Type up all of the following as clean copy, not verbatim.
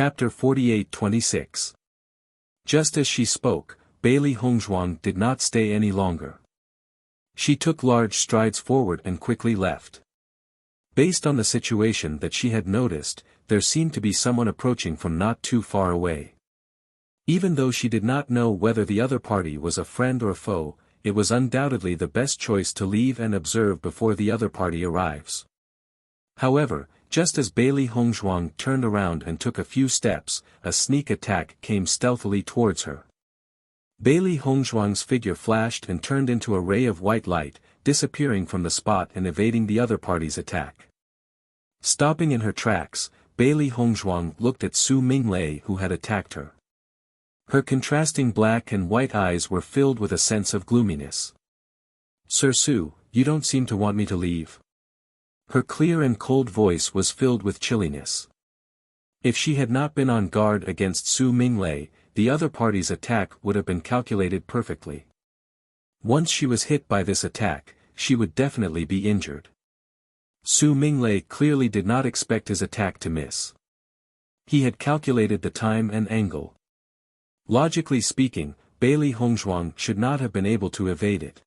Chapter 48-26. Just as she spoke, Bailey Hongzhuang did not stay any longer. She took large strides forward and quickly left. Based on the situation that she had noticed, there seemed to be someone approaching from not too far away. Even though she did not know whether the other party was a friend or foe, it was undoubtedly the best choice to leave and observe before the other party arrives. However, just as Bailey Hongzhuang turned around and took a few steps, a sneak attack came stealthily towards her. Bailey Hongzhuang's figure flashed and turned into a ray of white light, disappearing from the spot and evading the other party's attack. Stopping in her tracks, Bailey Hongzhuang looked at Su Minglei who had attacked her. Her contrasting black and white eyes were filled with a sense of gloominess. "Sir Su, you don't seem to want me to leave." Her clear and cold voice was filled with chilliness. If she had not been on guard against Su Minglei, the other party's attack would have been calculated perfectly. Once she was hit by this attack, she would definitely be injured. Su Minglei clearly did not expect his attack to miss. He had calculated the time and angle. Logically speaking, Bailey Hongzhuang should not have been able to evade it.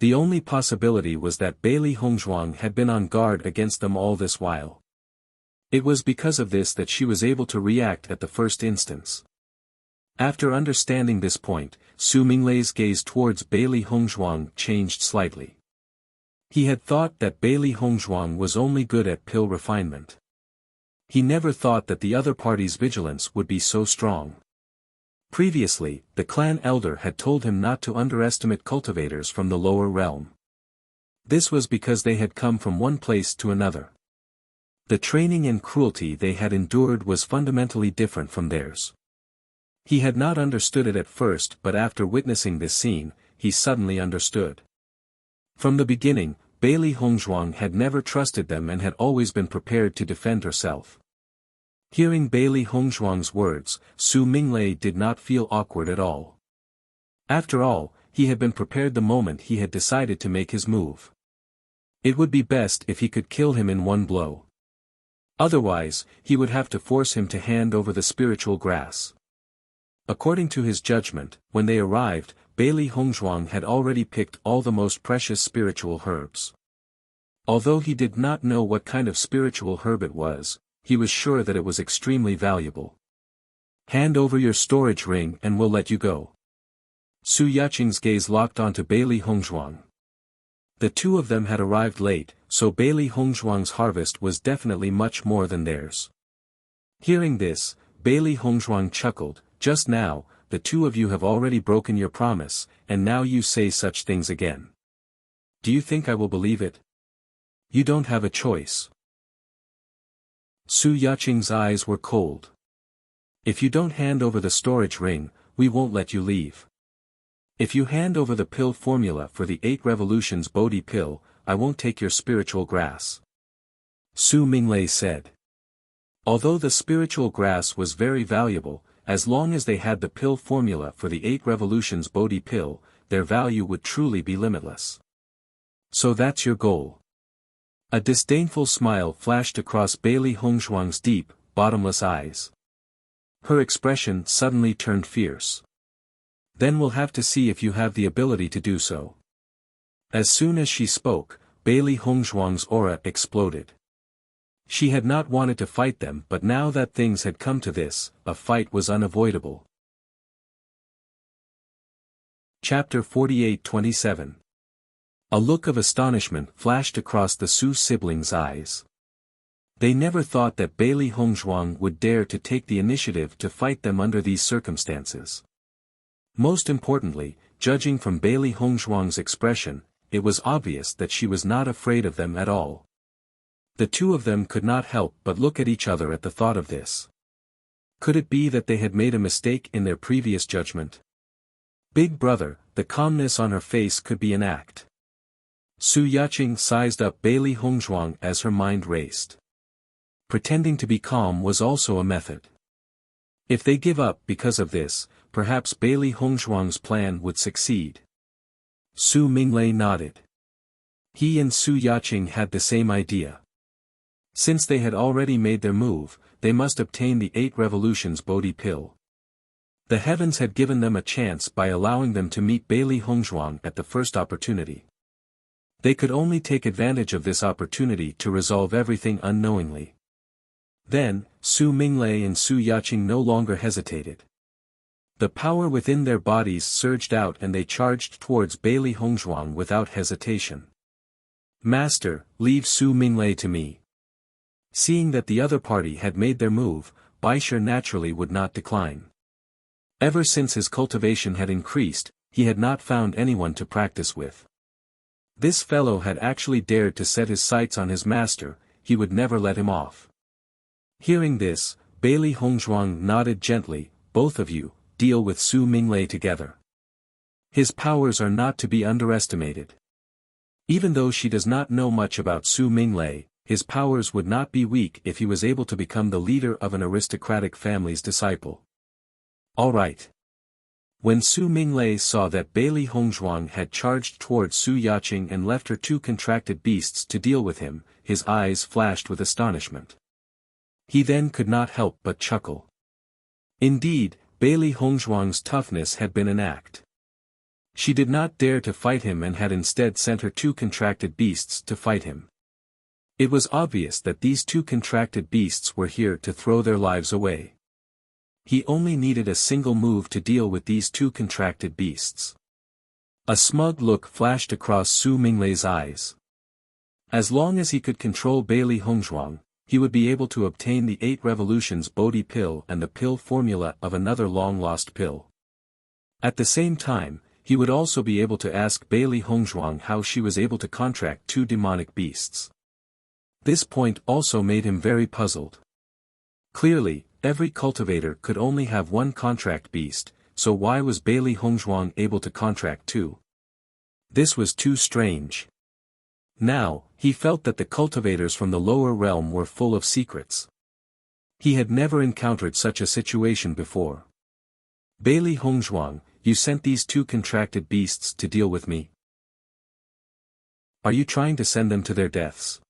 The only possibility was that Bailey Hongzhuang had been on guard against them all this while. It was because of this that she was able to react at the first instance. After understanding this point, Su Minglei's gaze towards Bailey Hongzhuang changed slightly. He had thought that Bailey Hongzhuang was only good at pill refinement. He never thought that the other party's vigilance would be so strong. Previously, the clan elder had told him not to underestimate cultivators from the lower realm. This was because they had come from one place to another. The training and cruelty they had endured was fundamentally different from theirs. He had not understood it at first, but after witnessing this scene, he suddenly understood. From the beginning, Bailey Hongzhuang had never trusted them and had always been prepared to defend herself. Hearing Bailey Hongzhuang's words, Su Minglei did not feel awkward at all. After all, he had been prepared the moment he had decided to make his move. It would be best if he could kill him in one blow. Otherwise, he would have to force him to hand over the spiritual grass. According to his judgment, when they arrived, Bailey Hongzhuang had already picked all the most precious spiritual herbs. Although he did not know what kind of spiritual herb it was, he was sure that it was extremely valuable. "Hand over your storage ring and we'll let you go." Su Yaqing's gaze locked onto Bailey Hongzhuang. The two of them had arrived late, so Bailey Hongzhuang's harvest was definitely much more than theirs. Hearing this, Bailey Hongzhuang chuckled, "Just now, the two of you have already broken your promise, and now you say such things again. Do you think I will believe it? You don't have a choice." Su Yaqing's eyes were cold. "If you don't hand over the storage ring, we won't let you leave. If you hand over the pill formula for the 8 revolutions Bodhi pill, I won't take your spiritual grass." Su Minglei said. Although the spiritual grass was very valuable, as long as they had the pill formula for the 8 revolutions Bodhi pill, their value would truly be limitless. "So that's your goal." A disdainful smile flashed across Bailey Hongzhuang's deep, bottomless eyes. Her expression suddenly turned fierce. "Then we'll have to see if you have the ability to do so." As soon as she spoke, Bailey Hongzhuang's aura exploded. She had not wanted to fight them, but now that things had come to this, a fight was unavoidable. Chapter 48-27. A look of astonishment flashed across the Su siblings' eyes. They never thought that Bailey Hongzhuang would dare to take the initiative to fight them under these circumstances. Most importantly, judging from Bailey Hongzhuang's expression, it was obvious that she was not afraid of them at all. The two of them could not help but look at each other at the thought of this. Could it be that they had made a mistake in their previous judgment? Big brother, the calmness on her face could be an act. Su Yaqing sized up Bailey Hongzhuang as her mind raced. Pretending to be calm was also a method. If they give up because of this, perhaps Bailey Hongzhuang's plan would succeed. Su Minglei nodded. He and Su Yaqing had the same idea. Since they had already made their move, they must obtain the 8 revolutions Bodhi pill. The heavens had given them a chance by allowing them to meet Bailey Hongzhuang at the first opportunity. They could only take advantage of this opportunity to resolve everything unknowingly. Then, Su Minglei and Su Yaqing no longer hesitated. The power within their bodies surged out and they charged towards Bailey Hongzhuang without hesitation. "Master, leave Su Minglei to me." Seeing that the other party had made their move, Baisher naturally would not decline. Ever since his cultivation had increased, he had not found anyone to practice with. This fellow had actually dared to set his sights on his master, he would never let him off. Hearing this, Bailey Hongzhuang nodded gently, "Both of you, deal with Su Minglei together. His powers are not to be underestimated. Even though she does not know much about Su Minglei, his powers would not be weak if he was able to become the leader of an aristocratic family's disciple." "All right." When Su Minglei saw that Bailey Hongzhuang had charged towards Su Yaqing and left her 2 contracted beasts to deal with him, his eyes flashed with astonishment. He then could not help but chuckle. Indeed, Bailey Hongzhuang's toughness had been an act. She did not dare to fight him and had instead sent her 2 contracted beasts to fight him. It was obvious that these 2 contracted beasts were here to throw their lives away. He only needed a single move to deal with these 2 contracted beasts. A smug look flashed across Su Minglei's eyes. As long as he could control Bailey Hongzhuang, he would be able to obtain the 8 revolutions Bodhi pill and the pill formula of another long-lost pill. At the same time, he would also be able to ask Bailey Hongzhuang how she was able to contract 2 demonic beasts. This point also made him very puzzled. Clearly, every cultivator could only have 1 contract beast, so why was Bailey Hongzhuang able to contract 2? This was too strange. Now, he felt that the cultivators from the lower realm were full of secrets. He had never encountered such a situation before. "Bailey Hongzhuang, you sent these 2 contracted beasts to deal with me. Are you trying to send them to their deaths?"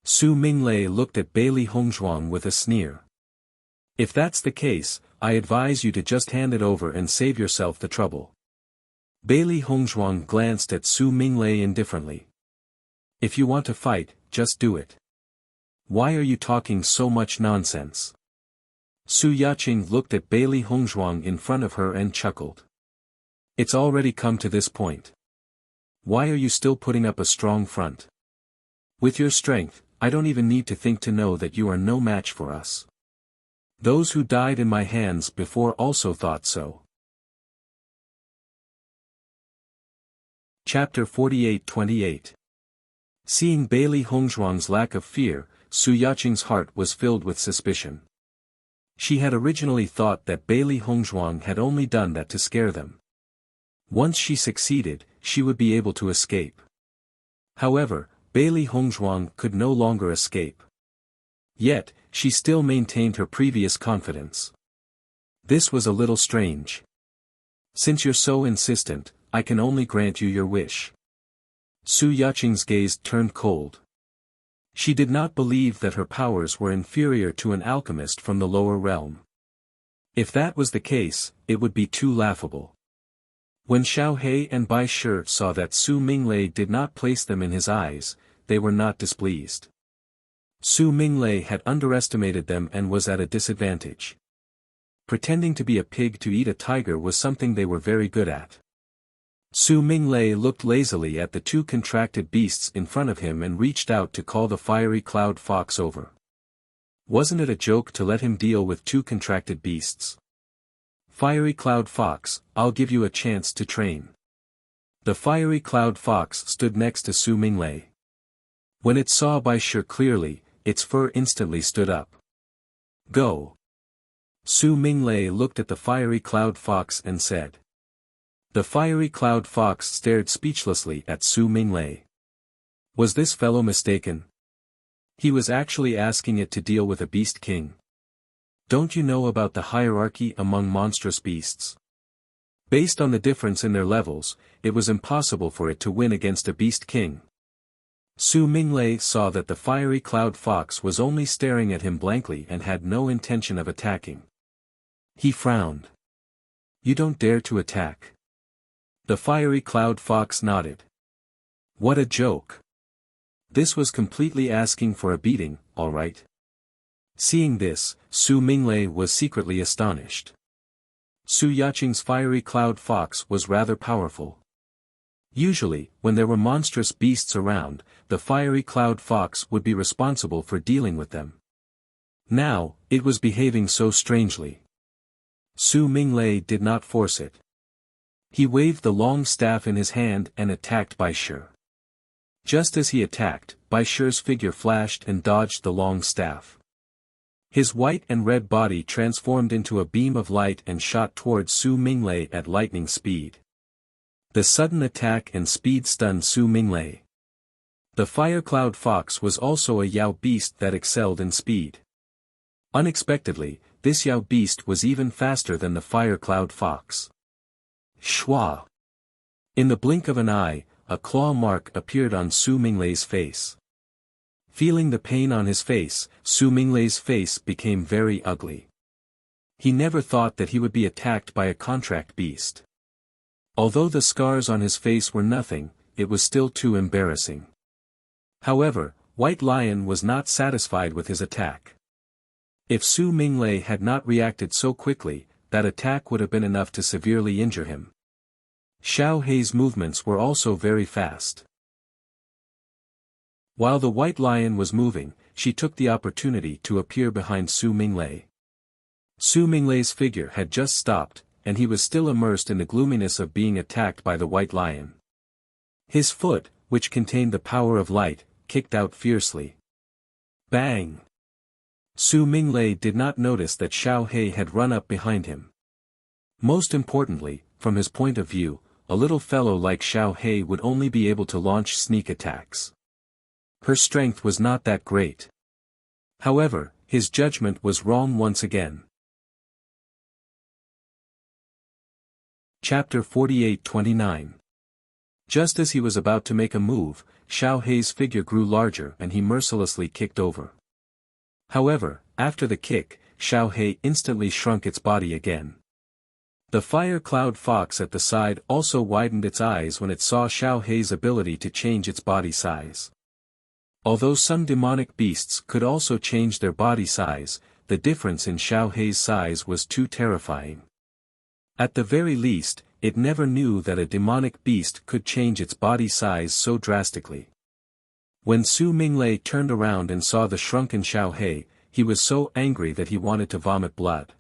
Su Minglei looked at Bailey Hongzhuang with a sneer. "If that's the case, I advise you to just hand it over and save yourself the trouble." Bailey Hongzhuang glanced at Su Minglei indifferently. "If you want to fight, just do it. Why are you talking so much nonsense?" Su Yaqing looked at Bailey Hongzhuang in front of her and chuckled. "It's already come to this point. Why are you still putting up a strong front? With your strength, I don't even need to think to know that you are no match for us. Those who died in my hands before also thought so." Chapter 48-28. Seeing Bailey Hongzhuang's lack of fear, Su Yaqing's heart was filled with suspicion. She had originally thought that Bailey Hongzhuang had only done that to scare them. Once she succeeded, she would be able to escape. However, Bailey Hongzhuang could no longer escape. Yet, she still maintained her previous confidence. This was a little strange. "Since you're so insistent, I can only grant you your wish." Su Yaqing's gaze turned cold. She did not believe that her powers were inferior to an alchemist from the lower realm. If that was the case, it would be too laughable. When Xiao He and Bai Shi saw that Su Minglei did not place them in his eyes, they were not displeased. Su Minglei had underestimated them and was at a disadvantage. Pretending to be a pig to eat a tiger was something they were very good at. Su Minglei looked lazily at the 2 contracted beasts in front of him and reached out to call the fiery cloud fox over. Wasn't it a joke to let him deal with 2 contracted beasts? "Fiery cloud fox, I'll give you a chance to train." The fiery cloud fox stood next to Su Minglei. When it saw Bai Shi clearly, its fur instantly stood up. "Go." Su Minglei looked at the fiery cloud fox and said. The fiery cloud fox stared speechlessly at Su Minglei. Was this fellow mistaken? He was actually asking it to deal with a beast king. Don't you know about the hierarchy among monstrous beasts? Based on the difference in their levels, it was impossible for it to win against a beast king. Su Minglei saw that the fiery cloud fox was only staring at him blankly and had no intention of attacking. He frowned. "You don't dare to attack." The fiery cloud fox nodded. What a joke. This was completely asking for a beating, all right. Seeing this, Su Minglei was secretly astonished. Su Yaqing's fiery cloud fox was rather powerful. Usually, when there were monstrous beasts around, the fiery cloud fox would be responsible for dealing with them. Now, it was behaving so strangely. Su Minglei did not force it. He waved the long staff in his hand and attacked Bai Shi. Just as he attacked, Bai Shi's figure flashed and dodged the long staff. His white and red body transformed into a beam of light and shot towards Su Minglei at lightning speed. The sudden attack and speed stunned Su Minglei. The fire cloud fox was also a Yao beast that excelled in speed. Unexpectedly, this Yao beast was even faster than the fire cloud fox. Shua! In the blink of an eye, a claw mark appeared on Su Minglei's face. Feeling the pain on his face, Su Minglei's face became very ugly. He never thought that he would be attacked by a contract beast. Although the scars on his face were nothing, it was still too embarrassing. However, White Lion was not satisfied with his attack. If Su Minglei had not reacted so quickly, that attack would have been enough to severely injure him. Xiao Hei's movements were also very fast. While the White Lion was moving, she took the opportunity to appear behind Su Minglei. Su Minglei's figure had just stopped, and he was still immersed in the gloominess of being attacked by the White Lion. His foot, which contained the power of light, kicked out fiercely. Bang! Su Minglei did not notice that Xiao Hei had run up behind him. Most importantly, from his point of view, a little fellow like Xiao Hei would only be able to launch sneak attacks. Her strength was not that great. However, his judgment was wrong once again. Chapter 48-29. Just as he was about to make a move, Xiao Hei's figure grew larger and he mercilessly kicked over. However, after the kick, Xiao Hei instantly shrunk its body again. The fire cloud fox at the side also widened its eyes when it saw Xiao Hei's ability to change its body size. Although some demonic beasts could also change their body size, the difference in Xiao Hei's size was too terrifying. At the very least, it never knew that a demonic beast could change its body size so drastically. When Su Minglei turned around and saw the shrunken Xiao Hei, he was so angry that he wanted to vomit blood.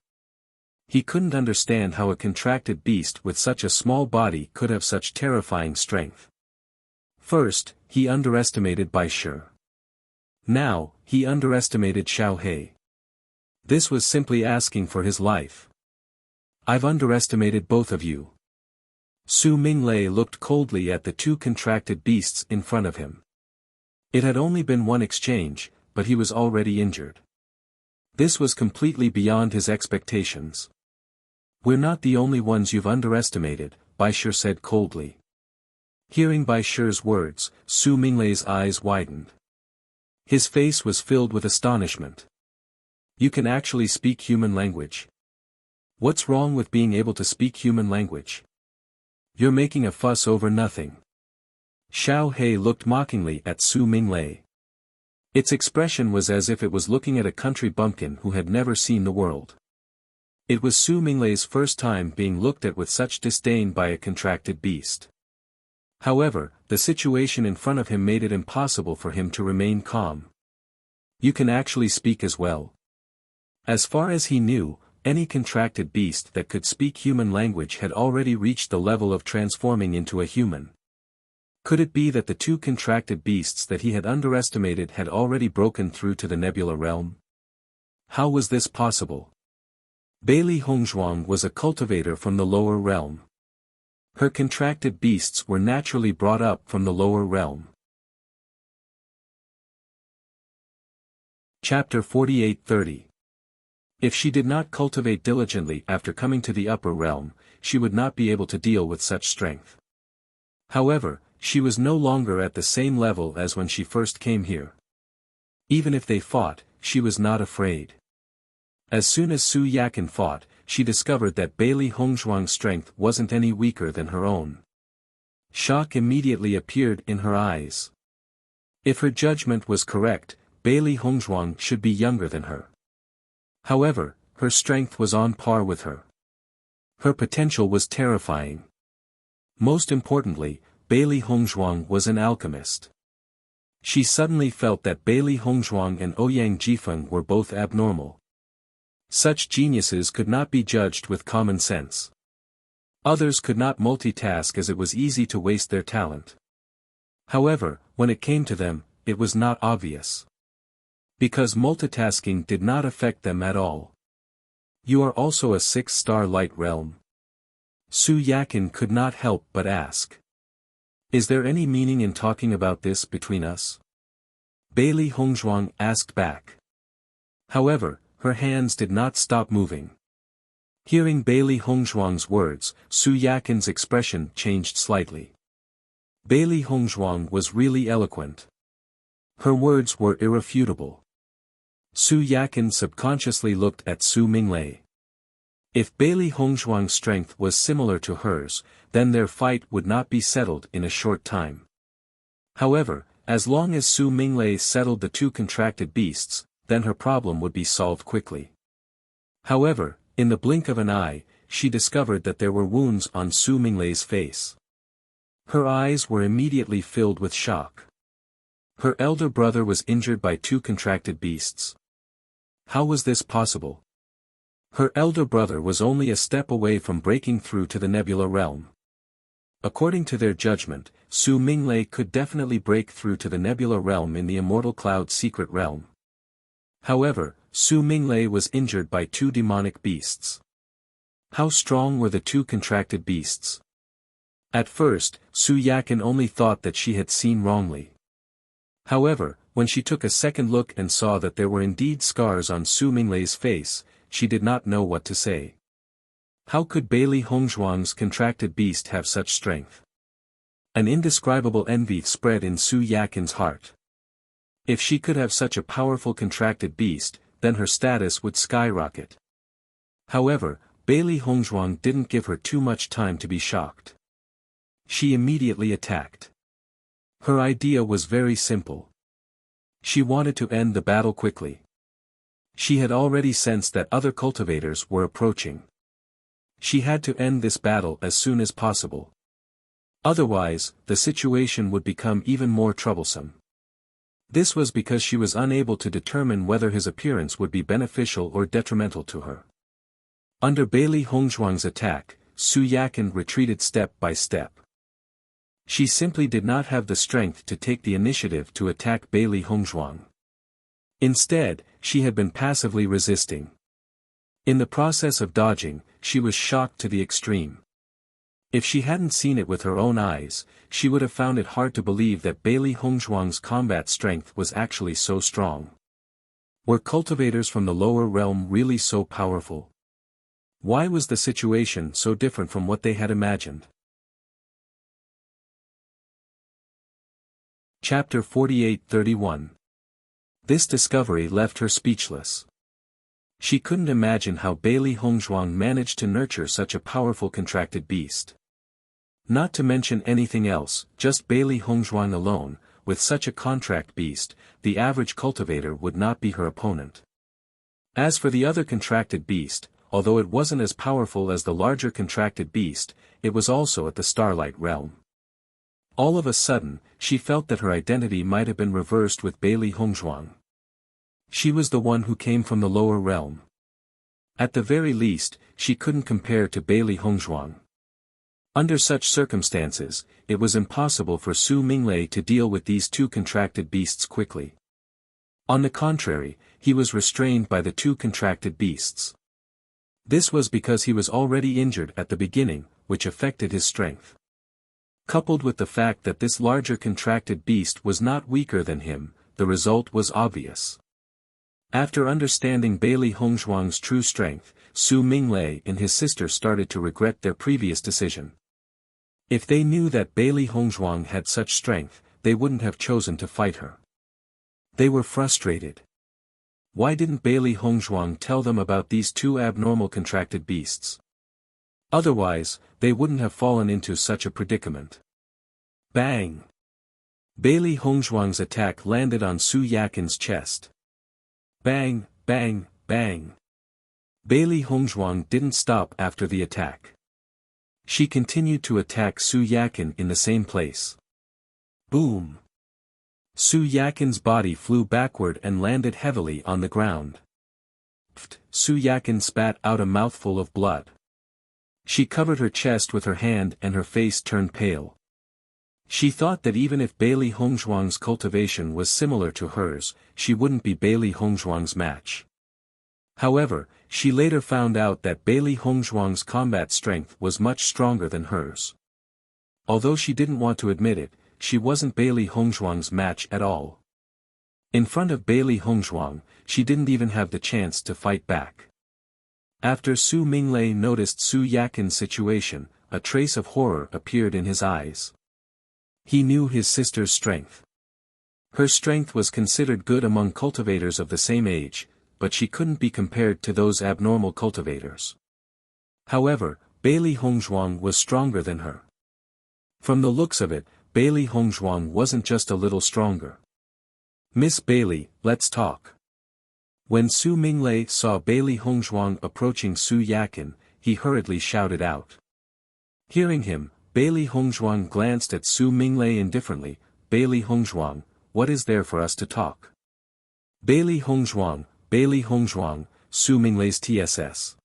He couldn't understand how a contracted beast with such a small body could have such terrifying strength. First, he underestimated Bai Shi. Now, he underestimated Xiao Hei. This was simply asking for his life. I've underestimated both of you. Su Minglei looked coldly at the two contracted beasts in front of him. It had only been one exchange, but he was already injured. This was completely beyond his expectations. We're not the only ones you've underestimated, Bai Shi said coldly. Hearing Bai Shi's words, Su Minglei's eyes widened. His face was filled with astonishment. You can actually speak human language. What's wrong with being able to speak human language? You're making a fuss over nothing. Xiao Hei looked mockingly at Su Minglei. Its expression was as if it was looking at a country bumpkin who had never seen the world. It was Su Minglei's first time being looked at with such disdain by a contracted beast. However, the situation in front of him made it impossible for him to remain calm. You can actually speak as well. As far as he knew, any contracted beast that could speak human language had already reached the level of transforming into a human. Could it be that the two contracted beasts that he had underestimated had already broken through to the nebula realm? How was this possible? Bailey Hongzhuang was a cultivator from the lower realm. Her contracted beasts were naturally brought up from the lower realm. Chapter 48-30. If she did not cultivate diligently after coming to the upper realm, she would not be able to deal with such strength. However, she was no longer at the same level as when she first came here. Even if they fought, she was not afraid. As soon as Su Yakin fought, she discovered that Bailey Hongzhuang's strength wasn't any weaker than her own. Shock immediately appeared in her eyes. If her judgment was correct, Bailey Hongzhuang should be younger than her. However, her strength was on par with her. Her potential was terrifying. Most importantly, Bailey Hongzhuang was an alchemist. She suddenly felt that Bailey Hongzhuang and Ouyang Jifeng were both abnormal. Such geniuses could not be judged with common sense. Others could not multitask as it was easy to waste their talent. However, when it came to them, it was not obvious. Because multitasking did not affect them at all. You are also a 6-star light realm. Su Yakin could not help but ask. Is there any meaning in talking about this between us? Bailey Hongzhuang asked back. However, her hands did not stop moving. Hearing Bailey Hongzhuang's words, Su Yakin's expression changed slightly. Bailey Hongzhuang was really eloquent. Her words were irrefutable. Su Yakin subconsciously looked at Su Minglei. If Bailey Hongzhuang's strength was similar to hers, then their fight would not be settled in a short time. However, as long as Su Minglei settled the two contracted beasts, then her problem would be solved quickly. However, in the blink of an eye, she discovered that there were wounds on Su Minglei's face. Her eyes were immediately filled with shock. Her elder brother was injured by two contracted beasts. How was this possible? Her elder brother was only a step away from breaking through to the Nebula realm. According to their judgment, Su Minglei could definitely break through to the Nebula realm in the Immortal Cloud secret realm. However, Su Minglei was injured by two demonic beasts. How strong were the two contracted beasts? At first, Su Yakin only thought that she had seen wrongly. However, when she took a second look and saw that there were indeed scars on Su Minglei's face, she did not know what to say. How could Bailey Hongzhuang's contracted beast have such strength? An indescribable envy spread in Su Yakin's heart. If she could have such a powerful contracted beast, then her status would skyrocket. However, Bailey Hongzhuang didn't give her too much time to be shocked. She immediately attacked. Her idea was very simple. She wanted to end the battle quickly. She had already sensed that other cultivators were approaching. She had to end this battle as soon as possible. Otherwise, the situation would become even more troublesome. This was because she was unable to determine whether his appearance would be beneficial or detrimental to her. Under Bailey Hongzhuang's attack, Su Yakin retreated step by step. She simply did not have the strength to take the initiative to attack Bailey Hongzhuang. Instead, she had been passively resisting. In the process of dodging, she was shocked to the extreme. If she hadn't seen it with her own eyes, she would have found it hard to believe that Bailey Hongzhuang's combat strength was actually so strong. Were cultivators from the lower realm really so powerful? Why was the situation so different from what they had imagined? Chapter 48-31. This discovery left her speechless. She couldn't imagine how Bailey Hongzhuang managed to nurture such a powerful contracted beast. Not to mention anything else, just Bailey Hongzhuang alone, with such a contract beast, the average cultivator would not be her opponent. As for the other contracted beast, although it wasn't as powerful as the larger contracted beast, it was also at the Starlight realm. All of a sudden, she felt that her identity might have been reversed with Bailey Hongzhuang. She was the one who came from the lower realm. At the very least, she couldn't compare to Bailey Hongzhuang. Under such circumstances, it was impossible for Su Minglei to deal with these two contracted beasts quickly. On the contrary, he was restrained by the two contracted beasts. This was because he was already injured at the beginning, which affected his strength. Coupled with the fact that this larger contracted beast was not weaker than him, the result was obvious. After understanding Bailey Hongzhuang's true strength, Su Minglei and his sister started to regret their previous decision. If they knew that Bailey Hongzhuang had such strength, they wouldn't have chosen to fight her. They were frustrated. Why didn't Bailey Hongzhuang tell them about these two abnormal contracted beasts? Otherwise, they wouldn't have fallen into such a predicament. Bang! Bailey Hongzhuang's attack landed on Su Yakin's chest. Bang, bang, bang. Bailey Hongzhuang didn't stop after the attack. She continued to attack Su Yakin in the same place. Boom! Su Yakin's body flew backward and landed heavily on the ground. Pfft! Su Yakin spat out a mouthful of blood. She covered her chest with her hand and her face turned pale. She thought that even if Bailey Hongzhuang's cultivation was similar to hers, she wouldn't be Bailey Hongzhuang's match. However, she later found out that Bailey Hongzhuang's combat strength was much stronger than hers. Although she didn't want to admit it, she wasn't Bailey Hongzhuang's match at all. In front of Bailey Hongzhuang, she didn't even have the chance to fight back. After Su Minglei noticed Su Yakin's situation, a trace of horror appeared in his eyes. He knew his sister's strength. Her strength was considered good among cultivators of the same age, but she couldn't be compared to those abnormal cultivators. However, Bailey Hongzhuang was stronger than her. From the looks of it, Bailey Hongzhuang wasn't just a little stronger. Miss Bailey, let's talk. When Su Minglei saw Bailey Hongzhuang approaching Su Yakin, he hurriedly shouted out. Hearing him, Bailey Hongzhuang glanced at Su Minglei indifferently. Bailey Hongzhuang, what is there for us to talk? Bailey Hongzhuang, Su Minglei's TSS.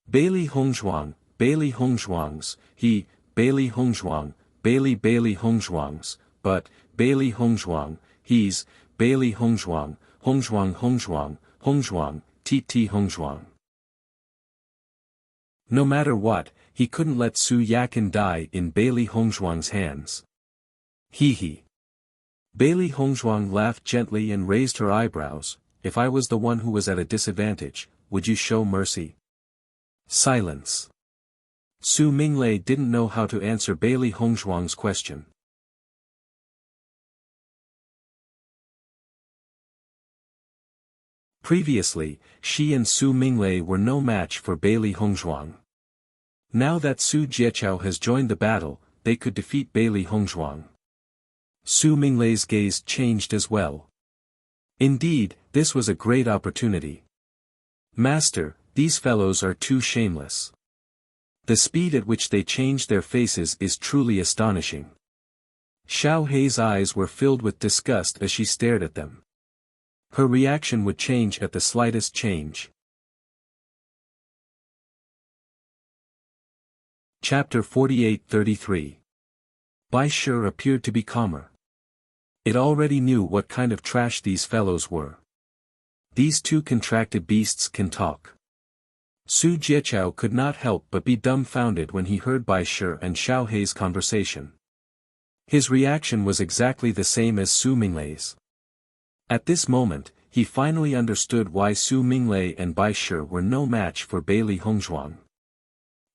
Bailey Hongzhuang's, he, Bailey Hongzhuang, Bailey Hongzhuang's, but, Bailey Hongzhuang, he's, Bailey Hongzhuang, Hongzhuang, T Hongzhuang. No matter what, he couldn't let Su Yakin die in Bailey Hongzhuang's hands. He. Bailey Hongzhuang laughed gently and raised her eyebrows. If I was the one who was at a disadvantage, would you show mercy? Silence. Su Minglei didn't know how to answer Bailey Hongzhuang's question. Previously, she and Su Minglei were no match for Bailey Hongzhuang. Now that Su Jieqiao has joined the battle, they could defeat Bailey Hongzhuang. Su Minglei's gaze changed as well. Indeed, this was a great opportunity. Master, these fellows are too shameless. The speed at which they change their faces is truly astonishing. Xiao Hei's eyes were filled with disgust as she stared at them. Her reaction would change at the slightest change. Chapter 48-33. Bai Shi appeared to be calmer. It already knew what kind of trash these fellows were. These two contracted beasts can talk. Su Jieqiao could not help but be dumbfounded when he heard Bai Shi and Xiao Hei's conversation. His reaction was exactly the same as Su Minglei's. At this moment, he finally understood why Su Minglei and Bai Shi were no match for Bailey Hongzhuang.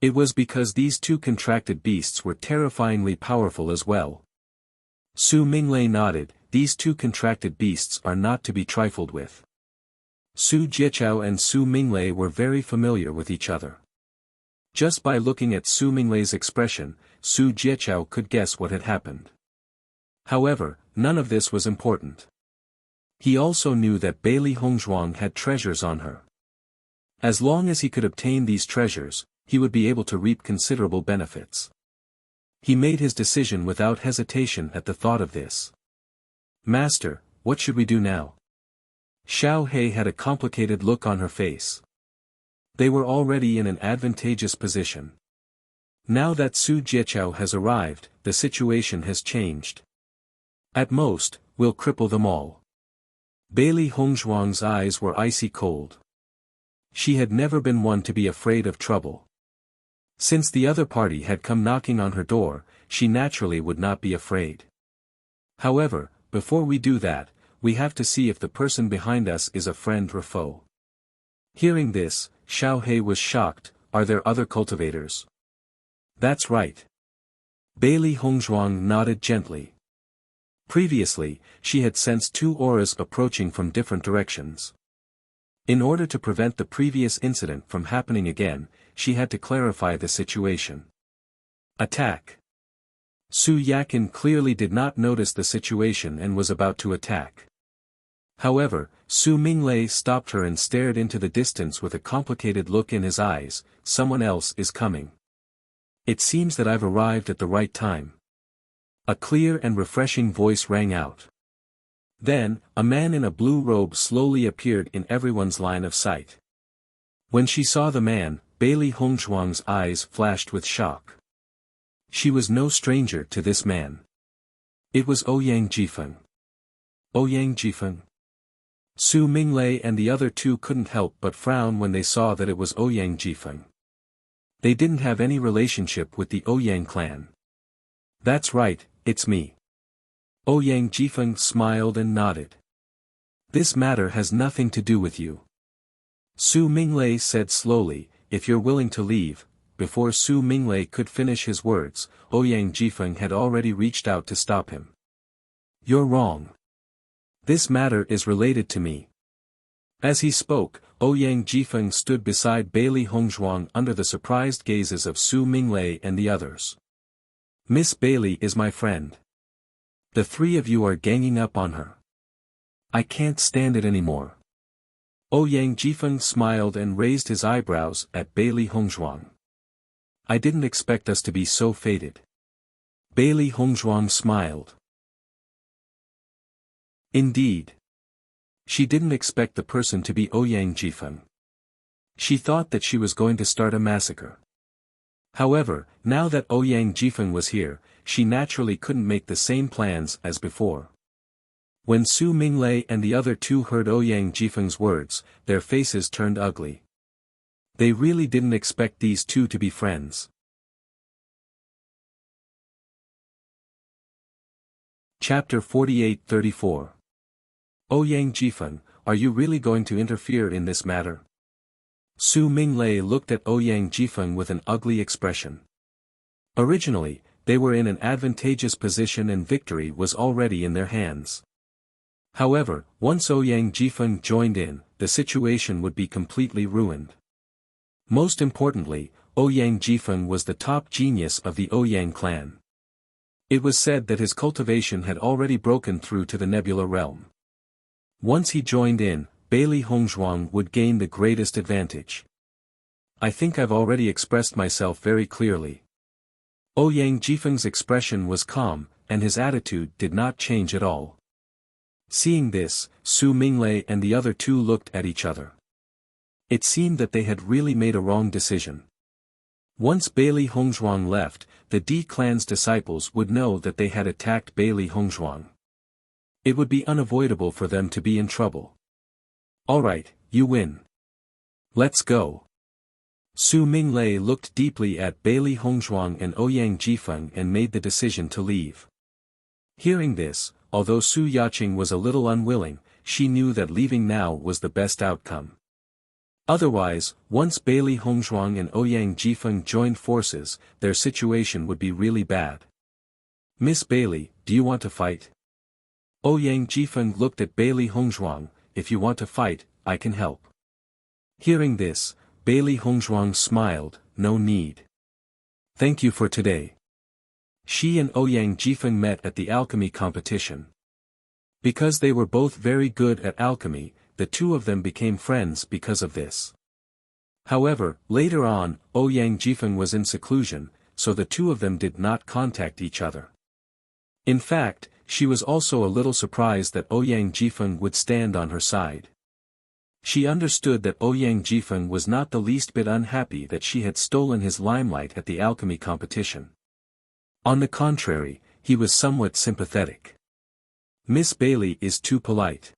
It was because these two contracted beasts were terrifyingly powerful as well. Su Minglei nodded. These two contracted beasts are not to be trifled with. Su Jieqiao and Su Minglei were very familiar with each other. Just by looking at Su Minglei's expression, Su Jieqiao could guess what had happened. However, none of this was important. He also knew that Bailey Hongzhuang had treasures on her. As long as he could obtain these treasures, he would be able to reap considerable benefits. He made his decision without hesitation at the thought of this. Master, what should we do now? Xiao Hei had a complicated look on her face. They were already in an advantageous position. Now that Su Jieqiao has arrived, the situation has changed. At most, we'll cripple them all. Bailey Hongzhuang's eyes were icy cold. She had never been one to be afraid of trouble. Since the other party had come knocking on her door, she naturally would not be afraid. However, before we do that, we have to see if the person behind us is a friend or foe. Hearing this, Xiao Hei was shocked. Are there other cultivators? That's right. Bailey Hongzhuang nodded gently. Previously, she had sensed two auras approaching from different directions. In order to prevent the previous incident from happening again, she had to clarify the situation. Attack. Su Yakin clearly did not notice the situation and was about to attack. However, Su Minglei stopped her and stared into the distance with a complicated look in his eyes. Someone else is coming. It seems that I've arrived at the right time. A clear and refreshing voice rang out. Then, a man in a blue robe slowly appeared in everyone's line of sight. When she saw the man, Bailey Hongzhuang's eyes flashed with shock. She was no stranger to this man. It was Ouyang Jifeng. Ouyang Jifeng? Su Minglei and the other two couldn't help but frown when they saw that it was Ouyang Jifeng. They didn't have any relationship with the Ouyang clan. That's right, it's me. Ouyang Jifeng smiled and nodded. This matter has nothing to do with you. Su Minglei said slowly, if you're willing to leave. Before Su Minglei could finish his words, Ouyang Jifeng had already reached out to stop him. You're wrong. This matter is related to me. As he spoke, Ouyang Jifeng stood beside Bailey Hongzhuang under the surprised gazes of Su Minglei and the others. Miss Bailey is my friend. The three of you are ganging up on her. I can't stand it anymore. Ouyang Jifeng smiled and raised his eyebrows at Bailey Hongzhuang. I didn't expect us to be so fated. Bailey Hongzhuang smiled. Indeed. She didn't expect the person to be Ouyang Jifeng. She thought that she was going to start a massacre. However, now that Ouyang Jifeng was here, she naturally couldn't make the same plans as before. When Su Minglei and the other two heard Ouyang Jifeng's words, their faces turned ugly. They really didn't expect these two to be friends. Chapter 48-34. Ouyang Jifeng, are you really going to interfere in this matter? Su Minglei looked at Ouyang Jifeng with an ugly expression. Originally, they were in an advantageous position and victory was already in their hands. However, once Ouyang Jifeng joined in, the situation would be completely ruined. Most importantly, Ouyang Jifeng was the top genius of the Ouyang clan. It was said that his cultivation had already broken through to the Nebula realm. Once he joined in, Bailey Hongzhuang would gain the greatest advantage. I think I've already expressed myself very clearly. Ouyang Jifeng's expression was calm, and his attitude did not change at all. Seeing this, Su Minglei and the other two looked at each other. It seemed that they had really made a wrong decision. Once Bailey Hongzhuang left, the D clan's disciples would know that they had attacked Bailey Hongzhuang. It would be unavoidable for them to be in trouble. Alright, you win. Let's go. Su Minglei looked deeply at Bailey Hongzhuang and Ouyang Jifeng and made the decision to leave. Hearing this, although Su Yaqing was a little unwilling, she knew that leaving now was the best outcome. Otherwise, once Bailey Hongzhuang and Ouyang Jifeng joined forces, their situation would be really bad. Miss Bailey, do you want to fight? Ouyang Jifeng looked at Bailey Hongzhuang, if you want to fight, I can help. Hearing this, Bailey Hongzhuang smiled, no need. Thank you for today. She and Ouyang Jifeng met at the alchemy competition. Because they were both very good at alchemy, the two of them became friends because of this. However, later on, Ouyang Jifeng was in seclusion, so the two of them did not contact each other. In fact, she was also a little surprised that Ouyang Jifeng would stand on her side. She understood that Ouyang Jifeng was not the least bit unhappy that she had stolen his limelight at the alchemy competition. On the contrary, he was somewhat sympathetic. Miss Bailey is too polite.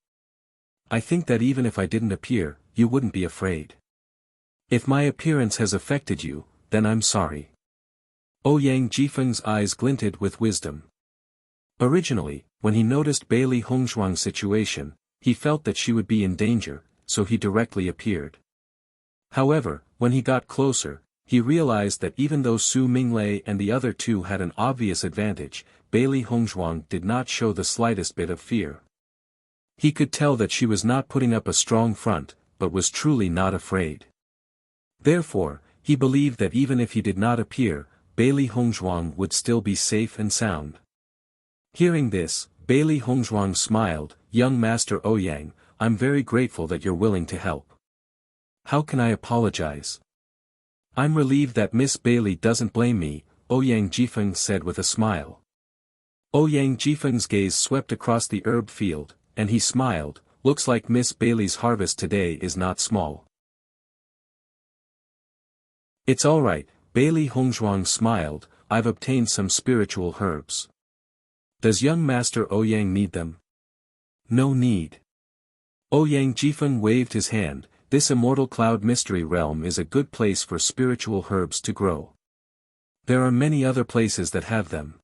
I think that even if I didn't appear, you wouldn't be afraid. If my appearance has affected you, then I'm sorry. Ouyang Jifeng's eyes glinted with wisdom. Originally, when he noticed Bailey Hongzhuang's situation, he felt that she would be in danger, so he directly appeared. However, when he got closer, he realized that even though Su Minglei and the other two had an obvious advantage, Bailey Hongzhuang did not show the slightest bit of fear. He could tell that she was not putting up a strong front, but was truly not afraid. Therefore, he believed that even if he did not appear, Bailey Hongzhuang would still be safe and sound. Hearing this, Bailey Hongzhuang smiled, "Young Master Ouyang, I'm very grateful that you're willing to help. How can I apologize? I'm relieved that Miss Bailey doesn't blame me," Ouyang Jifeng said with a smile. Ouyang Jifeng's gaze swept across the herb field, and he smiled, "Looks like Miss Bailey's harvest today is not small." "It's alright," Bailey Hongzhuang smiled, "I've obtained some spiritual herbs. Does young Master Ouyang need them?" "No need." Ouyang Jifeng waved his hand, "This immortal cloud mystery realm is a good place for spiritual herbs to grow. There are many other places that have them.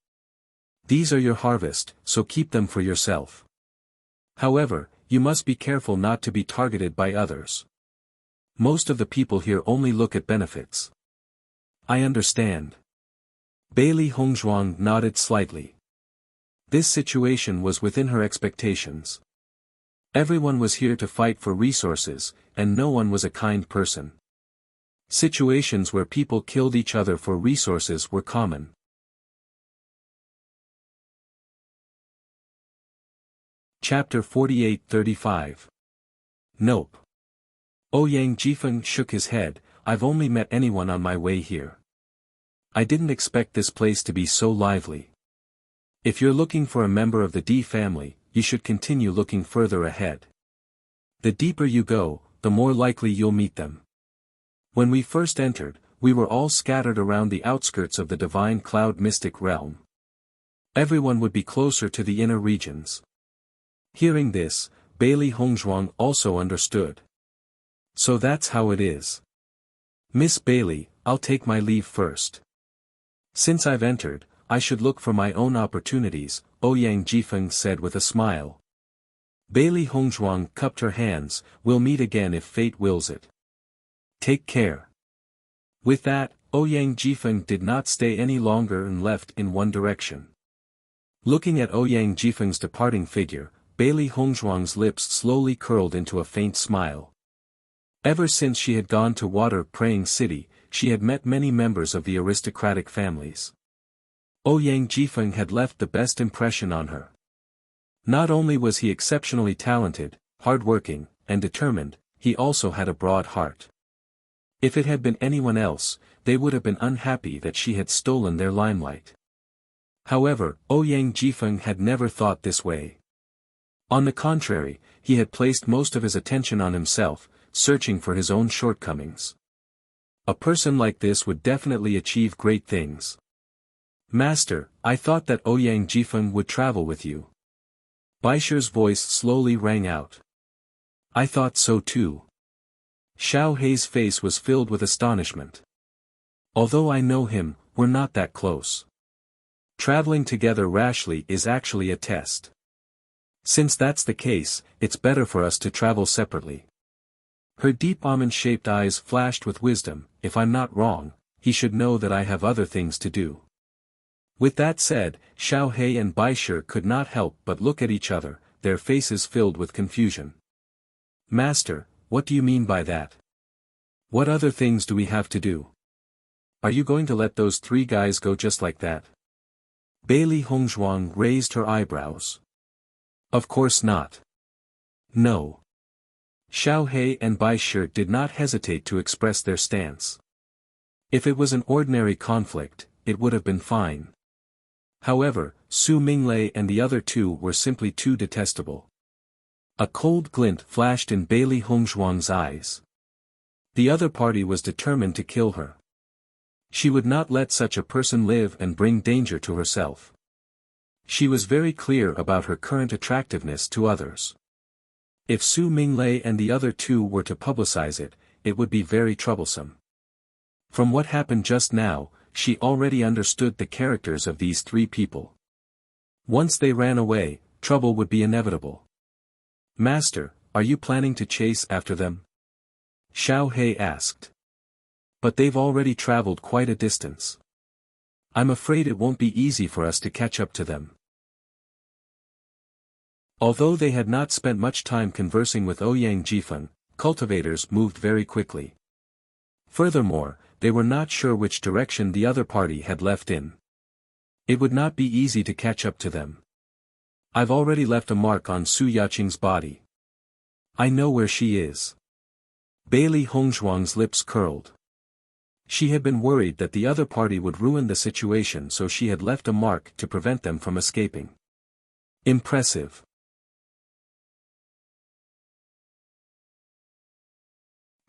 These are your harvest, so keep them for yourself. However, you must be careful not to be targeted by others. Most of the people here only look at benefits." "I understand." Bailey Hongzhuang nodded slightly. This situation was within her expectations. Everyone was here to fight for resources, and no one was a kind person. Situations where people killed each other for resources were common. Chapter 48-35. Nope. Ouyang Jifeng shook his head, "I've only met anyone on my way here. I didn't expect this place to be so lively. If you're looking for a member of the D family, you should continue looking further ahead. The deeper you go, the more likely you'll meet them. When we first entered, we were all scattered around the outskirts of the divine cloud mystic realm. Everyone would be closer to the inner regions." Hearing this, Bailey Hongzhuang also understood. "So that's how it is. Miss Bailey, I'll take my leave first. Since I've entered, I should look for my own opportunities," Ouyang Jifeng said with a smile. Bailey Hongzhuang cupped her hands, "We'll meet again if fate wills it. Take care." With that, Ouyang Jifeng did not stay any longer and left in one direction. Looking at Ouyang Jifeng's departing figure, Bailey Hongzhuang's lips slowly curled into a faint smile. Ever since she had gone to Water Praying City, she had met many members of the aristocratic families. Ouyang Jifeng had left the best impression on her. Not only was he exceptionally talented, hardworking, and determined, he also had a broad heart. If it had been anyone else, they would have been unhappy that she had stolen their limelight. However, Ouyang Jifeng had never thought this way. On the contrary, he had placed most of his attention on himself, searching for his own shortcomings. A person like this would definitely achieve great things. "Master, I thought that Ouyang Jifeng would travel with you." Baisher's voice slowly rang out. "I thought so too." Xiao Hei's face was filled with astonishment. "Although I know him, we're not that close. Traveling together rashly is actually a test. Since that's the case, it's better for us to travel separately." Her deep almond-shaped eyes flashed with wisdom. "If I'm not wrong, he should know that I have other things to do." With that said, Xiao Hei and Baisher could not help but look at each other, their faces filled with confusion. "Master, what do you mean by that? What other things do we have to do? Are you going to let those three guys go just like that?" Bailey Hongzhuang raised her eyebrows. "Of course not. No." Xiao Hei and Baisher did not hesitate to express their stance. If it was an ordinary conflict, it would have been fine. However, Su Minglei and the other two were simply too detestable. A cold glint flashed in Bailey Hongzhuang's eyes. The other party was determined to kill her. She would not let such a person live and bring danger to herself. She was very clear about her current attractiveness to others. If Su Minglei and the other two were to publicize it, it would be very troublesome. From what happened just now, she already understood the characters of these three people. Once they ran away, trouble would be inevitable. "Master, are you planning to chase after them?" Xiao Hei asked. But they've already traveled quite a distance. I'm afraid it won't be easy for us to catch up to them. Although they had not spent much time conversing with Ouyang Jifeng, cultivators moved very quickly. Furthermore, they were not sure which direction the other party had left in. It would not be easy to catch up to them. I've already left a mark on Su Yaqing's body. I know where she is. Bailey Hongzhuang's lips curled. She had been worried that the other party would ruin the situation, so she had left a mark to prevent them from escaping. Impressive.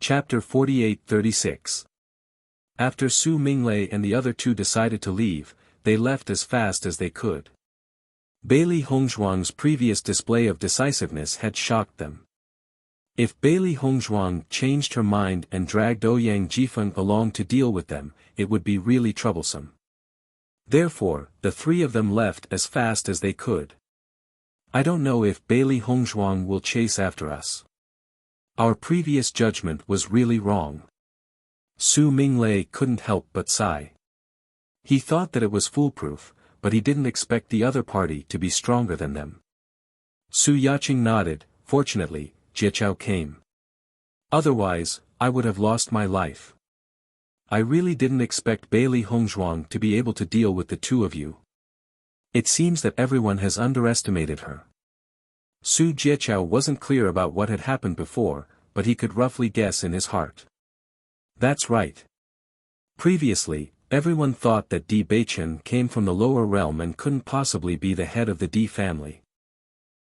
Chapter 48-36. After Su Minglei and the other two decided to leave, they left as fast as they could. Bailey Hongzhuang's previous display of decisiveness had shocked them. If Bailey Hongzhuang changed her mind and dragged Ouyang Jifeng along to deal with them, it would be really troublesome. Therefore, the three of them left as fast as they could. I don't know if Bailey Hongzhuang will chase after us. Our previous judgment was really wrong. Su Minglei couldn't help but sigh. He thought that it was foolproof, but he didn't expect the other party to be stronger than them. Su Yaqing nodded. Fortunately, Jieqiao came. Otherwise, I would have lost my life. I really didn't expect Bailey Hongzhuang to be able to deal with the two of you. It seems that everyone has underestimated her. Su Jieqiao wasn't clear about what had happened before, but he could roughly guess in his heart. That's right. Previously, everyone thought that Di Beichen came from the lower realm and couldn't possibly be the head of the Di family.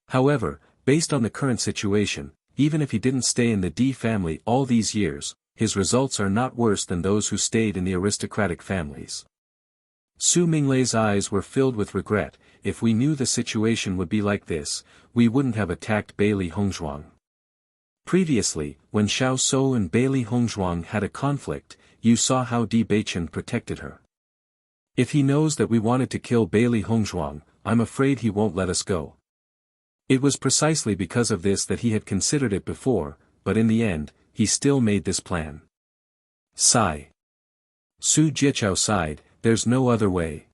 However, based on the current situation, even if he didn't stay in the Di family all these years, his results are not worse than those who stayed in the aristocratic families. Su Minglei's eyes were filled with regret. If we knew the situation would be like this, we wouldn't have attacked Bailey Hongzhuang. Previously, when Xiao Shou and Bailey Hongzhuang had a conflict, you saw how Di Beichen protected her. If he knows that we wanted to kill Bailey Hongzhuang, I'm afraid he won't let us go. It was precisely because of this that he had considered it before, but in the end, he still made this plan. Sigh. Su Jieqiao sighed. There's no other way.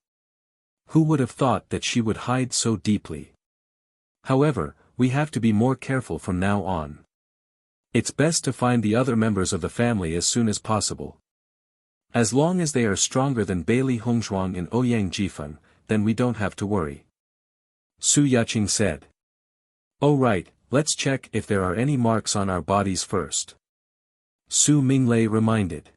Who would have thought that she would hide so deeply? However, we have to be more careful from now on. It's best to find the other members of the family as soon as possible. As long as they are stronger than Bailey Hongzhuang and Ouyang Jifeng, then we don't have to worry. Su Yaqing said. Oh right, let's check if there are any marks on our bodies first. Su Minglei reminded.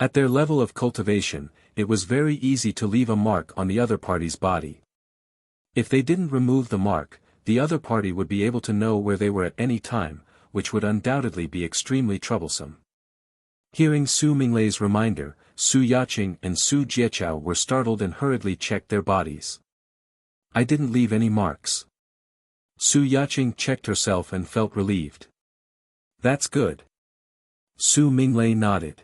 At their level of cultivation, it was very easy to leave a mark on the other party's body. If they didn't remove the mark, the other party would be able to know where they were at any time, which would undoubtedly be extremely troublesome. Hearing Su Minglei's reminder, Su Yaqing and Su Jieqiao were startled and hurriedly checked their bodies. I didn't leave any marks. Su Yaqing checked herself and felt relieved. That's good. Su Minglei nodded.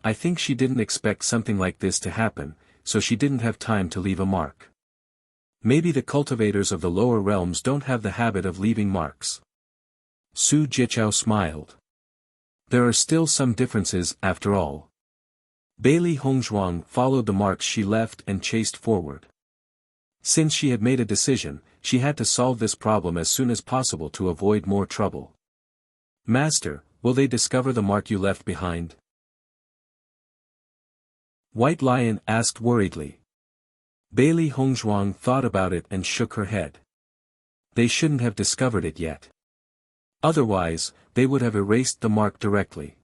I think she didn't expect something like this to happen, so she didn't have time to leave a mark. Maybe the cultivators of the lower realms don't have the habit of leaving marks. Su Jieqiao smiled. There are still some differences, after all. Bailey Hongzhuang followed the marks she left and chased forward. Since she had made a decision, she had to solve this problem as soon as possible to avoid more trouble. Master, will they discover the mark you left behind? White Lion asked worriedly. Bailey Hongzhuang thought about it and shook her head. They shouldn't have discovered it yet. Otherwise, they would have erased the mark directly.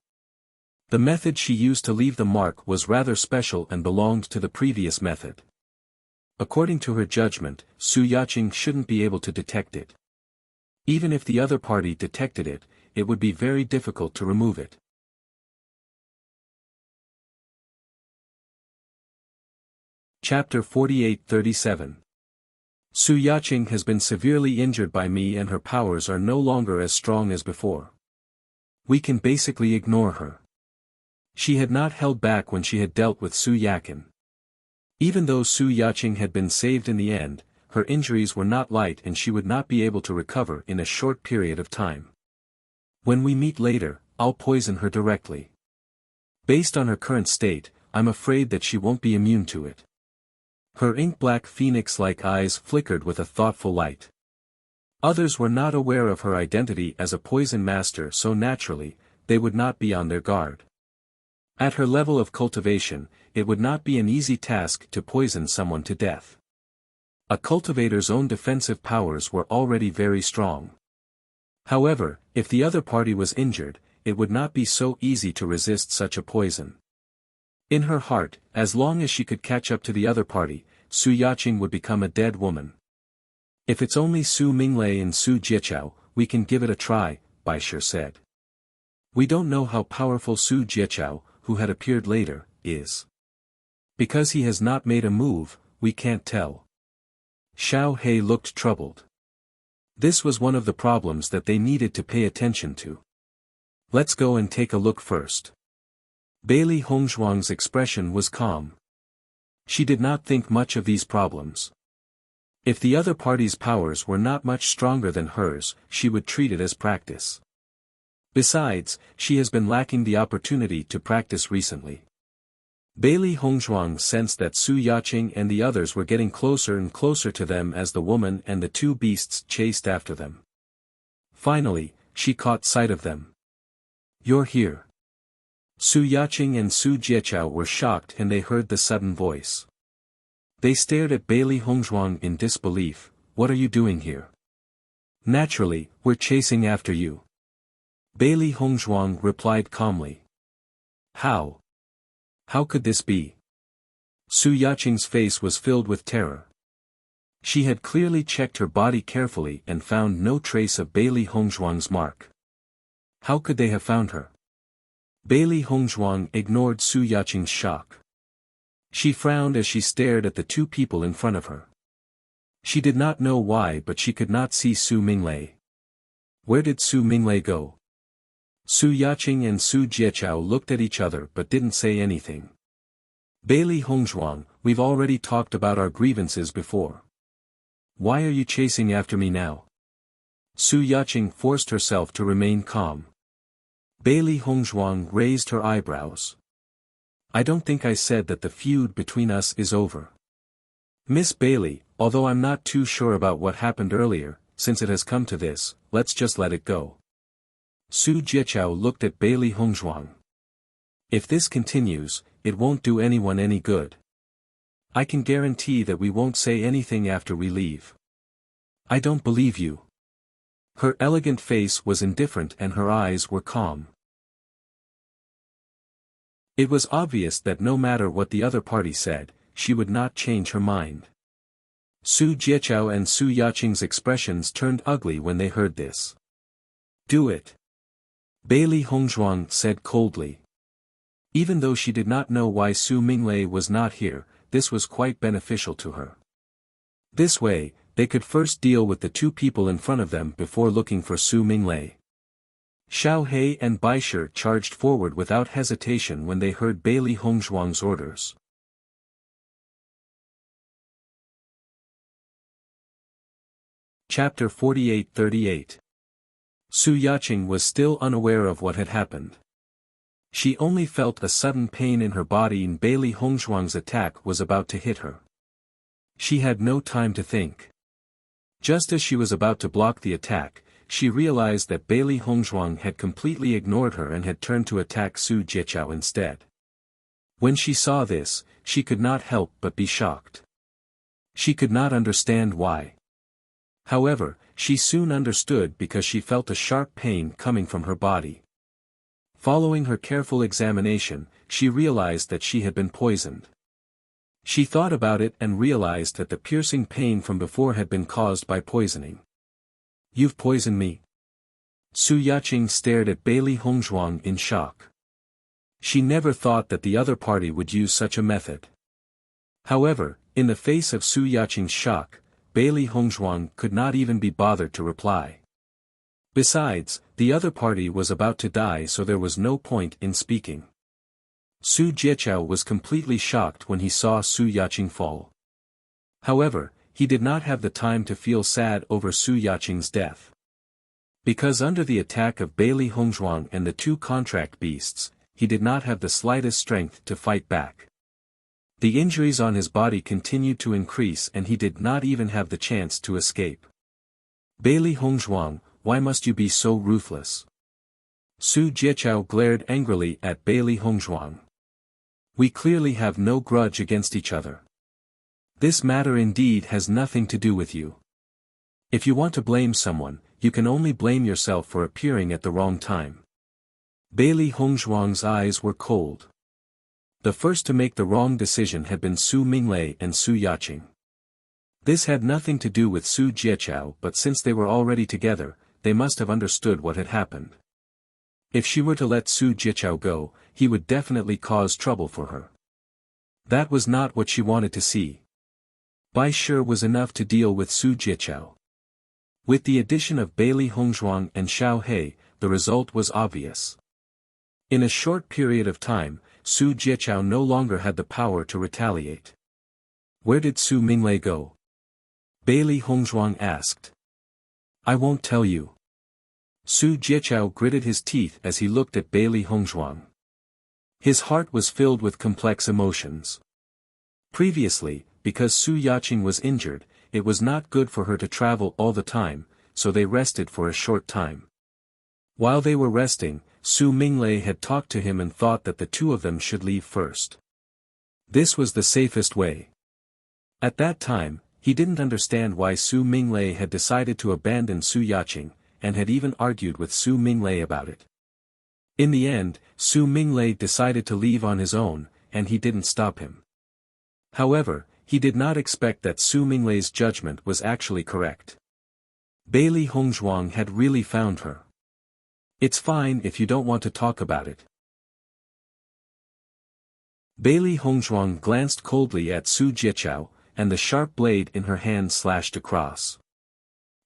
The method she used to leave the mark was rather special and belonged to the previous method. According to her judgment, Su Yaqing shouldn't be able to detect it. Even if the other party detected it, it would be very difficult to remove it. Chapter 48-37. Su Yaqing has been severely injured by me and her powers are no longer as strong as before. We can basically ignore her. She had not held back when she had dealt with Su Yaqin. Even though Su Yaqing had been saved in the end, her injuries were not light and she would not be able to recover in a short period of time. When we meet later, I'll poison her directly. Based on her current state, I'm afraid that she won't be immune to it. Her ink-black phoenix-like eyes flickered with a thoughtful light. Others were not aware of her identity as a poison master, so naturally, they would not be on their guard. At her level of cultivation, it would not be an easy task to poison someone to death. A cultivator's own defensive powers were already very strong. However, if the other party was injured, it would not be so easy to resist such a poison. In her heart, as long as she could catch up to the other party, Su Yaqing would become a dead woman. If it's only Su Minglei and Su Jieqiao, we can give it a try, Baisher said. We don't know how powerful Su Jieqiao, who had appeared later, is. Because he has not made a move, we can't tell. Xiao He looked troubled. This was one of the problems that they needed to pay attention to. Let's go and take a look first. Bailey Hongzhuang's expression was calm. She did not think much of these problems. If the other party's powers were not much stronger than hers, she would treat it as practice. Besides, she has been lacking the opportunity to practice recently. Bailey Hongzhuang sensed that Su Yaqing and the others were getting closer and closer to them as the woman and the two beasts chased after them. Finally, she caught sight of them. You're here. Su Yaqing and Su Jieqiao were shocked and they heard the sudden voice. They stared at Bailey Hongzhuang in disbelief. What are you doing here? Naturally, we're chasing after you. Bailey Hongzhuang replied calmly. How? How could this be? Su Yaqing's face was filled with terror. She had clearly checked her body carefully and found no trace of Bailey Hongzhuang's mark. How could they have found her? Bailey Hongzhuang ignored Su Yaqing's shock. She frowned as she stared at the two people in front of her. She did not know why, but she could not see Su Minglei. Where did Su Minglei go? Su Yaqing and Su Jieqiao looked at each other but didn't say anything. Bailey Hongzhuang, we've already talked about our grievances before. Why are you chasing after me now? Su Yaqing forced herself to remain calm. Bailey Hongzhuang raised her eyebrows. I don't think I said that the feud between us is over. Miss Bailey, although I'm not too sure about what happened earlier, since it has come to this, let's just let it go. Su Jieqiao looked at Bailey Hongzhuang. If this continues, it won't do anyone any good. I can guarantee that we won't say anything after we leave. I don't believe you. Her elegant face was indifferent and her eyes were calm. It was obvious that no matter what the other party said, she would not change her mind. Su Jieqiao and Su Yaqing's expressions turned ugly when they heard this. Do it. Bailey Hongzhuang said coldly. Even though she did not know why Su Minglei was not here, this was quite beneficial to her. This way, they could first deal with the two people in front of them before looking for Su Minglei. Xiao He and Baisher charged forward without hesitation when they heard Bailey Hongzhuang's orders. Chapter 48-38. Su Yaqing was still unaware of what had happened. She only felt a sudden pain in her body and Bailey Hongzhuang's attack was about to hit her. She had no time to think. Just as she was about to block the attack, she realized that Bailey Hongzhuang had completely ignored her and had turned to attack Su Jieqiao instead. When she saw this, she could not help but be shocked. She could not understand why. However, she soon understood because she felt a sharp pain coming from her body. Following her careful examination, she realized that she had been poisoned. She thought about it and realized that the piercing pain from before had been caused by poisoning. You've poisoned me? Su Yaqing stared at Bailey Hongzhuang in shock. She never thought that the other party would use such a method. However, in the face of Su Yaqing's shock, Bailey Hongzhuang could not even be bothered to reply. Besides, the other party was about to die, so there was no point in speaking. Su Jieqiao was completely shocked when he saw Su Yaqing fall. However, he did not have the time to feel sad over Su Yaqing's death. Because under the attack of Bailey Hongzhuang and the two contract beasts, he did not have the slightest strength to fight back. The injuries on his body continued to increase and he did not even have the chance to escape. Bailey Hongzhuang, why must you be so ruthless? Su Jiechao glared angrily at Bailey Hongzhuang. We clearly have no grudge against each other. This matter indeed has nothing to do with you. If you want to blame someone, you can only blame yourself for appearing at the wrong time. Bailey Hongzhuang's eyes were cold. The first to make the wrong decision had been Su Minglei and Su Yaqing. This had nothing to do with Su Jiechao, but since they were already together, they must have understood what had happened. If she were to let Su Jiechao go, he would definitely cause trouble for her. That was not what she wanted to see. Bai Shi was enough to deal with Su Jiechao. With the addition of Bailey Hongzhuang and Xiao He, the result was obvious. In a short period of time, Su Jiechao no longer had the power to retaliate. Where did Su Minglei go? Bailey Hongzhuang asked. I won't tell you. Su Jiechao gritted his teeth as he looked at Bailey Hongzhuang. His heart was filled with complex emotions. Previously, because Su Yaqing was injured, it was not good for her to travel all the time, so they rested for a short time. While they were resting, Su Minglei had talked to him and thought that the two of them should leave first. This was the safest way. At that time, he didn't understand why Su Minglei had decided to abandon Su Yaqing, and had even argued with Su Minglei about it. In the end, Su Minglei decided to leave on his own, and he didn't stop him. However, he did not expect that Su Minglei's judgment was actually correct. Bailey Hongzhuang had really found her. It's fine if you don't want to talk about it. Bailey Hongzhuang glanced coldly at Su Jiechao, and the sharp blade in her hand slashed across.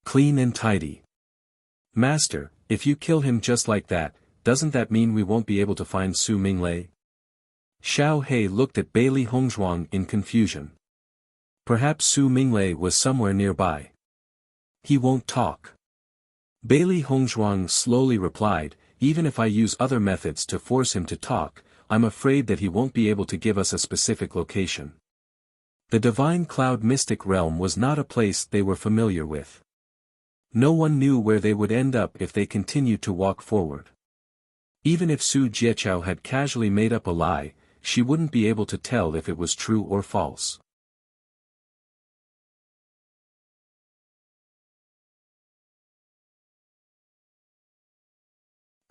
Clean and tidy. Master, if you kill him just like that, doesn't that mean we won't be able to find Su Minglei? Xiao He looked at Bailey Hongzhuang in confusion. Perhaps Su Minglei was somewhere nearby. He won't talk. Bailey Hongzhuang slowly replied, even if I use other methods to force him to talk, I'm afraid that he won't be able to give us a specific location. The Divine Cloud Mystic Realm was not a place they were familiar with. No one knew where they would end up if they continued to walk forward. Even if Su Jiechao had casually made up a lie, she wouldn't be able to tell if it was true or false.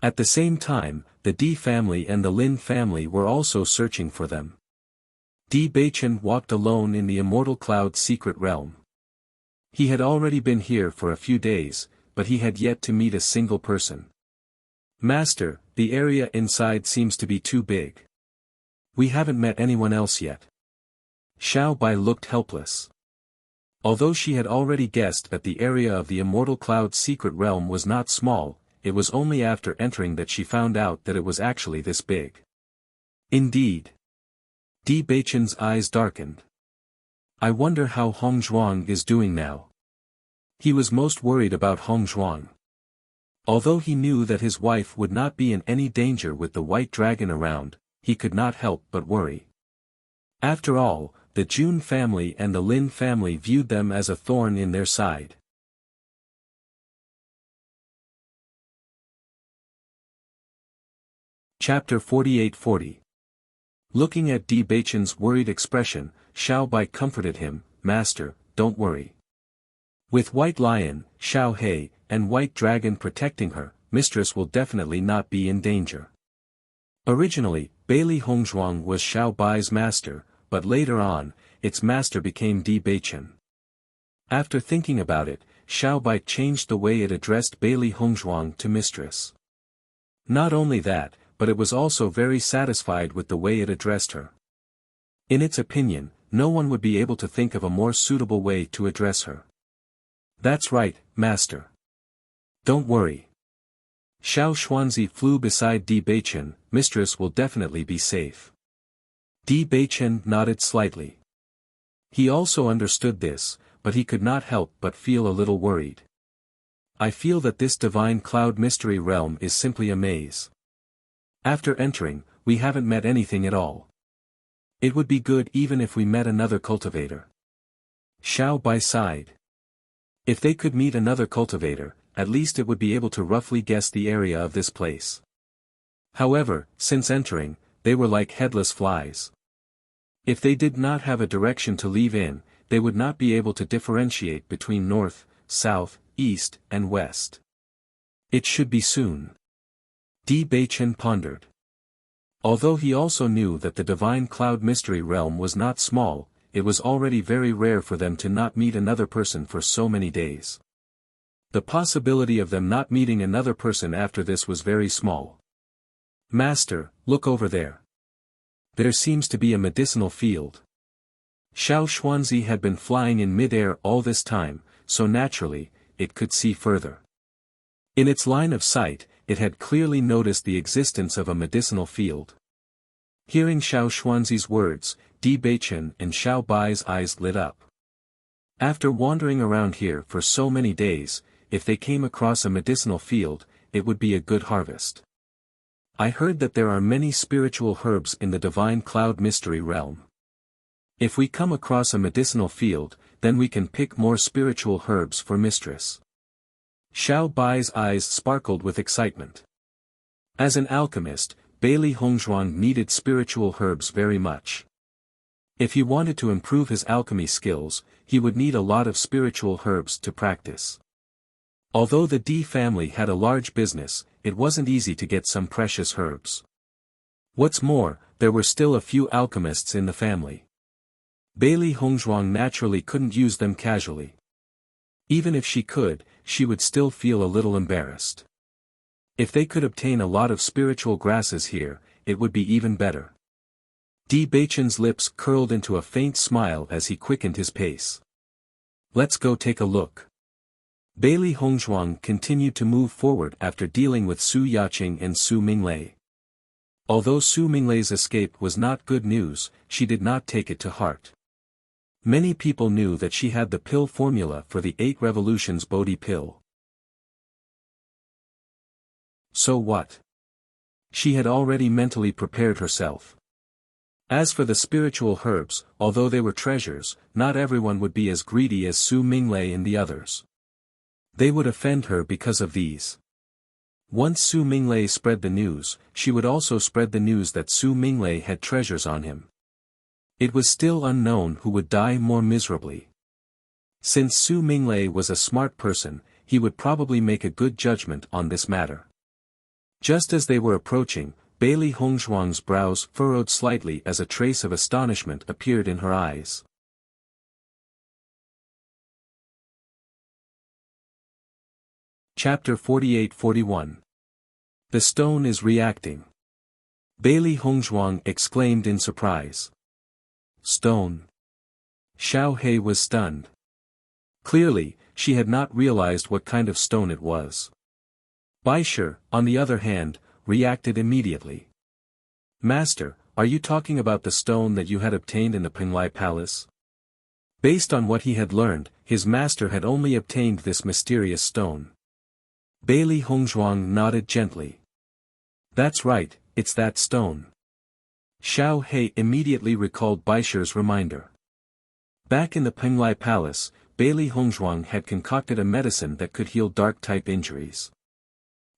At the same time, the Di family and the Lin family were also searching for them. Di Beichen walked alone in the Immortal Cloud's secret realm. He had already been here for a few days, but he had yet to meet a single person. Master, the area inside seems to be too big. We haven't met anyone else yet. Xiao Bai looked helpless. Although she had already guessed that the area of the Immortal Cloud's secret realm was not small, it was only after entering that she found out that it was actually this big. Indeed. Di Beichen's eyes darkened. I wonder how Hongzhuang is doing now. He was most worried about Hongzhuang. Although he knew that his wife would not be in any danger with the white dragon around, he could not help but worry. After all, the Jun family and the Lin family viewed them as a thorn in their side. Chapter 48-40. Looking at Di Beichen's worried expression, Xiao Bai comforted him, Master, don't worry. With White Lion, Xiao He, and White Dragon protecting her, Mistress will definitely not be in danger. Originally, Bailey Hongzhuang was Xiao Bai's master, but later on, its master became Di Beichen. After thinking about it, Xiao Bai changed the way it addressed Bailey Hongzhuang to Mistress. Not only that, but it was also very satisfied with the way it addressed her. In its opinion, no one would be able to think of a more suitable way to address her. That's right, Master. Don't worry. Xiao Xuanzi flew beside Di Beichen, Mistress will definitely be safe. Di Beichen nodded slightly. He also understood this, but he could not help but feel a little worried. I feel that this Divine Cloud Mystery Realm is simply a maze. After entering, we haven't met anything at all. It would be good even if we met another cultivator. Xiao Bai sighed. If they could meet another cultivator, at least it would be able to roughly guess the area of this place. However, since entering, they were like headless flies. If they did not have a direction to leave in, they would not be able to differentiate between north, south, east, and west. It should be soon. Di Beichen pondered. Although he also knew that the divine cloud mystery realm was not small, it was already very rare for them to not meet another person for so many days. The possibility of them not meeting another person after this was very small. Master, look over there. There seems to be a medicinal field. Xiao Xuanzi had been flying in mid-air all this time, so naturally, it could see further. In its line of sight, it had clearly noticed the existence of a medicinal field. Hearing Xiao Xuanzi's words, Di Beichen and Xiao Bai's eyes lit up. After wandering around here for so many days, if they came across a medicinal field, it would be a good harvest. I heard that there are many spiritual herbs in the divine cloud mystery realm. If we come across a medicinal field, then we can pick more spiritual herbs for mistress. Xiao Bai's eyes sparkled with excitement. As an alchemist, Bailey Hongzhuang needed spiritual herbs very much. If he wanted to improve his alchemy skills, he would need a lot of spiritual herbs to practice. Although the Di family had a large business, it wasn't easy to get some precious herbs. What's more, there were still a few alchemists in the family. Bailey Hongzhuang naturally couldn't use them casually. Even if she could, she would still feel a little embarrassed. If they could obtain a lot of spiritual grasses here, it would be even better. Di Beichen's lips curled into a faint smile as he quickened his pace. Let's go take a look. Bailey Hongzhuang continued to move forward after dealing with Su Yaqing and Su Minglei. Although Su Minglei's escape was not good news, she did not take it to heart. Many people knew that she had the pill formula for the 8 Revolutions Bodhi pill. So what? She had already mentally prepared herself. As for the spiritual herbs, although they were treasures, not everyone would be as greedy as Su Minglei and the others. They would offend her because of these. Once Su Minglei spread the news, she would also spread the news that Su Minglei had treasures on him. It was still unknown who would die more miserably. Since Su Minglei was a smart person, he would probably make a good judgment on this matter. Just as they were approaching, Bailey Hongzhuang's brows furrowed slightly as a trace of astonishment appeared in her eyes. Chapter 48-41. The stone is reacting. Bailey Hongzhuang exclaimed in surprise. Stone. Xiao He was stunned. Clearly, she had not realized what kind of stone it was. Baisher, on the other hand, reacted immediately. Master, are you talking about the stone that you had obtained in the Penglai Palace? Based on what he had learned, his master had only obtained this mysterious stone. Bailey Hongzhuang nodded gently. That's right, it's that stone. Xiao He immediately recalled Baisher's reminder. Back in the Penglai Palace, Bailey Hongzhuang had concocted a medicine that could heal dark-type injuries.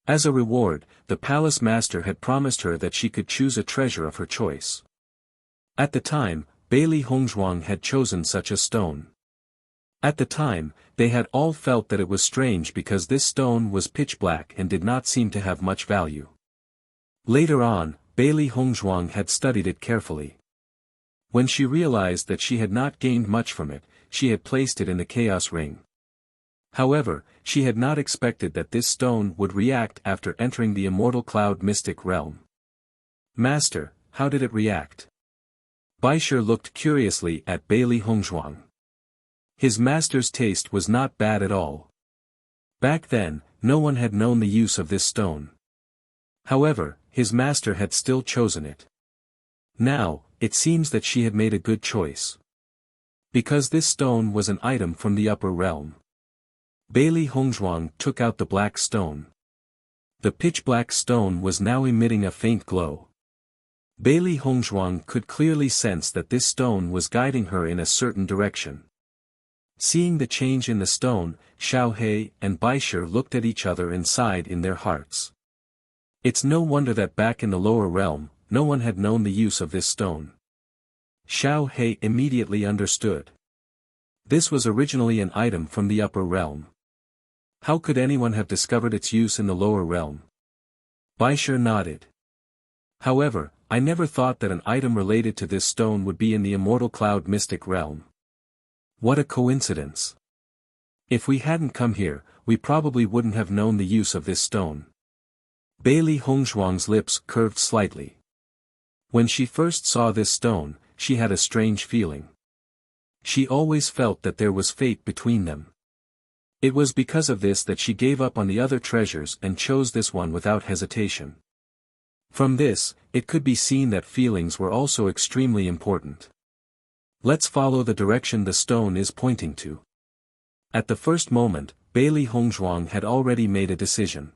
As a reward, the palace master had promised her that she could choose a treasure of her choice. At the time, Bailey Hongzhuang had chosen such a stone. At the time, they had all felt that it was strange because this stone was pitch black and did not seem to have much value. Later on, Bailey Hongzhuang had studied it carefully. When she realized that she had not gained much from it, she had placed it in the chaos ring. However, she had not expected that this stone would react after entering the immortal cloud mystic realm. Master, how did it react? Baisher looked curiously at Bailey Hongzhuang. His master's taste was not bad at all. Back then, no one had known the use of this stone. However, his master had still chosen it. Now, it seems that she had made a good choice. Because this stone was an item from the upper realm. Bailey Hongzhuang took out the black stone. The pitch-black stone was now emitting a faint glow. Bailey Hongzhuang could clearly sense that this stone was guiding her in a certain direction. Seeing the change in the stone, Xiao He and Baisher looked at each other and sighed in their hearts. It's no wonder that back in the lower realm, no one had known the use of this stone. Xiao He immediately understood. This was originally an item from the upper realm. How could anyone have discovered its use in the lower realm? Baisher nodded. However, I never thought that an item related to this stone would be in the immortal cloud mystic realm. What a coincidence. If we hadn't come here, we probably wouldn't have known the use of this stone. Bailey Hongzhuang's lips curved slightly. When she first saw this stone, she had a strange feeling. She always felt that there was fate between them. It was because of this that she gave up on the other treasures and chose this one without hesitation. From this, it could be seen that feelings were also extremely important. Let's follow the direction the stone is pointing to. At the first moment, Bailey Hongzhuang had already made a decision.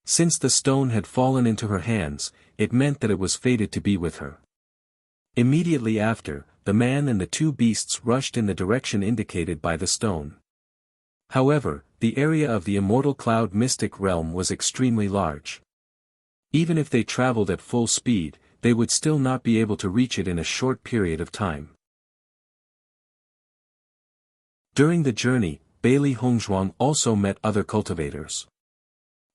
Since the stone had fallen into her hands, it meant that it was fated to be with her. Immediately after, the man and the two beasts rushed in the direction indicated by the stone. However, the area of the immortal cloud mystic realm was extremely large. Even if they traveled at full speed, they would still not be able to reach it in a short period of time. During the journey, Bailey Hongzhuang also met other cultivators.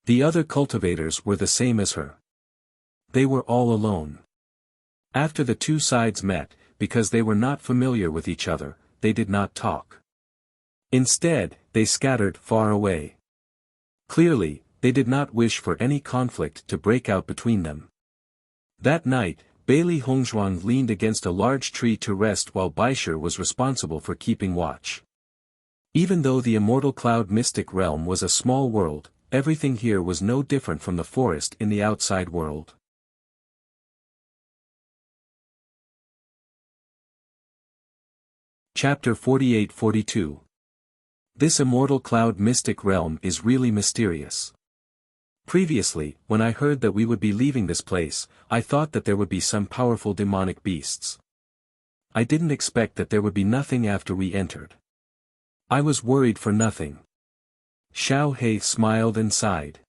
The other cultivators were the same as her. They were all alone. After the two sides met, because they were not familiar with each other, they did not talk. Instead, they scattered far away. Clearly, they did not wish for any conflict to break out between them. That night, Bailey Hongzhuang leaned against a large tree to rest while Baisher was responsible for keeping watch. Even though the immortal cloud mystic realm was a small world, everything here was no different from the forest in the outside world. Chapter 48-42. This immortal cloud mystic realm is really mysterious. Previously, when I heard that we would be leaving this place, I thought that there would be some powerful demonic beasts. I didn't expect that there would be nothing after we entered. I was worried for nothing. Xiao He smiled and sighed.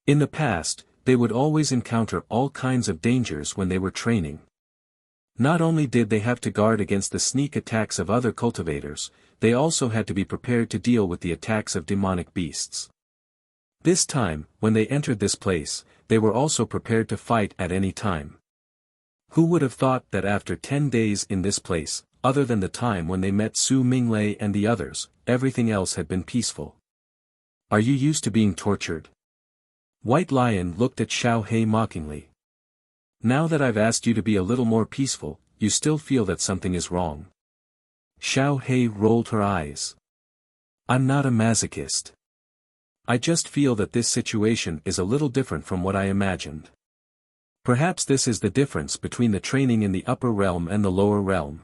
In the past, they would always encounter all kinds of dangers when they were training. Not only did they have to guard against the sneak attacks of other cultivators, they also had to be prepared to deal with the attacks of demonic beasts. This time, when they entered this place, they were also prepared to fight at any time. Who would have thought that after 10 days in this place, other than the time when they met Su Minglei and the others, everything else had been peaceful? Are you used to being tortured? White Lion looked at Xiao He mockingly. Now that I've asked you to be a little more peaceful, you still feel that something is wrong. Xiao He rolled her eyes. I'm not a masochist. I just feel that this situation is a little different from what I imagined. Perhaps this is the difference between the training in the upper realm and the lower realm.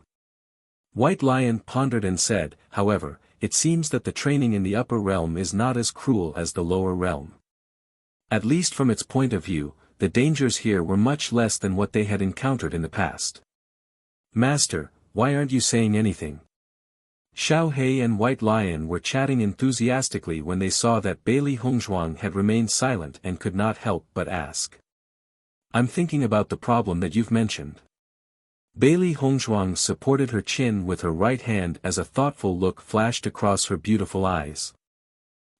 White Lion pondered and said, however, it seems that the training in the upper realm is not as cruel as the lower realm. At least from its point of view, the dangers here were much less than what they had encountered in the past. Master, why aren't you saying anything? Xiao He and White Lion were chatting enthusiastically when they saw that Bailey Hongzhuang had remained silent and could not help but ask. I'm thinking about the problem that you've mentioned. Bailey Hongzhuang supported her chin with her right hand as a thoughtful look flashed across her beautiful eyes.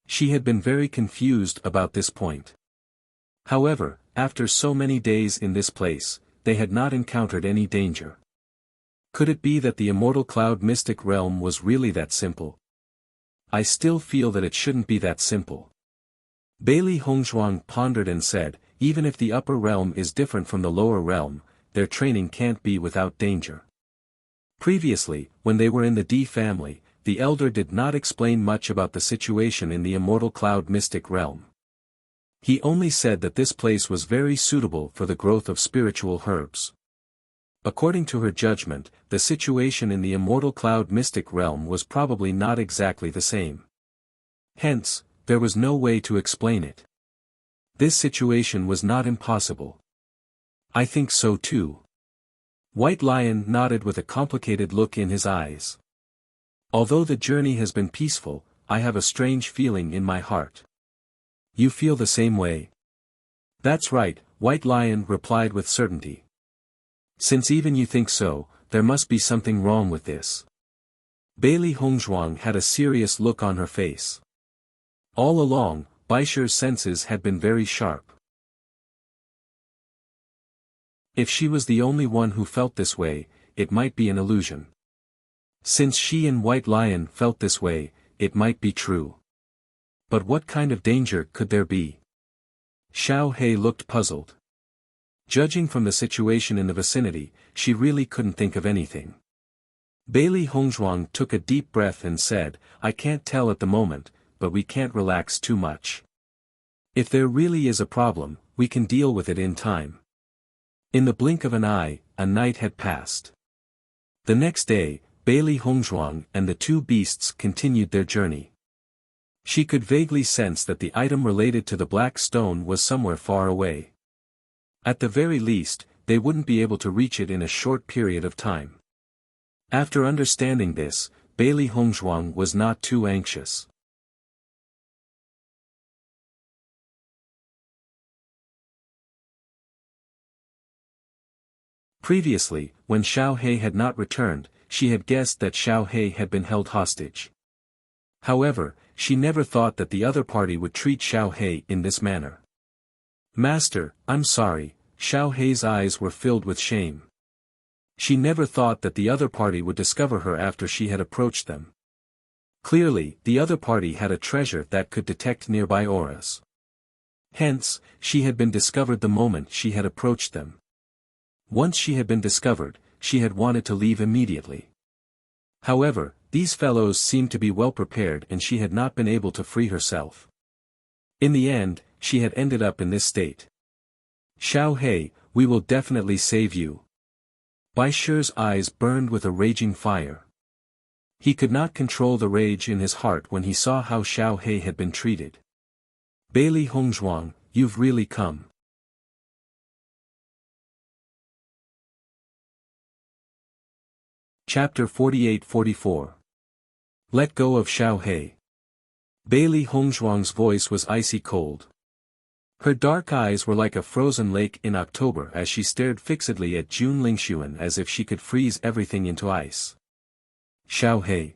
She had been very confused about this point. However, after so many days in this place, they had not encountered any danger. Could it be that the immortal cloud mystic realm was really that simple? I still feel that it shouldn't be that simple. Bailey Hongzhuang pondered and said, even if the upper realm is different from the lower realm, their training can't be without danger. Previously, when they were in the D family, the elder did not explain much about the situation in the immortal cloud mystic realm. He only said that this place was very suitable for the growth of spiritual herbs. According to her judgment, the situation in the immortal cloud mystic realm was probably not exactly the same. Hence, there was no way to explain it. This situation was not impossible. I think so too. White Lion nodded with a complicated look in his eyes. Although the journey has been peaceful, I have a strange feeling in my heart. You feel the same way? That's right, White Lion replied with certainty. Since even you think so, there must be something wrong with this. Bailey Hongzhuang had a serious look on her face. All along, Baisher's senses had been very sharp. If she was the only one who felt this way, it might be an illusion. Since she and White Lion felt this way, it might be true. But what kind of danger could there be? Xiao He looked puzzled. Judging from the situation in the vicinity, she really couldn't think of anything. Bailey Hongzhuang took a deep breath and said, I can't tell at the moment, but we can't relax too much. If there really is a problem, we can deal with it in time. In the blink of an eye, a night had passed. The next day, Bailey Hongzhuang and the two beasts continued their journey. She could vaguely sense that the item related to the black stone was somewhere far away. At the very least, they wouldn't be able to reach it in a short period of time. After understanding this, Bailey Hongzhuang was not too anxious. Previously, when Xiao He had not returned, she had guessed that Xiao He had been held hostage. However, she never thought that the other party would treat Xiao He in this manner. Master, I'm sorry, Xiao He's eyes were filled with shame. She never thought that the other party would discover her after she had approached them. Clearly, the other party had a treasure that could detect nearby auras. Hence, she had been discovered the moment she had approached them. Once she had been discovered, she had wanted to leave immediately. However, these fellows seemed to be well prepared and she had not been able to free herself. In the end, she had ended up in this state. Xiao He, we will definitely save you. Baisher's eyes burned with a raging fire. He could not control the rage in his heart when he saw how Xiao He had been treated. Bailey Hongzhuang, you've really come. Chapter 48-44. Let go of Xiao He. Bailey Hongzhuang's voice was icy cold. Her dark eyes were like a frozen lake in October as she stared fixedly at Jun Lingxuan as if she could freeze everything into ice. Xiao He.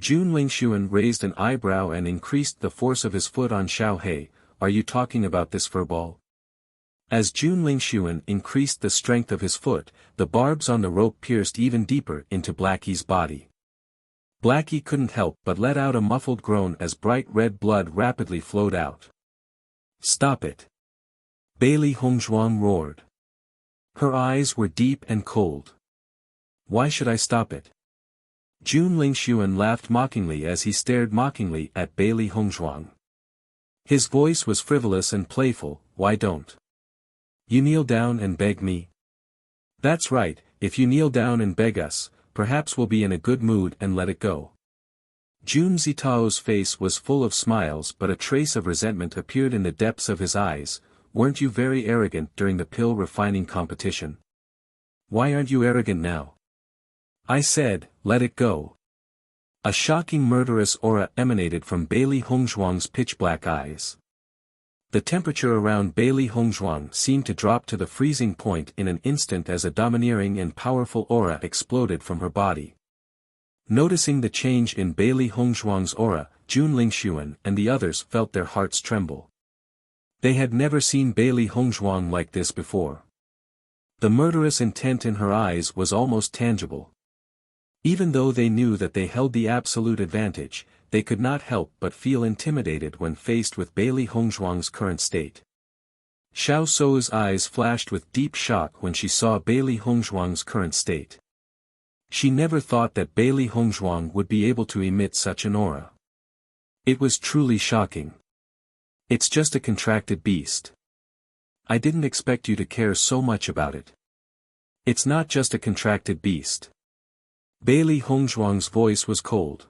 Jun Lingxuan raised an eyebrow and increased the force of his foot on Xiao He. Are you talking about this furball? As Jun Lingxuan increased the strength of his foot, the barbs on the rope pierced even deeper into Blackie's body. Blackie couldn't help but let out a muffled groan as bright red blood rapidly flowed out. Stop it! Bailey Hongzhuang roared. Her eyes were deep and cold. Why should I stop it? Jun Lingxuan laughed mockingly as he stared mockingly at Bailey Hongzhuang. His voice was frivolous and playful, why don't you kneel down and beg me? That's right, if you kneel down and beg us, perhaps we'll be in a good mood and let it go. Jun Zitao's face was full of smiles but a trace of resentment appeared in the depths of his eyes. Weren't you very arrogant during the pill refining competition? Why aren't you arrogant now? I said, let it go. A shocking murderous aura emanated from Bailey Hongzhuang's pitch-black eyes. The temperature around Bailey Hongzhuang seemed to drop to the freezing point in an instant as a domineering and powerful aura exploded from her body. Noticing the change in Bailey Hongzhuang's aura, Jun Lingxuan and the others felt their hearts tremble. They had never seen Bailey Hongzhuang like this before. The murderous intent in her eyes was almost tangible. Even though they knew that they held the absolute advantage, they could not help but feel intimidated when faced with Bailey Hongzhuang's current state. Xiao Sou's eyes flashed with deep shock when she saw Bailey Hongzhuang's current state. She never thought that Bailey Hongzhuang would be able to emit such an aura. It was truly shocking. It's just a contracted beast. I didn't expect you to care so much about it. It's not just a contracted beast. Bailey Hongzhuang's voice was cold.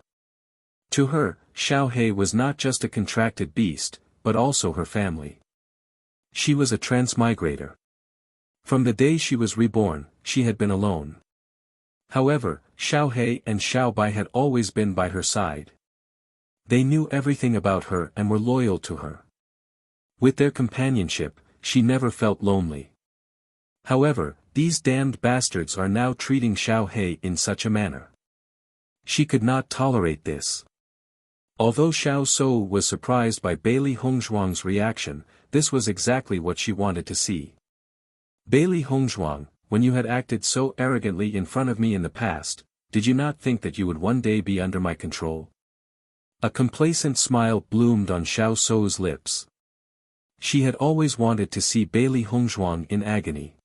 To her, Xiao He was not just a contracted beast, but also her family. She was a transmigrator. From the day she was reborn, she had been alone. However, Xiao He and Xiao Bai had always been by her side. They knew everything about her and were loyal to her. With their companionship, she never felt lonely. However, these damned bastards are now treating Xiao He in such a manner. She could not tolerate this. Although Xiao Shou was surprised by Bailey Hongzhuang's reaction, this was exactly what she wanted to see. Bailey Hongzhuang, when you had acted so arrogantly in front of me in the past, did you not think that you would one day be under my control? A complacent smile bloomed on Xiao Shou's lips. She had always wanted to see Bailey Hongzhuang in agony.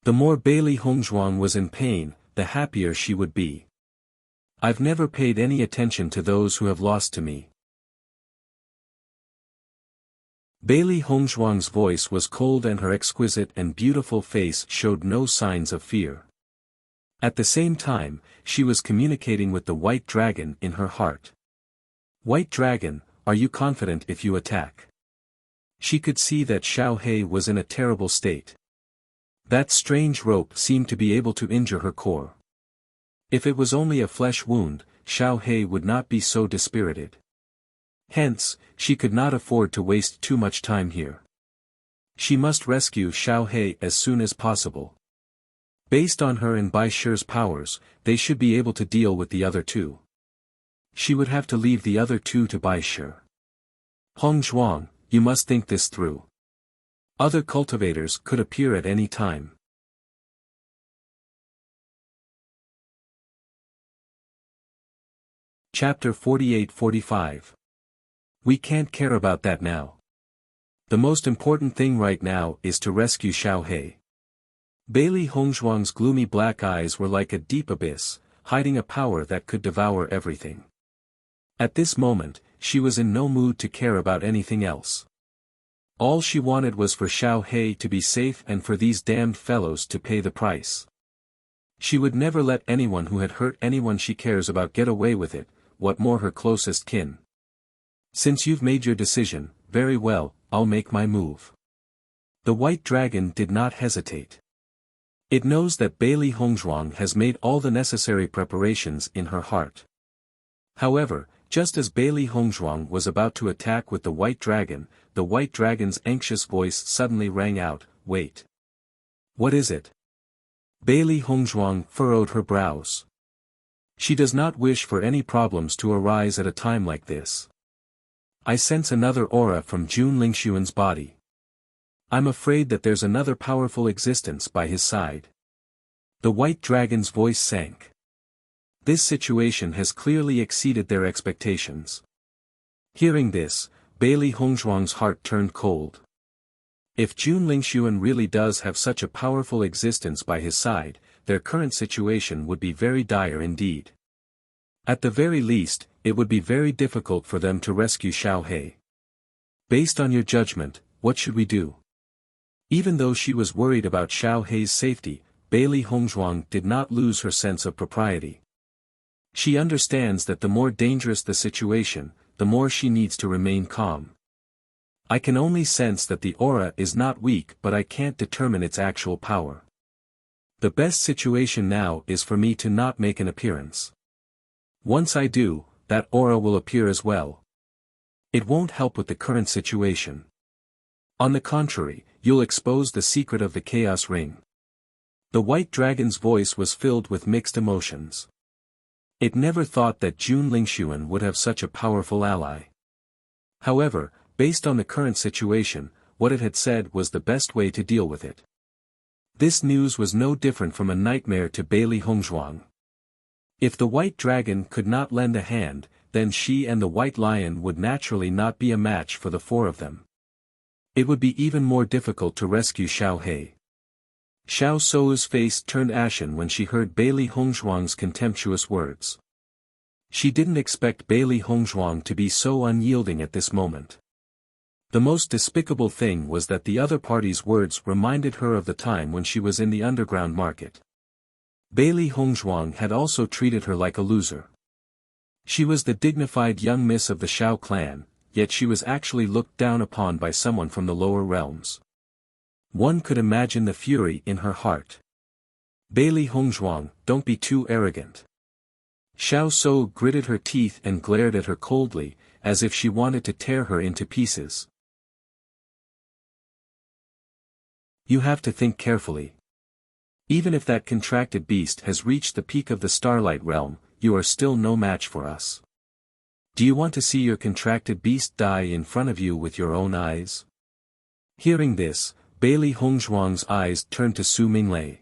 The more Bailey Hongzhuang was in pain, the happier she would be. I've never paid any attention to those who have lost to me. Bailey Hongzhuang's voice was cold and her exquisite and beautiful face showed no signs of fear. At the same time, she was communicating with the white dragon in her heart. White dragon, are you confident if you attack? She could see that Xiao He was in a terrible state. That strange rope seemed to be able to injure her core. If it was only a flesh wound, Xiao He would not be so dispirited. Hence, she could not afford to waste too much time here. She must rescue Xiao He as soon as possible. Based on her and Bai Shi's powers, they should be able to deal with the other two. She would have to leave the other two to Bai Shi. Hongzhuang, you must think this through. Other cultivators could appear at any time. Chapter 48-45. We can't care about that now. The most important thing right now is to rescue Xiao He. Bailey Hongzhuang's gloomy black eyes were like a deep abyss, hiding a power that could devour everything. At this moment, she was in no mood to care about anything else. All she wanted was for Xiao He to be safe and for these damned fellows to pay the price. She would never let anyone who had hurt anyone she cares about get away with it, what more her closest kin. Since you've made your decision, very well, I'll make my move. The white dragon did not hesitate. It knows that Bailey Hongzhuang has made all the necessary preparations in her heart. However, just as Bailey Hongzhuang was about to attack with the white dragon's anxious voice suddenly rang out, "Wait. What is it?" Bailey Hongzhuang furrowed her brows. She does not wish for any problems to arise at a time like this. I sense another aura from Jun Lingxuan's body. I'm afraid that there's another powerful existence by his side. The white dragon's voice sank. This situation has clearly exceeded their expectations. Hearing this, Bailey Hongzhuang's heart turned cold. If Jun Lingxuan really does have such a powerful existence by his side, their current situation would be very dire indeed. At the very least, it would be very difficult for them to rescue Xiao He. Based on your judgment, what should we do? Even though she was worried about Xiao He's safety, Bailey Hongzhuang did not lose her sense of propriety. She understands that the more dangerous the situation, the more she needs to remain calm. I can only sense that the aura is not weak, but I can't determine its actual power. The best situation now is for me to not make an appearance. Once I do, that aura will appear as well. It won't help with the current situation. On the contrary, you'll expose the secret of the Chaos Ring. The white dragon's voice was filled with mixed emotions. It never thought that Jun Lingxuan would have such a powerful ally. However, based on the current situation, what it had said was the best way to deal with it. This news was no different from a nightmare to Bailey Hongzhuang. If the white dragon could not lend a hand, then she and the white lion would naturally not be a match for the four of them. It would be even more difficult to rescue Xiao He. Xiao Shou's face turned ashen when she heard Bailey Hongzhuang's contemptuous words. She didn't expect Bailey Hongzhuang to be so unyielding at this moment. The most despicable thing was that the other party's words reminded her of the time when she was in the underground market. Bailey Hongzhuang had also treated her like a loser. She was the dignified young miss of the Xiao clan, yet she was actually looked down upon by someone from the lower realms. One could imagine the fury in her heart. Bailey Hongzhuang, don't be too arrogant. Xiao So gritted her teeth and glared at her coldly, as if she wanted to tear her into pieces. You have to think carefully. Even if that contracted beast has reached the peak of the Starlight Realm, you are still no match for us. Do you want to see your contracted beast die in front of you with your own eyes? Hearing this, Bailey Hongzhuang's eyes turned to Su Minglei.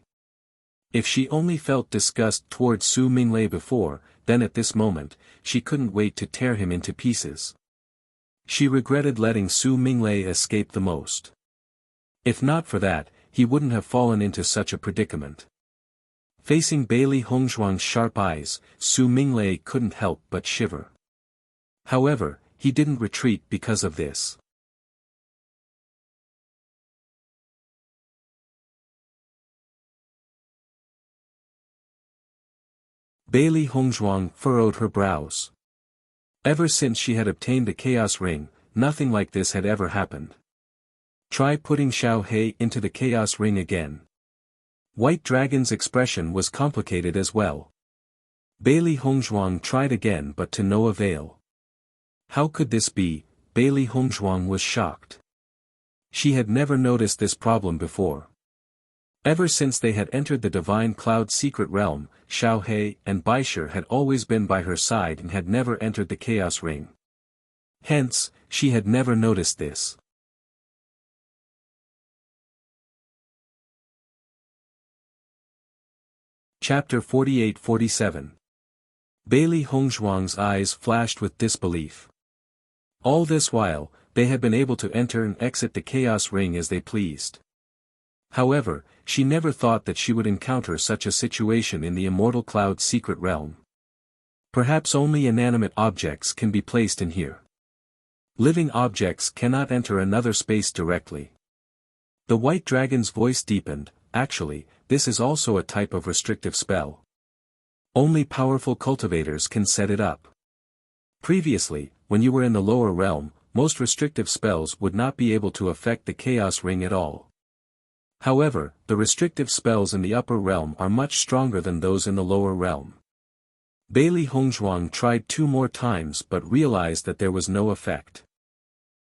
If she only felt disgust towards Su Minglei before, then at this moment, she couldn't wait to tear him into pieces. She regretted letting Su Minglei escape the most. If not for that, he wouldn't have fallen into such a predicament. Facing Bailey Hongzhuang's sharp eyes, Su Minglei couldn't help but shiver. However, he didn't retreat because of this. Bailey Hongzhuang furrowed her brows. Ever since she had obtained the Chaos Ring, nothing like this had ever happened. Try putting Xiao He into the Chaos Ring again. White Dragon's expression was complicated as well. Bailey Hongzhuang tried again but to no avail. How could this be? Bailey Hongzhuang was shocked. She had never noticed this problem before. Ever since they had entered the Divine Cloud Secret Realm, Xiao He and Baisher had always been by her side and had never entered the Chaos Ring. Hence, she had never noticed this. Chapter 48-47. Bailey Hongzhuang's eyes flashed with disbelief. All this while, they had been able to enter and exit the Chaos Ring as they pleased. However, she never thought that she would encounter such a situation in the Immortal Cloud Secret Realm. Perhaps only inanimate objects can be placed in here. Living objects cannot enter another space directly. The White Dragon's voice deepened. Actually, this is also a type of restrictive spell. Only powerful cultivators can set it up. Previously, when you were in the lower realm, most restrictive spells would not be able to affect the Chaos Ring at all. However, the restrictive spells in the upper realm are much stronger than those in the lower realm. Bailey Hongzhuang tried 2 more times but realized that there was no effect.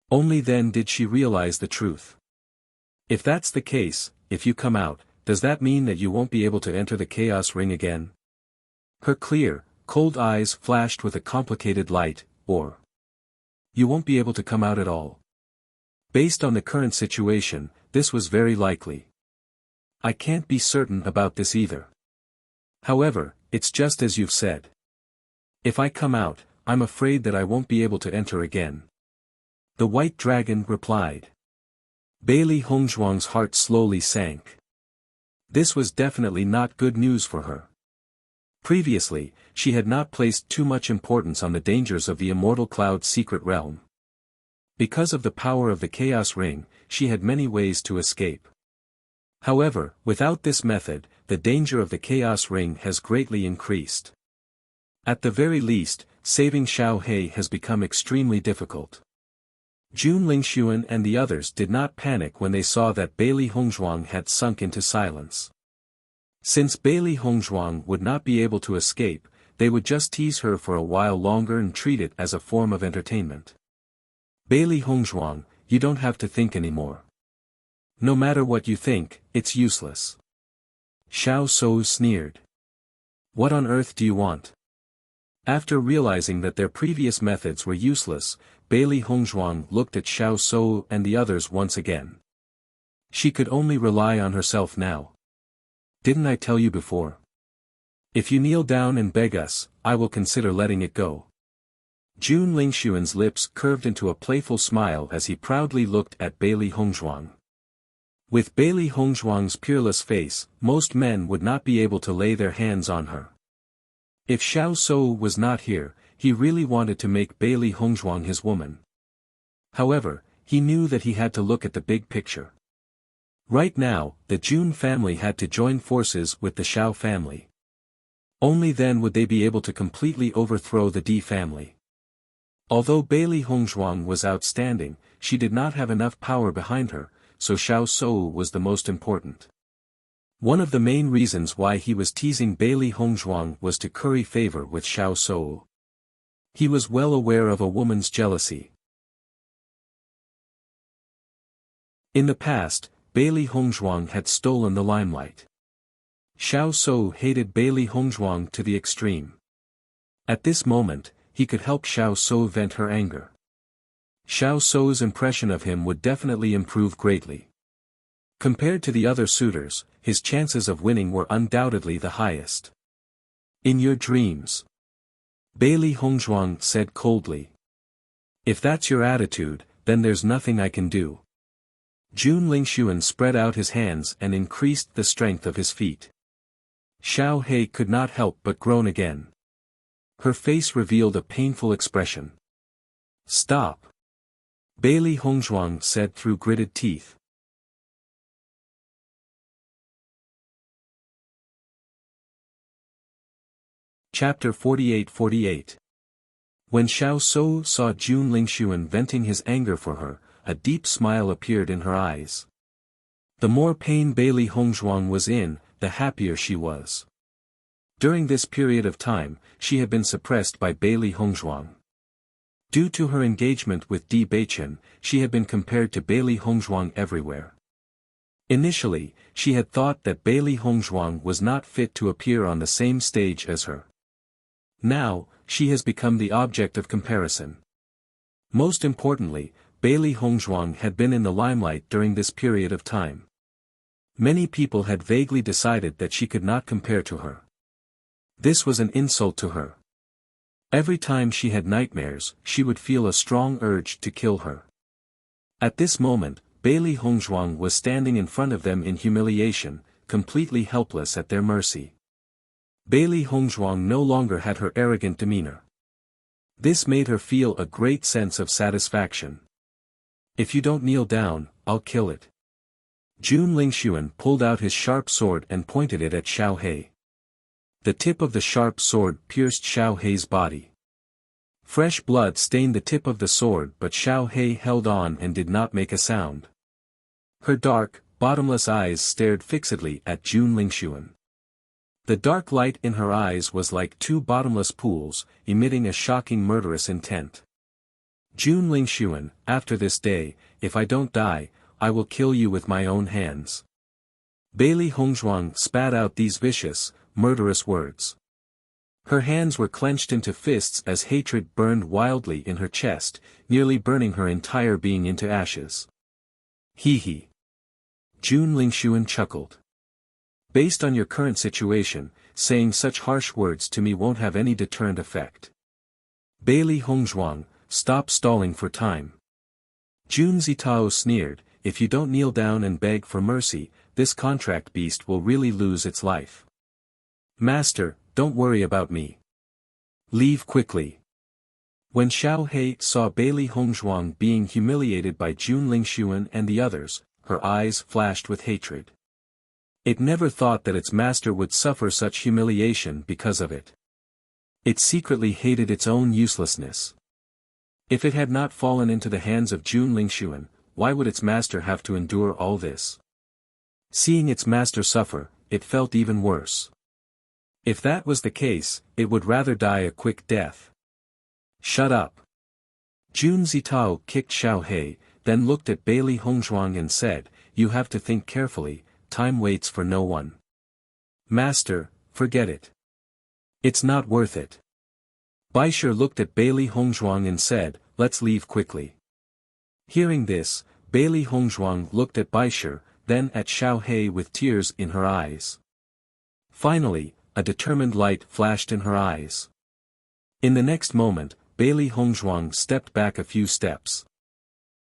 Only then did she realize the truth. If that's the case, if you come out, does that mean that you won't be able to enter the Chaos Ring again? Her clear, cold eyes flashed with a complicated light, or you won't be able to come out at all. Based on the current situation, this was very likely. I can't be certain about this either. However, it's just as you've said. If I come out, I'm afraid that I won't be able to enter again. The White Dragon replied. Bailey Hongzhuang's heart slowly sank. This was definitely not good news for her. Previously, she had not placed too much importance on the dangers of the Immortal Cloud Secret Realm. Because of the power of the Chaos Ring, she had many ways to escape. However, without this method, the danger of the Chaos Ring has greatly increased. At the very least, saving Xiao He has become extremely difficult. Jun Lingxuan and the others did not panic when they saw that Bailey Hongzhuang had sunk into silence. Since Bailey Hongzhuang would not be able to escape, they would just tease her for a while longer and treat it as a form of entertainment. Bailey Hongzhuang, you don't have to think anymore. No matter what you think, it's useless. Xiao So sneered. What on earth do you want? After realizing that their previous methods were useless, Bailey Hongzhuang looked at Xiao So and the others once again. She could only rely on herself now. Didn't I tell you before? If you kneel down and beg us, I will consider letting it go. Jun Lingxuan's lips curved into a playful smile as he proudly looked at Bailey Hongzhuang. With Bailey Hongzhuang's peerless face, most men would not be able to lay their hands on her. If Xiao So was not here, he really wanted to make Bailey Hongzhuang his woman. However, he knew that he had to look at the big picture. Right now, the Jun family had to join forces with the Xiao family. Only then would they be able to completely overthrow the Di family. Although Bailey Hongzhuang was outstanding, she did not have enough power behind her, so Xiao Sou was the most important. One of the main reasons why he was teasing Bailey Hongzhuang was to curry favor with Xiao Sou. He was well aware of a woman's jealousy. In the past, Bailey Hongzhuang had stolen the limelight. Xiao Sou hated Bailey Hongzhuang to the extreme. At this moment, he could help Xiao Sou vent her anger. Xiao Sou's impression of him would definitely improve greatly. Compared to the other suitors, his chances of winning were undoubtedly the highest. In your dreams, Bailey Hongzhuang said coldly. If that's your attitude, then there's nothing I can do. Jun Lingxuan spread out his hands and increased the strength of his feet. Xiao He could not help but groan again. Her face revealed a painful expression. Stop! Bailey Hongzhuang said through gritted teeth. Chapter 48-48. When Xiao Sou saw Jun Lingxuan venting his anger for her, a deep smile appeared in her eyes. The more pain Bailey Hongzhuang was in, the happier she was. During this period of time, she had been suppressed by Bailey Hongzhuang. Due to her engagement with Di Beichen, she had been compared to Bailey Hongzhuang everywhere. Initially, she had thought that Bailey Hongzhuang was not fit to appear on the same stage as her. Now, she has become the object of comparison. Most importantly, Bailey Hongzhuang had been in the limelight during this period of time. Many people had vaguely decided that she could not compare to her. This was an insult to her. Every time she had nightmares, she would feel a strong urge to kill her. At this moment, Bailey Hongzhuang was standing in front of them in humiliation, completely helpless at their mercy. Bailey Hongzhuang no longer had her arrogant demeanor. This made her feel a great sense of satisfaction. If you don't kneel down, I'll kill it. Jun Lingxuan pulled out his sharp sword and pointed it at Xiao He. The tip of the sharp sword pierced Xiao He's body. Fresh blood stained the tip of the sword, but Xiao He held on and did not make a sound. Her dark, bottomless eyes stared fixedly at Jun Lingxuan. The dark light in her eyes was like two bottomless pools, emitting a shocking murderous intent. Jun Lingxuan, after this day, if I don't die, I will kill you with my own hands. Bailey Hongzhuang spat out these vicious, murderous words. Her hands were clenched into fists as hatred burned wildly in her chest, nearly burning her entire being into ashes. Hee hee. Jun Lingxuan chuckled. Based on your current situation, saying such harsh words to me won't have any deterrent effect. Bailey Hongzhuang, stop stalling for time. Jun Zitao sneered, if you don't kneel down and beg for mercy, this contract beast will really lose its life. Master, don't worry about me. Leave quickly. When Xiao He saw Bailey Hongzhuang being humiliated by Jun Lingxuan and the others, her eyes flashed with hatred. It never thought that its master would suffer such humiliation because of it. It secretly hated its own uselessness. If it had not fallen into the hands of Jun Lingxuan, why would its master have to endure all this? Seeing its master suffer, it felt even worse. If that was the case, it would rather die a quick death. Shut up. Jun Zitao kicked Xiao He, then looked at Bailey Hongzhuang and said, you have to think carefully, time waits for no one. Master, forget it. It's not worth it. Baisher looked at Bailey Hongzhuang and said, let's leave quickly. Hearing this, Bailey Hongzhuang looked at Baisher, then at Xiao He with tears in her eyes. Finally, a determined light flashed in her eyes. In the next moment, Bailey Hongzhuang stepped back a few steps.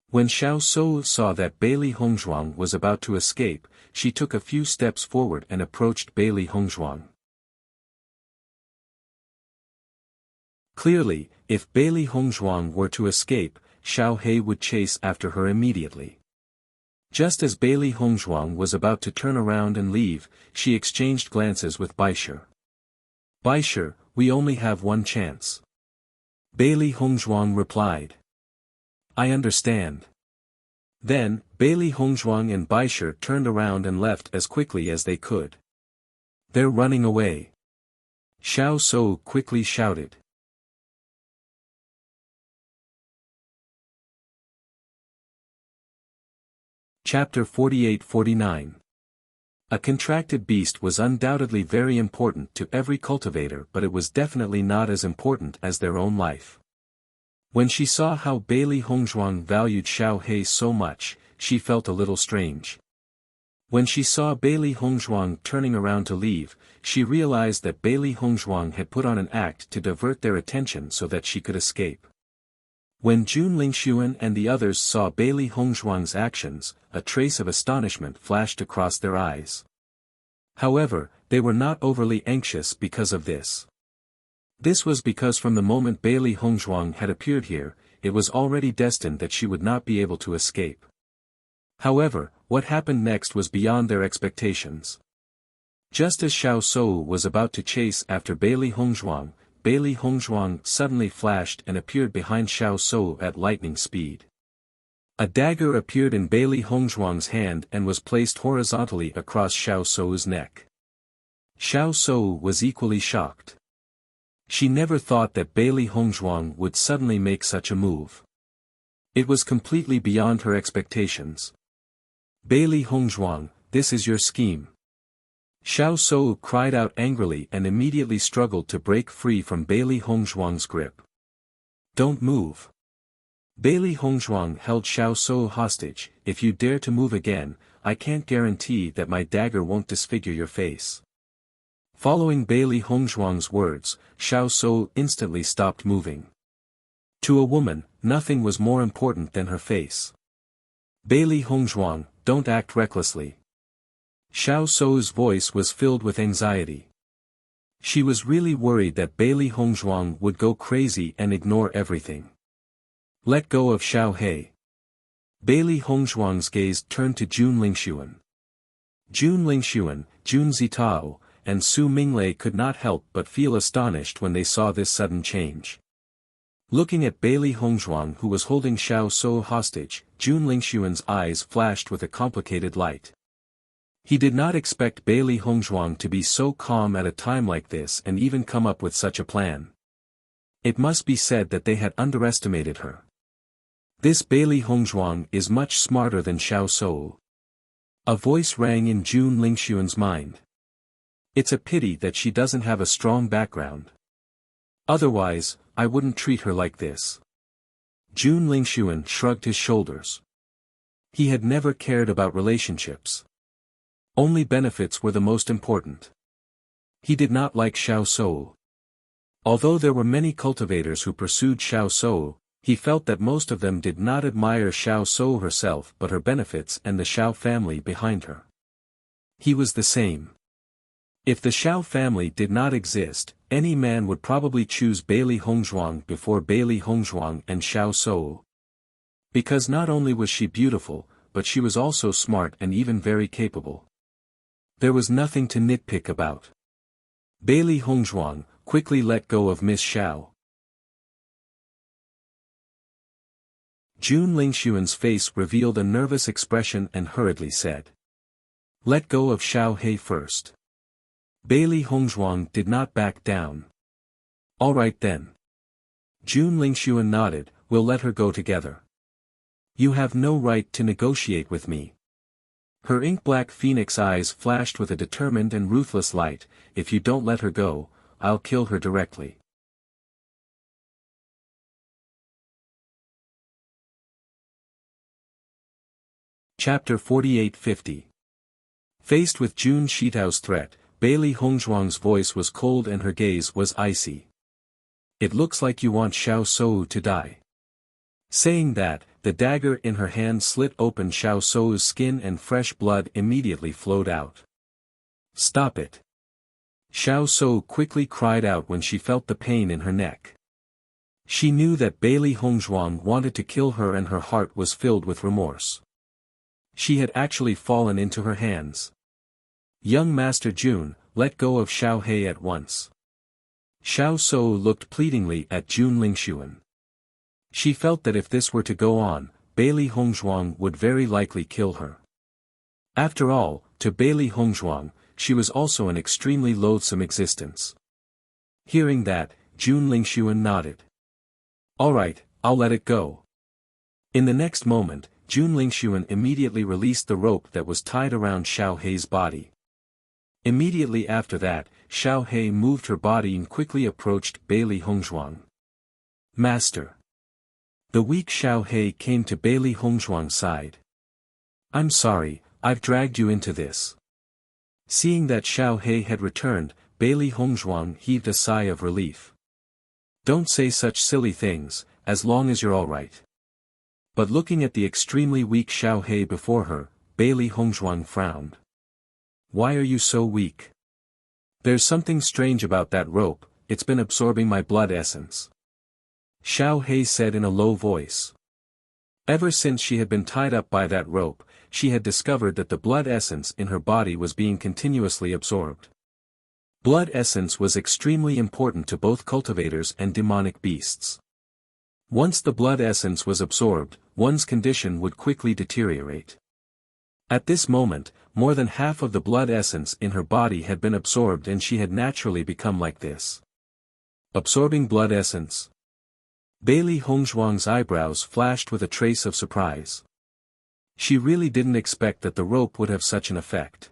When Xiao Sou saw that Bailey Hongzhuang was about to escape, she took a few steps forward and approached Bailey Hongzhuang. Clearly, if Bailey Hongzhuang were to escape, Xiao He would chase after her immediately. Just as Bailey Hongzhuang was about to turn around and leave, she exchanged glances with Baisher. Baisher, we only have one chance. Bailey Hongzhuang replied. I understand. Then, Bailey Hongzhuang and Baisher turned around and left as quickly as they could. They're running away. Xiao Sou quickly shouted. Chapter 48-49. A contracted beast was undoubtedly very important to every cultivator, but it was definitely not as important as their own life. When she saw how Bailey Hongzhuang valued Xiao He so much, she felt a little strange. When she saw Bailey Hongzhuang turning around to leave, she realized that Bailey Hongzhuang had put on an act to divert their attention so that she could escape. When Jun Lingxuan and the others saw Bailey Hongzhuang's actions, a trace of astonishment flashed across their eyes. However, they were not overly anxious because of this. This was because from the moment Bailey Hongzhuang had appeared here, it was already destined that she would not be able to escape. However, what happened next was beyond their expectations. Just as Xiao Sou was about to chase after Bailey Hongzhuang suddenly flashed and appeared behind Xiao Sou at lightning speed. A dagger appeared in Bailey Hongzhuang's hand and was placed horizontally across Xiao Sou's neck. Xiao Sou was equally shocked. She never thought that Bailey Hongzhuang would suddenly make such a move. It was completely beyond her expectations. Bailey Hongzhuang, this is your scheme. Xiao Sou cried out angrily and immediately struggled to break free from Bailey Hongzhuang's grip. Don't move. Bailey Hongzhuang held Xiao Sou hostage. If you dare to move again, I can't guarantee that my dagger won't disfigure your face. Following Bailey Hongzhuang's words, Xiao Sou instantly stopped moving. To a woman, nothing was more important than her face. Bailey Hongzhuang, don't act recklessly. Xiao Sou's voice was filled with anxiety. She was really worried that Bailey Hongzhuang would go crazy and ignore everything. Let go of Xiao He. Bailey Hongzhuang's gaze turned to Jun Lingxuan. Jun Lingxuan, Jun Zitao, and Su Minglei could not help but feel astonished when they saw this sudden change. Looking at Bailey Hongzhuang who was holding Xiao Sou hostage, Jun Lingxuan's eyes flashed with a complicated light. He did not expect Bailey Hongzhuang to be so calm at a time like this and even come up with such a plan. It must be said that they had underestimated her. This Bailey Hongzhuang is much smarter than Xiao Sou. A voice rang in Jun Lingxuan's mind. It's a pity that she doesn't have a strong background. Otherwise, I wouldn't treat her like this. Jun Lingxuan shrugged his shoulders. He had never cared about relationships. Only benefits were the most important. He did not like Xiao Sou. Although there were many cultivators who pursued Xiao Sou, he felt that most of them did not admire Xiao Sou herself but her benefits and the Xiao family behind her. He was the same. If the Xiao family did not exist, any man would probably choose Bailey Hongzhuang before Bailey Hongzhuang and Xiao Sou. Because not only was she beautiful, but she was also smart and even very capable. There was nothing to nitpick about. Bailey Hongzhuang, quickly let go of Miss Xiao. Jun Lingxuan's face revealed a nervous expression and hurriedly said. Let go of Xiao He first. Bailey Hongzhuang did not back down. All right then. Jun Lingxuan nodded, we'll let her go together. You have no right to negotiate with me. Her ink-black phoenix eyes flashed with a determined and ruthless light. If you don't let her go, I'll kill her directly. Chapter 48-50. Faced with Jun Shitao's threat, Bailey Hongzhuang's voice was cold and her gaze was icy. It looks like you want Xiao Sou to die. Saying that, the dagger in her hand slit open Xiao Sou's skin and fresh blood immediately flowed out. Stop it. Xiao Sou quickly cried out when she felt the pain in her neck. She knew that Bailey Hongzhuang wanted to kill her and her heart was filled with remorse. She had actually fallen into her hands. Young Master Jun, let go of Xiao He at once. Xiao Shou looked pleadingly at Jun Lingxuan. She felt that if this were to go on, Bailey Hongzhuang would very likely kill her. After all, to Bailey Hongzhuang, she was also an extremely loathsome existence. Hearing that, Jun Lingxuan nodded. All right, I'll let it go. In the next moment, Jun Lingxuan immediately released the rope that was tied around Xiao Hei's body. Immediately after that, Xiao Hei moved her body and quickly approached Bailey Hongzhuang. Master. The weak Xiao Hei came to Bailey Hongzhuang's side. I'm sorry, I've dragged you into this. Seeing that Xiao Hei had returned, Bailey Hongzhuang heaved a sigh of relief. Don't say such silly things, as long as you're all right. But looking at the extremely weak Xiao Hei before her, Bailey Hongzhuang frowned. Why are you so weak? There's something strange about that rope, it's been absorbing my blood essence. Xiao Hei said in a low voice. Ever since she had been tied up by that rope, she had discovered that the blood essence in her body was being continuously absorbed. Blood essence was extremely important to both cultivators and demonic beasts. Once the blood essence was absorbed, one's condition would quickly deteriorate. At this moment, more than half of the blood essence in her body had been absorbed and she had naturally become like this. Absorbing blood essence. Bailey Hongzhuang's eyebrows flashed with a trace of surprise. She really didn't expect that the rope would have such an effect.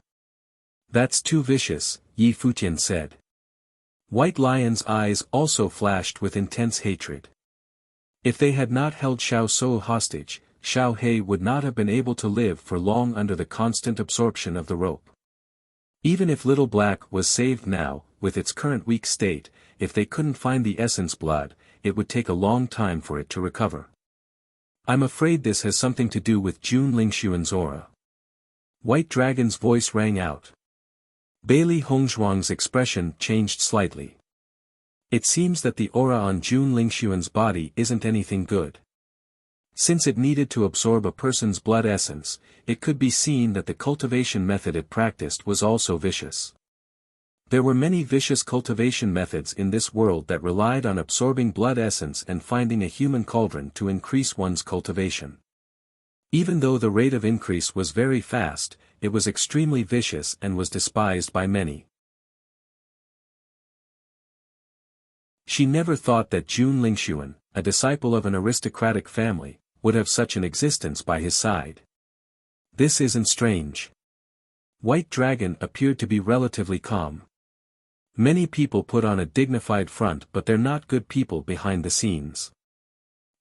That's too vicious, Yi Futian said. White Lion's eyes also flashed with intense hatred. If they had not held Xiao Shou hostage, Xiao Hei would not have been able to live for long under the constant absorption of the rope. Even if Little Black was saved now, with its current weak state, if they couldn't find the essence blood, it would take a long time for it to recover. I'm afraid this has something to do with Jun Lingxuan's aura. White Dragon's voice rang out. Bailey Hongzhuang's expression changed slightly. It seems that the aura on Jun Lingxuan's body isn't anything good. Since it needed to absorb a person's blood essence, it could be seen that the cultivation method it practiced was also vicious. There were many vicious cultivation methods in this world that relied on absorbing blood essence and finding a human cauldron to increase one's cultivation. Even though the rate of increase was very fast, it was extremely vicious and was despised by many. She never thought that Jun Lingxuan, a disciple of an aristocratic family, would have such an existence by his side. This isn't strange. White Dragon appeared to be relatively calm. Many people put on a dignified front but they're not good people behind the scenes.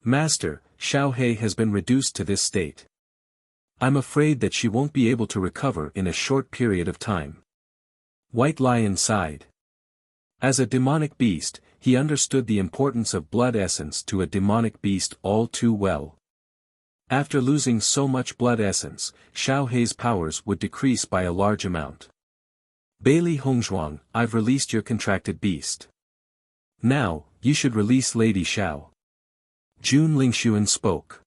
Master, Xiao Hei has been reduced to this state. I'm afraid that she won't be able to recover in a short period of time. White Lion sighed. As a demonic beast, he understood the importance of blood essence to a demonic beast all too well. After losing so much blood essence, Xiao Hei's powers would decrease by a large amount. Bailey Hongzhuang, I've released your contracted beast. Now, you should release Lady Xiao. Jun Lingxuan spoke.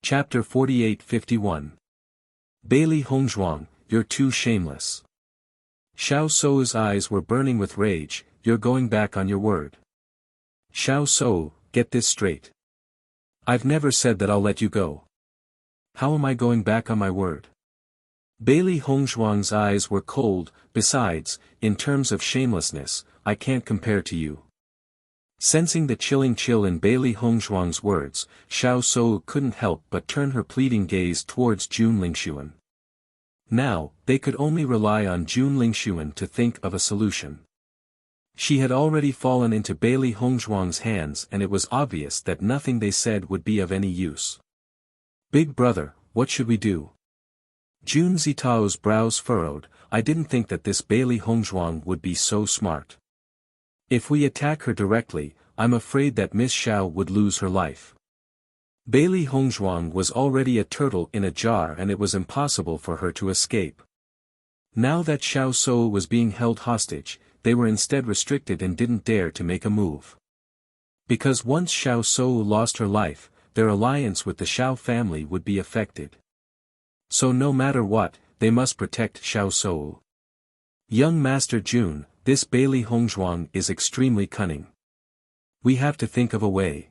Chapter 48-51. Bailey Hongzhuang, you're too shameless. Xiao Shou's eyes were burning with rage. You're going back on your word. Xiao Shou, get this straight. I've never said that I'll let you go. How am I going back on my word? Bailey Hongzhuang's eyes were cold. Besides, in terms of shamelessness, I can't compare to you. Sensing the chilling chill in Bailey Hongzhuang's words, Xiao Shou couldn't help but turn her pleading gaze towards Jun Lingxuan. Now, they could only rely on Jun Lingxuan to think of a solution. She had already fallen into Bailey Hongzhuang's hands and it was obvious that nothing they said would be of any use. Big brother, what should we do? Jun Zitao's brows furrowed. I didn't think that this Bailey Hongzhuang would be so smart. If we attack her directly, I'm afraid that Miss Xiao would lose her life. Bailey Hongzhuang was already a turtle in a jar and it was impossible for her to escape. Now that Xiao Shou was being held hostage, they were instead restricted and didn't dare to make a move. Because once Xiao Shou lost her life, their alliance with the Xiao family would be affected. So no matter what, they must protect Xiao Sou. Young Master Jun, this Bailey Hongzhuang is extremely cunning. We have to think of a way.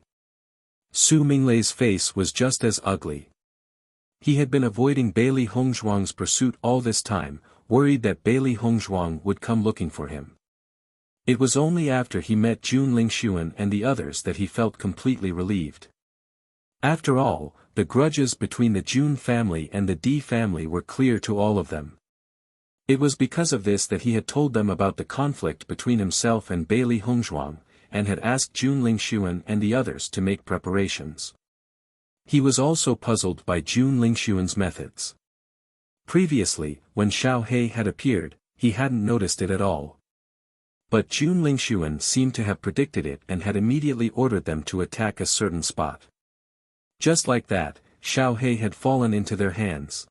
Su Minglei's face was just as ugly. He had been avoiding Bailey Hongzhuang's pursuit all this time, worried that Bailey Hongzhuang would come looking for him. It was only after he met Jun Lingxuan and the others that he felt completely relieved. After all, the grudges between the Jun family and the Di family were clear to all of them. It was because of this that he had told them about the conflict between himself and Bailey Hongzhuang, and had asked Jun Lingxuan and the others to make preparations. He was also puzzled by Jun Lingxuan's methods. Previously, when Xiao He had appeared, he hadn't noticed it at all. But Jun Lingxuan seemed to have predicted it and had immediately ordered them to attack a certain spot. Just like that, Xiao He had fallen into their hands.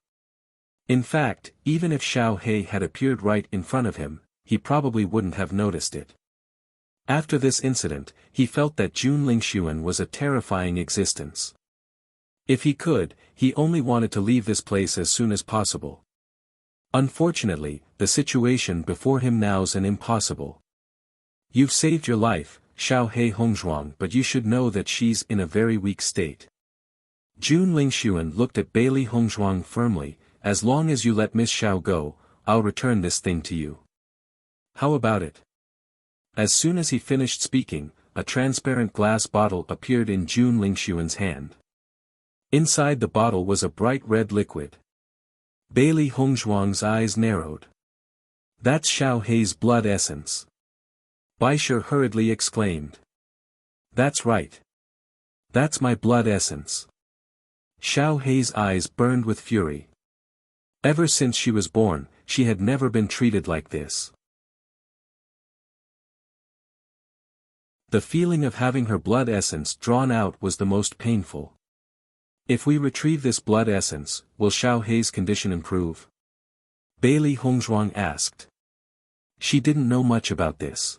In fact, even if Xiao He had appeared right in front of him, he probably wouldn't have noticed it. After this incident, he felt that Jun Lingxuan was a terrifying existence. If he could, he only wanted to leave this place as soon as possible. Unfortunately, the situation before him now's an impossible. You've saved your life, Xiao He Hongzhuang, but you should know that she's in a very weak state. Jun Lingxuan looked at Bailey Hongzhuang firmly. As long as you let Miss Xiao go, I'll return this thing to you. How about it? As soon as he finished speaking, a transparent glass bottle appeared in Jun Lingxuan's hand. Inside the bottle was a bright red liquid. Bailey Hongzhuang's eyes narrowed. That's Xiao He's blood essence. Baisha hurriedly exclaimed. That's right. That's my blood essence. Xiao He's eyes burned with fury. Ever since she was born, she had never been treated like this. The feeling of having her blood essence drawn out was the most painful. If we retrieve this blood essence, will Xiao He's condition improve? Bailey Hongzhuang asked. She didn't know much about this.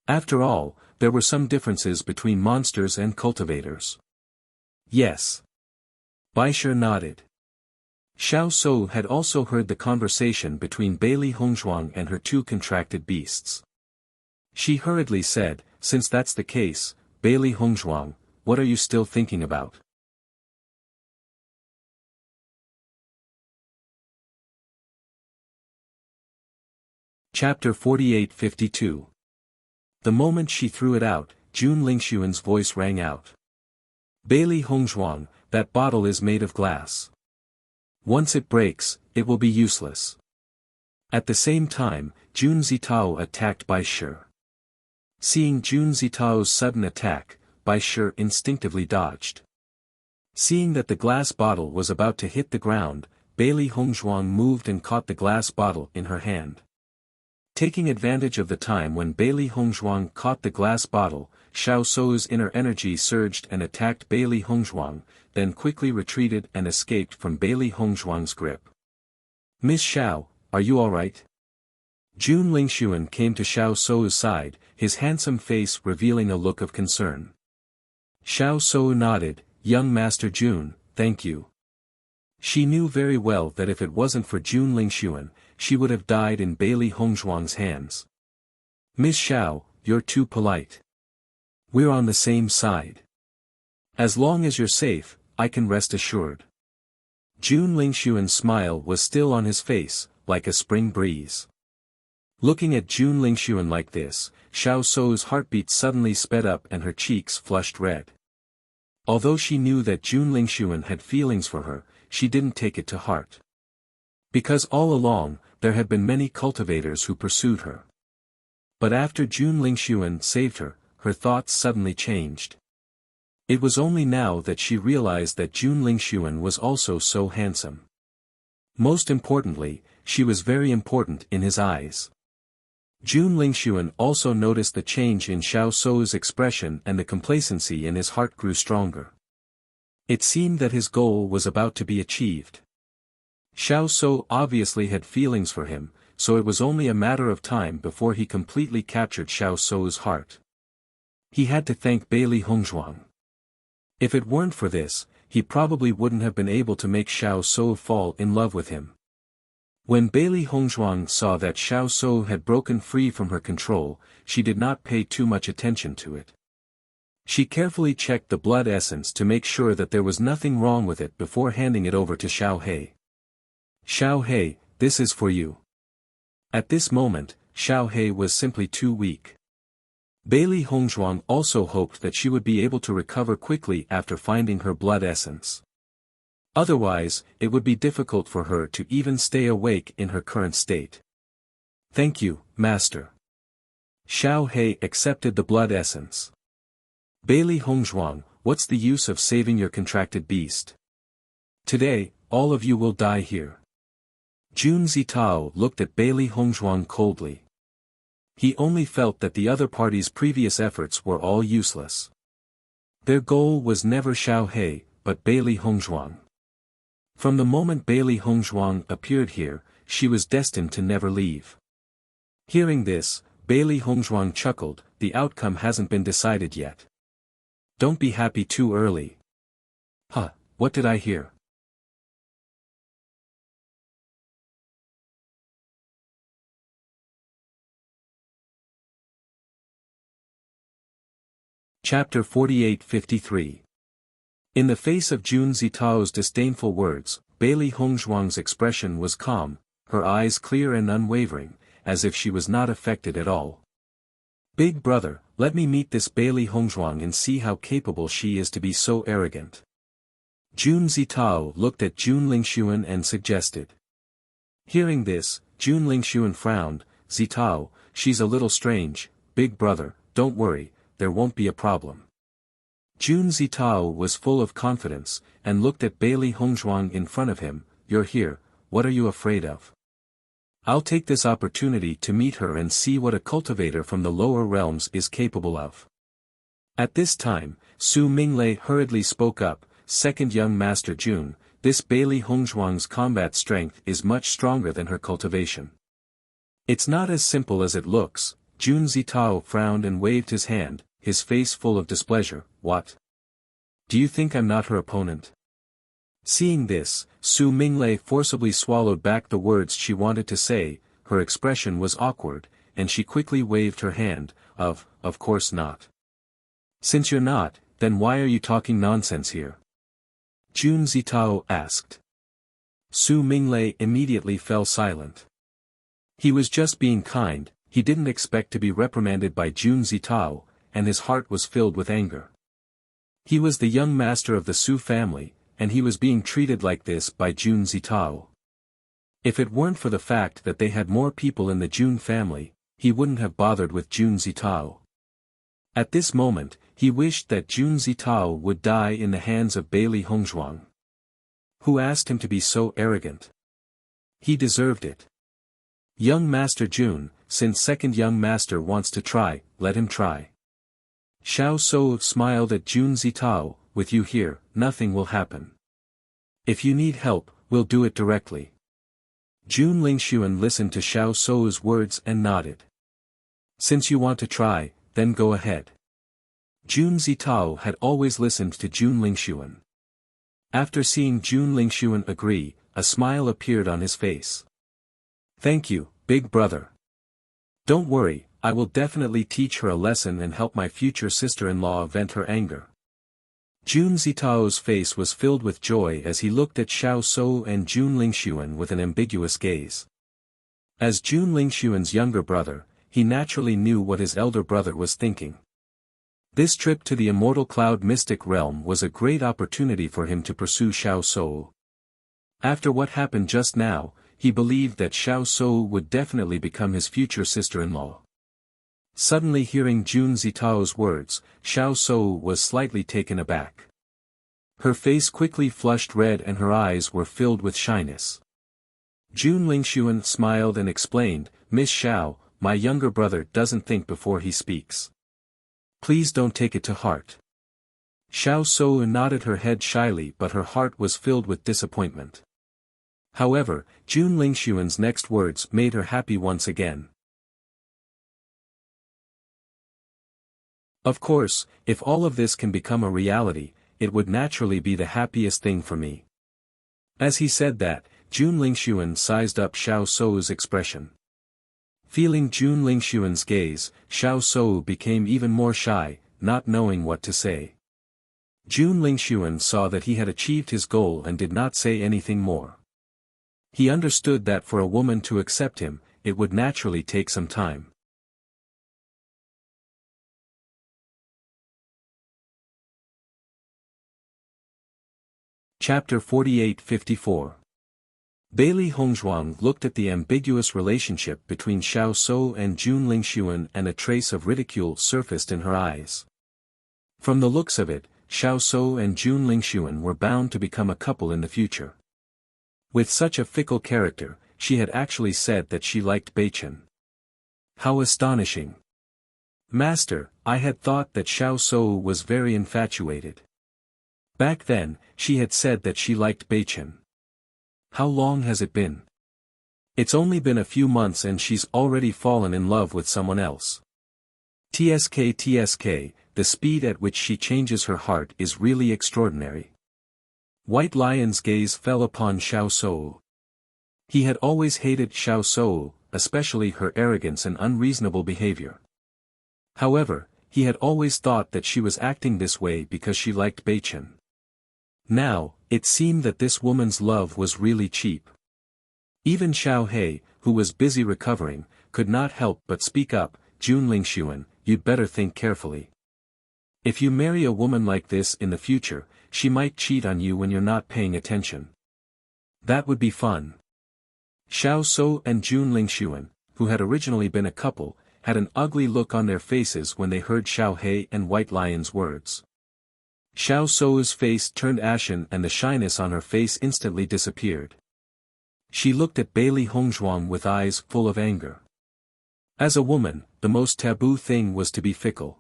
After all, there were some differences between monsters and cultivators. Yes. Baisha nodded. Xiao Sou had also heard the conversation between Bailey Hongzhuang and her two contracted beasts. She hurriedly said, since that's the case, Bailey Hongzhuang, what are you still thinking about? Chapter 48-52. The moment she threw it out, Jun Lingxuan's voice rang out. Bailey Hongzhuang, that bottle is made of glass. Once it breaks, it will be useless. At the same time, Jun Zitao attacked Bai Shi. Seeing Jun Zitao's sudden attack, Bai Shi instinctively dodged. Seeing that the glass bottle was about to hit the ground, Bailey Hongzhuang moved and caught the glass bottle in her hand. Taking advantage of the time when Bailey Hongzhuang caught the glass bottle, Xiao Sou's inner energy surged and attacked Bailey Hongzhuang, then quickly retreated and escaped from Bailey Hongzhuang's grip. Miss Xiao, are you alright? Jun Lingxuan came to Xiao Sou's side, his handsome face revealing a look of concern. Xiao Sou nodded, young Master Jun, thank you. She knew very well that if it wasn't for Jun Lingxuan, she would have died in Bailey Hongzhuang's hands. Miss Xiao, you're too polite. We're on the same side. As long as you're safe, I can rest assured. Jun Lingxuan's smile was still on his face, like a spring breeze. Looking at Jun Lingxuan like this, Xiao Sou's heartbeat suddenly sped up and her cheeks flushed red. Although she knew that Jun Lingxuan had feelings for her, she didn't take it to heart. Because all along, there had been many cultivators who pursued her. But after Jun Lingxuan saved her, her thoughts suddenly changed. It was only now that she realized that Jun Lingxuan was also so handsome. Most importantly, she was very important in his eyes. Jun Lingxuan also noticed the change in Xiao Sou's expression and the complacency in his heart grew stronger. It seemed that his goal was about to be achieved. Xiao Sou obviously had feelings for him, so it was only a matter of time before he completely captured Xiao Sou's heart. He had to thank Bailey Hongzhuang. If it weren't for this, he probably wouldn't have been able to make Xiao Souo fall in love with him. When Bailey Hongzhuang saw that Xiao Souo had broken free from her control, she did not pay too much attention to it. She carefully checked the blood essence to make sure that there was nothing wrong with it before handing it over to Xiao He. Xiao He, this is for you. At this moment, Xiao He was simply too weak. Bailey Hongzhuang also hoped that she would be able to recover quickly after finding her blood essence. Otherwise, it would be difficult for her to even stay awake in her current state. Thank you, Master. Xiao He accepted the blood essence. Bailey Hongzhuang, what's the use of saving your contracted beast? Today, all of you will die here. Jun Zitao looked at Bailey Hongzhuang coldly. He only felt that the other party's previous efforts were all useless. Their goal was never Xiao He, but Bailey Hongzhuang. From the moment Bailey Hongzhuang appeared here, she was destined to never leave. Hearing this, Bailey Hongzhuang chuckled, the outcome hasn't been decided yet. Don't be happy too early. Huh, what did I hear? Chapter 48-53. In the face of Jun Zitao's disdainful words, Bailey Hongzhuang's expression was calm, her eyes clear and unwavering, as if she was not affected at all. Big brother, let me meet this Bailey Hongzhuang and see how capable she is to be so arrogant. Jun Zitao looked at Jun Lingxuan and suggested. Hearing this, Jun Lingxuan frowned, Zitao, she's a little strange, big brother, don't worry, there won't be a problem. Jun Zitao was full of confidence, and looked at Bailey Hongzhuang in front of him, you're here, what are you afraid of? I'll take this opportunity to meet her and see what a cultivator from the lower realms is capable of. At this time, Su Minglei hurriedly spoke up, second young master Jun, this Bailey Hongzhuang's combat strength is much stronger than her cultivation. It's not as simple as it looks. Jun Zitao frowned and waved his hand, his face full of displeasure, what? Do you think I'm not her opponent? Seeing this, Su Minglei forcibly swallowed back the words she wanted to say, her expression was awkward, and she quickly waved her hand, of course not. Since you're not, then why are you talking nonsense here? Jun Zitao asked. Su Minglei immediately fell silent. He was just being kind. He didn't expect to be reprimanded by Jun Zitao, and his heart was filled with anger. He was the young master of the Su family, and he was being treated like this by Jun Zitao. If it weren't for the fact that they had more people in the Jun family, he wouldn't have bothered with Jun Zitao. At this moment, he wished that Jun Zitao would die in the hands of Bailey Hongzhuang. Who asked him to be so arrogant? He deserved it. Young Master Jun, since second young master wants to try, let him try. Xiao Souo smiled at Jun Zitao, with you here, nothing will happen. If you need help, we'll do it directly. Jun Lingxuan listened to Xiao Souo's words and nodded. Since you want to try, then go ahead. Jun Zitao had always listened to Jun Lingxuan. After seeing Jun Lingxuan agree, a smile appeared on his face. Thank you, big brother. Don't worry, I will definitely teach her a lesson and help my future sister-in-law vent her anger. Jun Zitao's face was filled with joy as he looked at Xiao Souo and Jun Lingxuan with an ambiguous gaze. As Jun Lingxuan's younger brother, he naturally knew what his elder brother was thinking. This trip to the immortal cloud mystic realm was a great opportunity for him to pursue Xiao Souo. After what happened just now, he believed that Xiao Souo would definitely become his future sister-in-law. Suddenly hearing Jun Zitao's words, Xiao Souo was slightly taken aback. Her face quickly flushed red and her eyes were filled with shyness. Jun Lingxuan smiled and explained, Miss Xiao, my younger brother doesn't think before he speaks. Please don't take it to heart. Xiao Souo nodded her head shyly but her heart was filled with disappointment. However, Jun Lingxuan's next words made her happy once again. Of course, if all of this can become a reality, it would naturally be the happiest thing for me. As he said that, Jun Lingxuan sized up Xiao Sou's expression. Feeling Jun Lingxuan's gaze, Xiao Sou became even more shy, not knowing what to say. Jun Lingxuan saw that he had achieved his goal and did not say anything more. He understood that for a woman to accept him, it would naturally take some time. Chapter 48-54. Bailey Hongzhuang looked at the ambiguous relationship between Xiao Sou and Jun Lingxuan, and a trace of ridicule surfaced in her eyes. From the looks of it, Xiao Sou and Jun Lingxuan were bound to become a couple in the future. With such a fickle character, she had actually said that she liked Beichen. How astonishing! Master, I had thought that Xiao Sou was very infatuated. Back then, she had said that she liked Beichen. How long has it been? It's only been a few months and she's already fallen in love with someone else. TSK, the speed at which she changes her heart is really extraordinary. White Lion's gaze fell upon Xiao Sou. He had always hated Xiao Sou, especially her arrogance and unreasonable behavior. However, he had always thought that she was acting this way because she liked Beichen. Now, it seemed that this woman's love was really cheap. Even Xiao He, who was busy recovering, could not help but speak up. Jun Lingxuan, you'd better think carefully. If you marry a woman like this in the future, she might cheat on you when you're not paying attention. That would be fun. Xiao Sou and Jun Lingxuan, who had originally been a couple, had an ugly look on their faces when they heard Xiao He and White Lion's words. Xiao Sou's face turned ashen and the shyness on her face instantly disappeared. She looked at Bailey Hongzhuang with eyes full of anger. As a woman, the most taboo thing was to be fickle.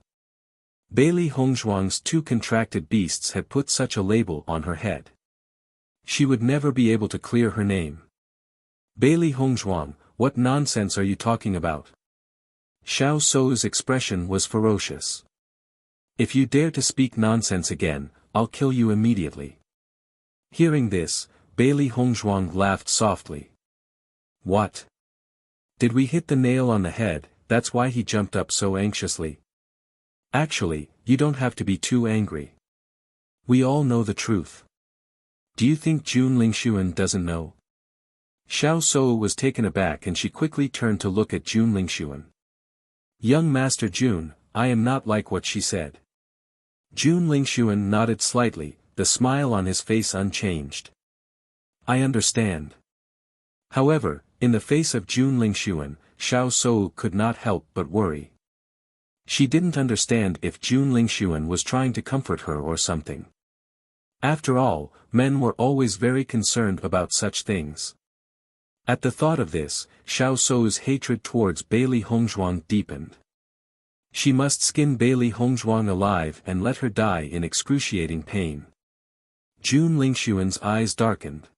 Bailey Hongzhuang's two contracted beasts had put such a label on her head. She would never be able to clear her name. Bailey Hongzhuang, what nonsense are you talking about? Xiao Sou's expression was ferocious. If you dare to speak nonsense again, I'll kill you immediately. Hearing this, Bailey Hongzhuang laughed softly. What? Did we hit the nail on the head? That's why he jumped up so anxiously. Actually, you don't have to be too angry. We all know the truth. Do you think Jun Lingxuan doesn't know? Xiao Sou was taken aback and she quickly turned to look at Jun Lingxuan. Young Master Jun, I am not like what she said. Jun Lingxuan nodded slightly, the smile on his face unchanged. I understand. However, in the face of Jun Lingxuan, Xiao Sou could not help but worry. She didn't understand if Jun Lingxuan was trying to comfort her or something. After all, men were always very concerned about such things. At the thought of this, Xiao Sou's hatred towards Bailey Hongzhuang deepened. She must skin Bailey Hongzhuang alive and let her die in excruciating pain. Jun Lingxuan's eyes darkened.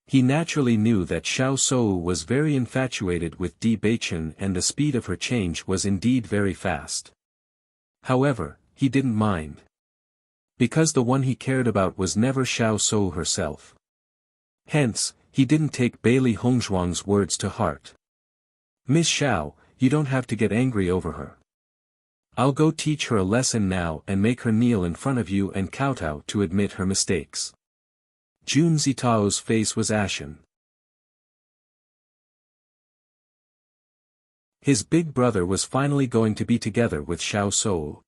He naturally knew that Xiao Sou was very infatuated with Di Beichen and the speed of her change was indeed very fast. However, he didn't mind. Because the one he cared about was never Xiao Sou herself. Hence, he didn't take Bailey Hongzhuang's words to heart. Miss Xiao, you don't have to get angry over her. I'll go teach her a lesson now and make her kneel in front of you and kowtow to admit her mistakes. Jun Zitao's face was ashen. His big brother was finally going to be together with Xiao Sou.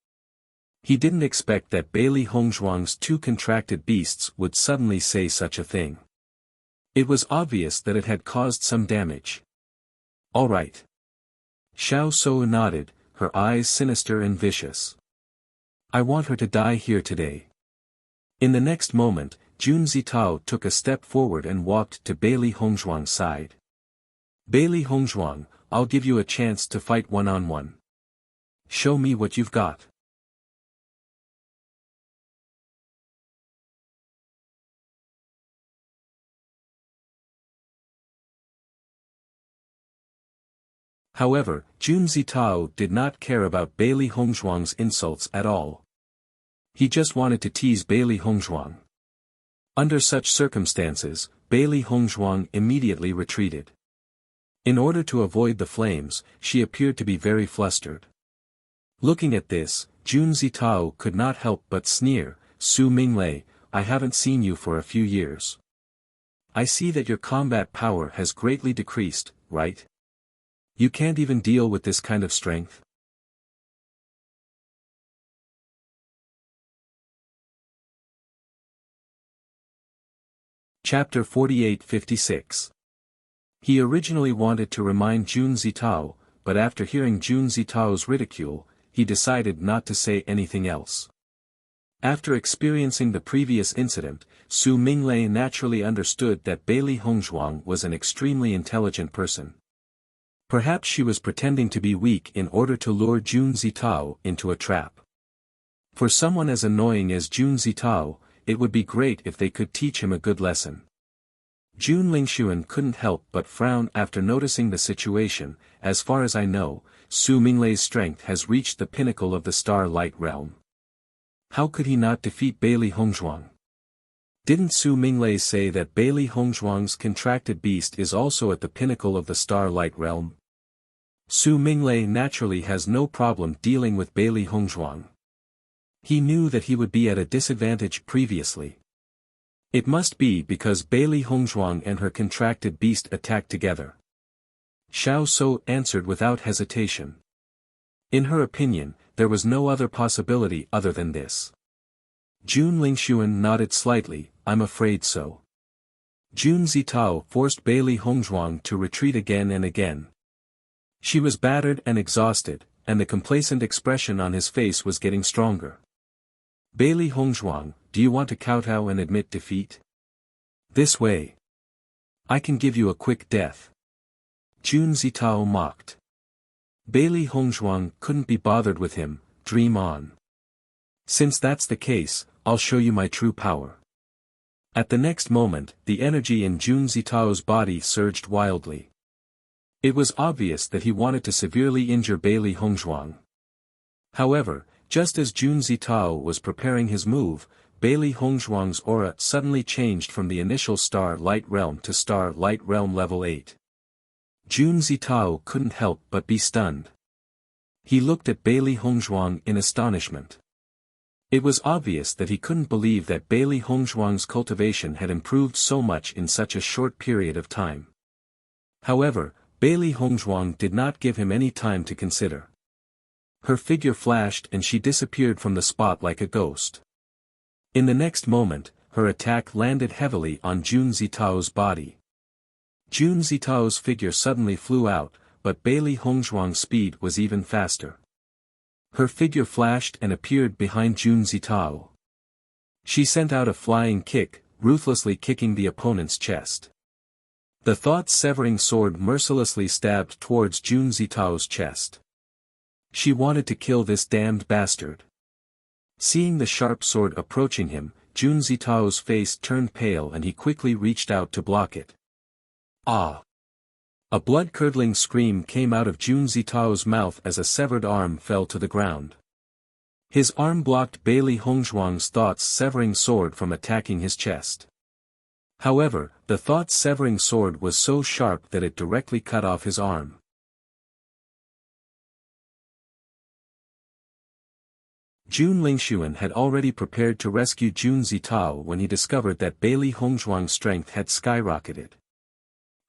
He didn't expect that Bailey Hongzhuang's two contracted beasts would suddenly say such a thing. It was obvious that it had caused some damage. All right. Xiao Sou nodded, her eyes sinister and vicious. I want her to die here today. In the next moment, Jun Zitao took a step forward and walked to Bailey Hongzhuang's side. Bailey Hongzhuang, I'll give you a chance to fight one-on-one. Show me what you've got. However, Jun Zitao did not care about Bailey Hongzhuang's insults at all. He just wanted to tease Bailey Hongzhuang. Under such circumstances, Bailey Hongzhuang immediately retreated. In order to avoid the flames, she appeared to be very flustered. Looking at this, Jun Zitao could not help but sneer, "Su Minglei, I haven't seen you for a few years. I see that your combat power has greatly decreased, right? You can't even deal with this kind of strength?" Chapter 48-56. He originally wanted to remind Jun Zitao, but after hearing Jun Zitao's ridicule, he decided not to say anything else. After experiencing the previous incident, Su Minglei naturally understood that Bailey Hongzhuang was an extremely intelligent person. Perhaps she was pretending to be weak in order to lure Jun Zitao into a trap. For someone as annoying as Jun Zitao, it would be great if they could teach him a good lesson. Jun Lingxuan couldn't help but frown after noticing the situation. As far as I know, Su Minglei's strength has reached the pinnacle of the Star Light realm. How could he not defeat Bailey Hongzhuang? Didn't Su Minglei say that Bailey Hongzhuang's contracted beast is also at the pinnacle of the Star Light realm? Su Minglei naturally has no problem dealing with Bailey Hongzhuang. He knew that he would be at a disadvantage previously. It must be because Bailey Hongzhuang and her contracted beast attacked together. Xiao So answered without hesitation. In her opinion, there was no other possibility other than this. Jun Lingxuan nodded slightly, "I'm afraid so." Jun Zitao forced Bailey Hongzhuang to retreat again and again. She was battered and exhausted, and the complacent expression on his face was getting stronger. "Bailey Hongzhuang, do you want to kowtow and admit defeat? This way. I can give you a quick death." Jun Zitao mocked. Bailey Hongzhuang couldn't be bothered with him. "Dream on. Since that's the case, I'll show you my true power." At the next moment, the energy in Jun Zitao's body surged wildly. It was obvious that he wanted to severely injure Bailey Hongzhuang. However, just as Jun Zitao was preparing his move, Bailey Hongzhuang's aura suddenly changed from the initial Star Light Realm to Star Light Realm Level 8. Jun Zitao couldn't help but be stunned. He looked at Bailey Hongzhuang in astonishment. It was obvious that he couldn't believe that Bailey Hongzhuang's cultivation had improved so much in such a short period of time. However, Bailey Hongzhuang did not give him any time to consider. Her figure flashed and she disappeared from the spot like a ghost. In the next moment, her attack landed heavily on Jun Zitao's body. Jun Zitao's figure suddenly flew out, but Bailey Hongzhuang's speed was even faster. Her figure flashed and appeared behind Jun Zitao. She sent out a flying kick, ruthlessly kicking the opponent's chest. The thought-severing sword mercilessly stabbed towards Jun Zitao's chest. She wanted to kill this damned bastard. Seeing the sharp sword approaching him, Jun Zitao's face turned pale and he quickly reached out to block it. Ah! A blood-curdling scream came out of Jun Zitao's mouth as a severed arm fell to the ground. His arm blocked Bailey Hongzhuang's thought-severing sword from attacking his chest. However, the thought-severing sword was so sharp that it directly cut off his arm. Jun Lingxuan had already prepared to rescue Jun Zitao when he discovered that Bailey Hongzhuang's strength had skyrocketed.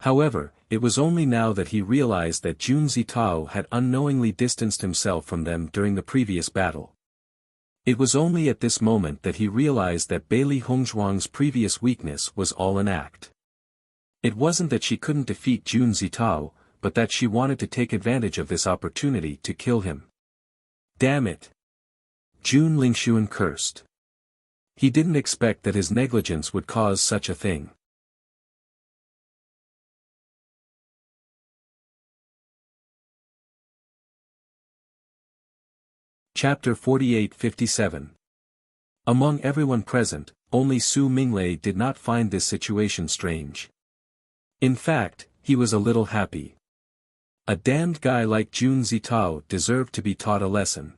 However, it was only now that he realized that Jun Zitao had unknowingly distanced himself from them during the previous battle. It was only at this moment that he realized that Bailey Hongzhuang's previous weakness was all an act. It wasn't that she couldn't defeat Jun Zitao, but that she wanted to take advantage of this opportunity to kill him. Damn it! Jun Lingxuan cursed. He didn't expect that his negligence would cause such a thing. Chapter 48-57. Among everyone present, only Su Minglei did not find this situation strange. In fact, he was a little happy. A damned guy like Jun Zitao deserved to be taught a lesson.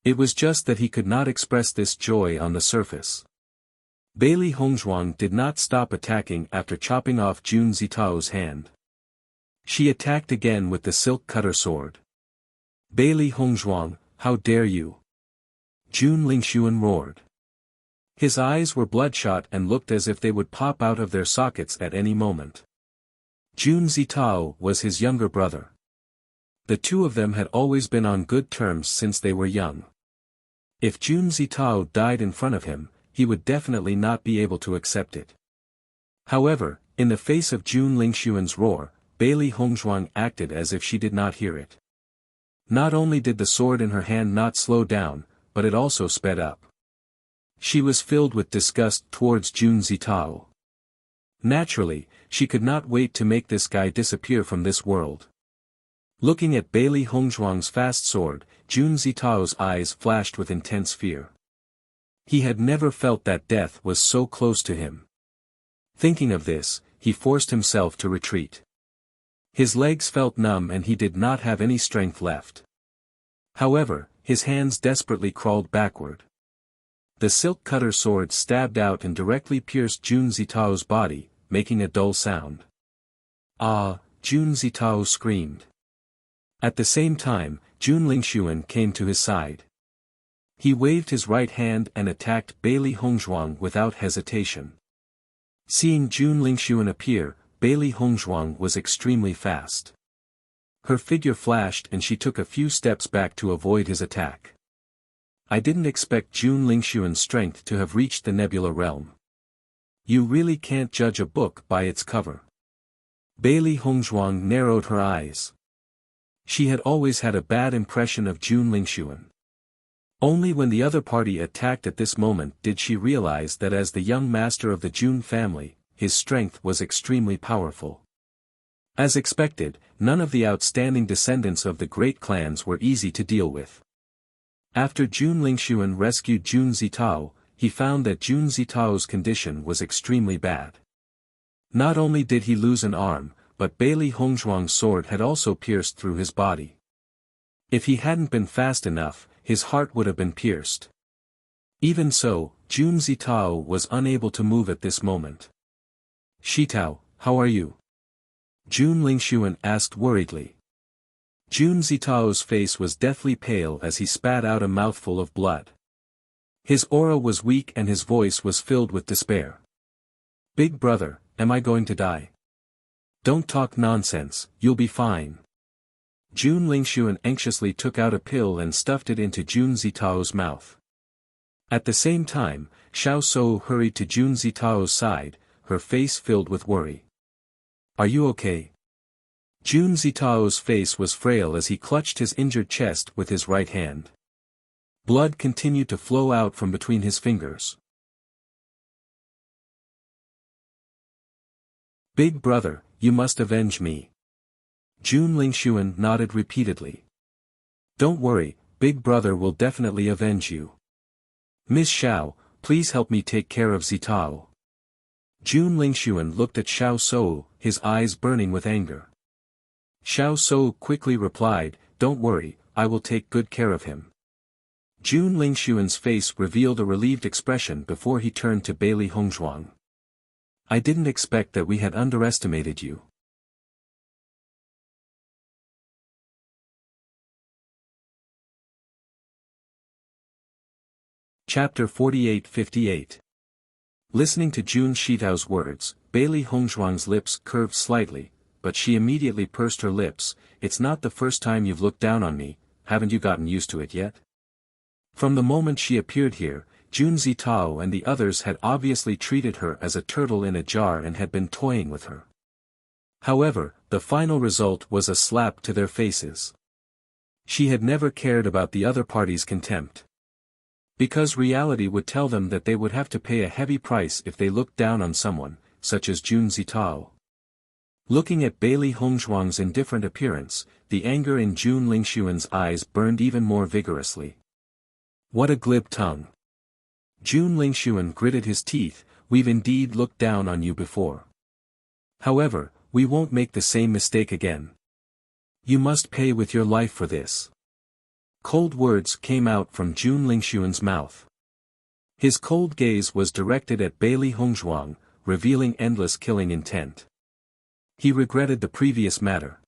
It was just that he could not express this joy on the surface. Bailey Hongzhuang did not stop attacking after chopping off Jun Zitao's hand. She attacked again with the silk cutter sword. Bailey Hongzhuang, how dare you! Jun Lingxuan roared. His eyes were bloodshot and looked as if they would pop out of their sockets at any moment. Jun Zitao was his younger brother. The two of them had always been on good terms since they were young. If Jun Zitao died in front of him, he would definitely not be able to accept it. However, in the face of Jun Lingxuan's roar, Bailey Hongzhuang acted as if she did not hear it. Not only did the sword in her hand not slow down, but it also sped up. She was filled with disgust towards Jun Zitao. Naturally, she could not wait to make this guy disappear from this world. Looking at Bailey Hongzhuang's fast sword, Jun Zitao's eyes flashed with intense fear. He had never felt that death was so close to him. Thinking of this, he forced himself to retreat. His legs felt numb and he did not have any strength left. However, his hands desperately crawled backward. The silk cutter sword stabbed out and directly pierced Jun Zitao's body, making a dull sound. Ah! Jun Zitao screamed. At the same time, Jun Lingxuan came to his side. He waved his right hand and attacked Bailey Hongzhuang without hesitation. Seeing Jun Lingxuan appear, Bailey Hongzhuang was extremely fast. Her figure flashed and she took a few steps back to avoid his attack. I didn't expect Jun Lingxuan's strength to have reached the nebula realm. You really can't judge a book by its cover. Bailey Hongzhuang narrowed her eyes. She had always had a bad impression of Jun Lingxuan. Only when the other party attacked at this moment did she realize that as the young master of the Jun family, his strength was extremely powerful. As expected, none of the outstanding descendants of the great clans were easy to deal with. After Jun Lingxuan rescued Jun Zitao, he found that Jun Zitao's condition was extremely bad. Not only did he lose an arm, but Bailey Hongzhuang's sword had also pierced through his body. If he hadn't been fast enough, his heart would have been pierced. Even so, Jun Zitao was unable to move at this moment. Shitao, how are you? Jun Lingxuan asked worriedly. Jun Zitao's face was deathly pale as he spat out a mouthful of blood. His aura was weak and his voice was filled with despair. Big brother, am I going to die? Don't talk nonsense, you'll be fine. Jun Lingxuan anxiously took out a pill and stuffed it into Jun Zitao's mouth. At the same time, Xiao Sou hurried to Jun Zitao's side, her face filled with worry. Are you okay? Jun Zitao's face was frail as he clutched his injured chest with his right hand. Blood continued to flow out from between his fingers. Big brother, you must avenge me. Jun Lingxuan nodded repeatedly. Don't worry, Big brother will definitely avenge you. Miss Xiao, please help me take care of Zitao. Jun Lingxuan looked at Xiao Sou, his eyes burning with anger. Xiao Sou quickly replied, don't worry, I will take good care of him. Jun Lingxuan's face revealed a relieved expression before he turned to Bailey Hongzhuang. I didn't expect that we had underestimated you. Chapter 48-58. Listening to Jun Shitao's words, Bailey Hongzhuang's lips curved slightly, but she immediately pursed her lips. It's not the first time you've looked down on me, haven't you gotten used to it yet? From the moment she appeared here, Jun Zitao and the others had obviously treated her as a turtle in a jar and had been toying with her. However, the final result was a slap to their faces. She had never cared about the other party's contempt. Because reality would tell them that they would have to pay a heavy price if they looked down on someone, such as Jun Zitao. Looking at Bailey Hongzhuang's indifferent appearance, the anger in Jun Lingxuan's eyes burned even more vigorously. What a glib tongue. Jun Lingxuan gritted his teeth, we've indeed looked down on you before. However, we won't make the same mistake again. You must pay with your life for this. Cold words came out from Jun Lingxuan's mouth. His cold gaze was directed at Bailey Hongzhuang, revealing endless killing intent. He regretted the previous matter.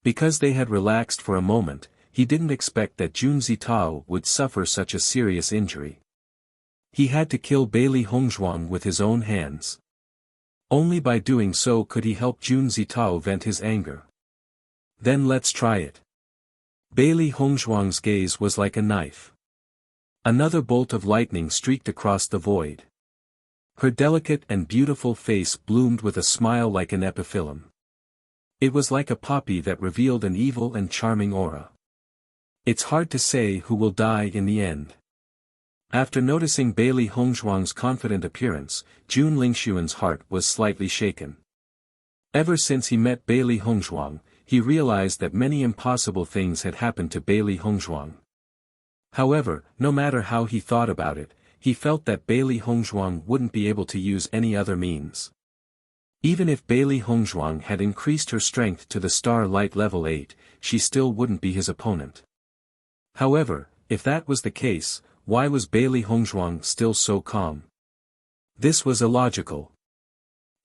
Because they had relaxed for a moment, he didn't expect that Jun Zitao would suffer such a serious injury. He had to kill Bailey Hongzhuang with his own hands. Only by doing so could he help Jun Zitao vent his anger. Then let's try it. Bailey Hongzhuang's gaze was like a knife. Another bolt of lightning streaked across the void. Her delicate and beautiful face bloomed with a smile like an epiphyllum. It was like a poppy that revealed an evil and charming aura. It's hard to say who will die in the end. After noticing Bailey Hongzhuang's confident appearance, Jun Lingxuan's heart was slightly shaken. Ever since he met Bailey Hongzhuang, he realized that many impossible things had happened to Bailey Hongzhuang. However, no matter how he thought about it, he felt that Bailey Hongzhuang wouldn't be able to use any other means. Even if Bailey Hongzhuang had increased her strength to the Star Light level 8, she still wouldn't be his opponent. However, if that was the case, why was Bailey Hongzhuang still so calm? This was illogical.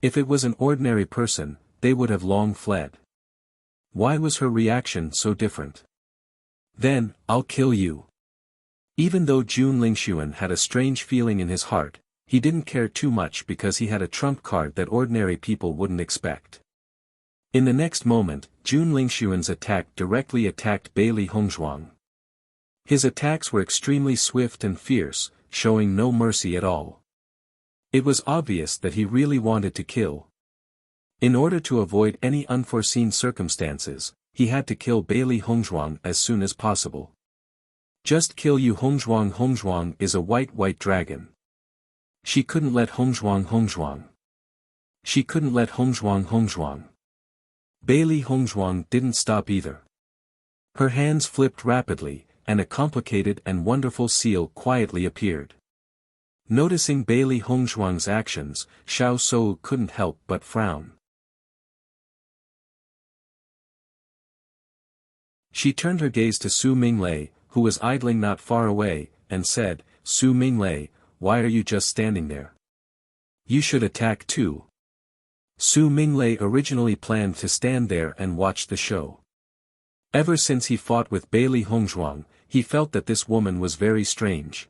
If it was an ordinary person, they would have long fled. Why was her reaction so different? Then, I'll kill you. Even though Jun Lingxuan had a strange feeling in his heart, he didn't care too much because he had a trump card that ordinary people wouldn't expect. In the next moment, Jun Lingxuan's attack directly attacked Bailey Hongzhuang. His attacks were extremely swift and fierce, showing no mercy at all. It was obvious that he really wanted to kill. In order to avoid any unforeseen circumstances, he had to kill Bailey Hongzhuang as soon as possible. Just kill you Hongzhuang. Hongzhuang is a white dragon. She couldn't let Hongzhuang. She couldn't let Hongzhuang. Bailey Hongzhuang didn't stop either. Her hands flipped rapidly, and a complicated and wonderful seal quietly appeared. Noticing Bailey Hongzhuang's actions, Xiao Shou couldn't help but frown. She turned her gaze to Su Minglei, who was idling not far away, and said, Su Minglei, why are you just standing there? You should attack too. Su Minglei originally planned to stand there and watch the show. Ever since he fought with Bailey Hongzhuang, he felt that this woman was very strange.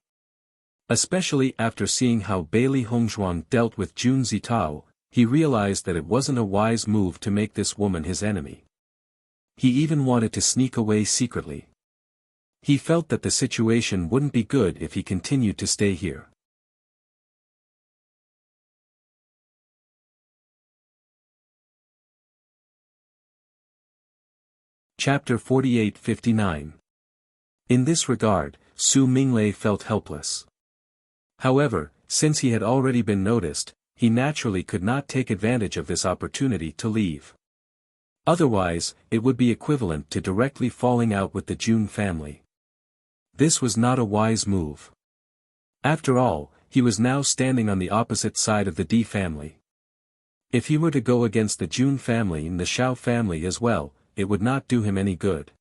Especially after seeing how Bailey Hongzhuang dealt with Jun Zitao, he realized that it wasn't a wise move to make this woman his enemy. He even wanted to sneak away secretly. He felt that the situation wouldn't be good if he continued to stay here. Chapter 48-59. In this regard, Su Minglei felt helpless. However, since he had already been noticed, he naturally could not take advantage of this opportunity to leave. Otherwise, it would be equivalent to directly falling out with the Jun family. This was not a wise move. After all, he was now standing on the opposite side of the D family. If he were to go against the Jun family and the Xiao family as well, it would not do him any good.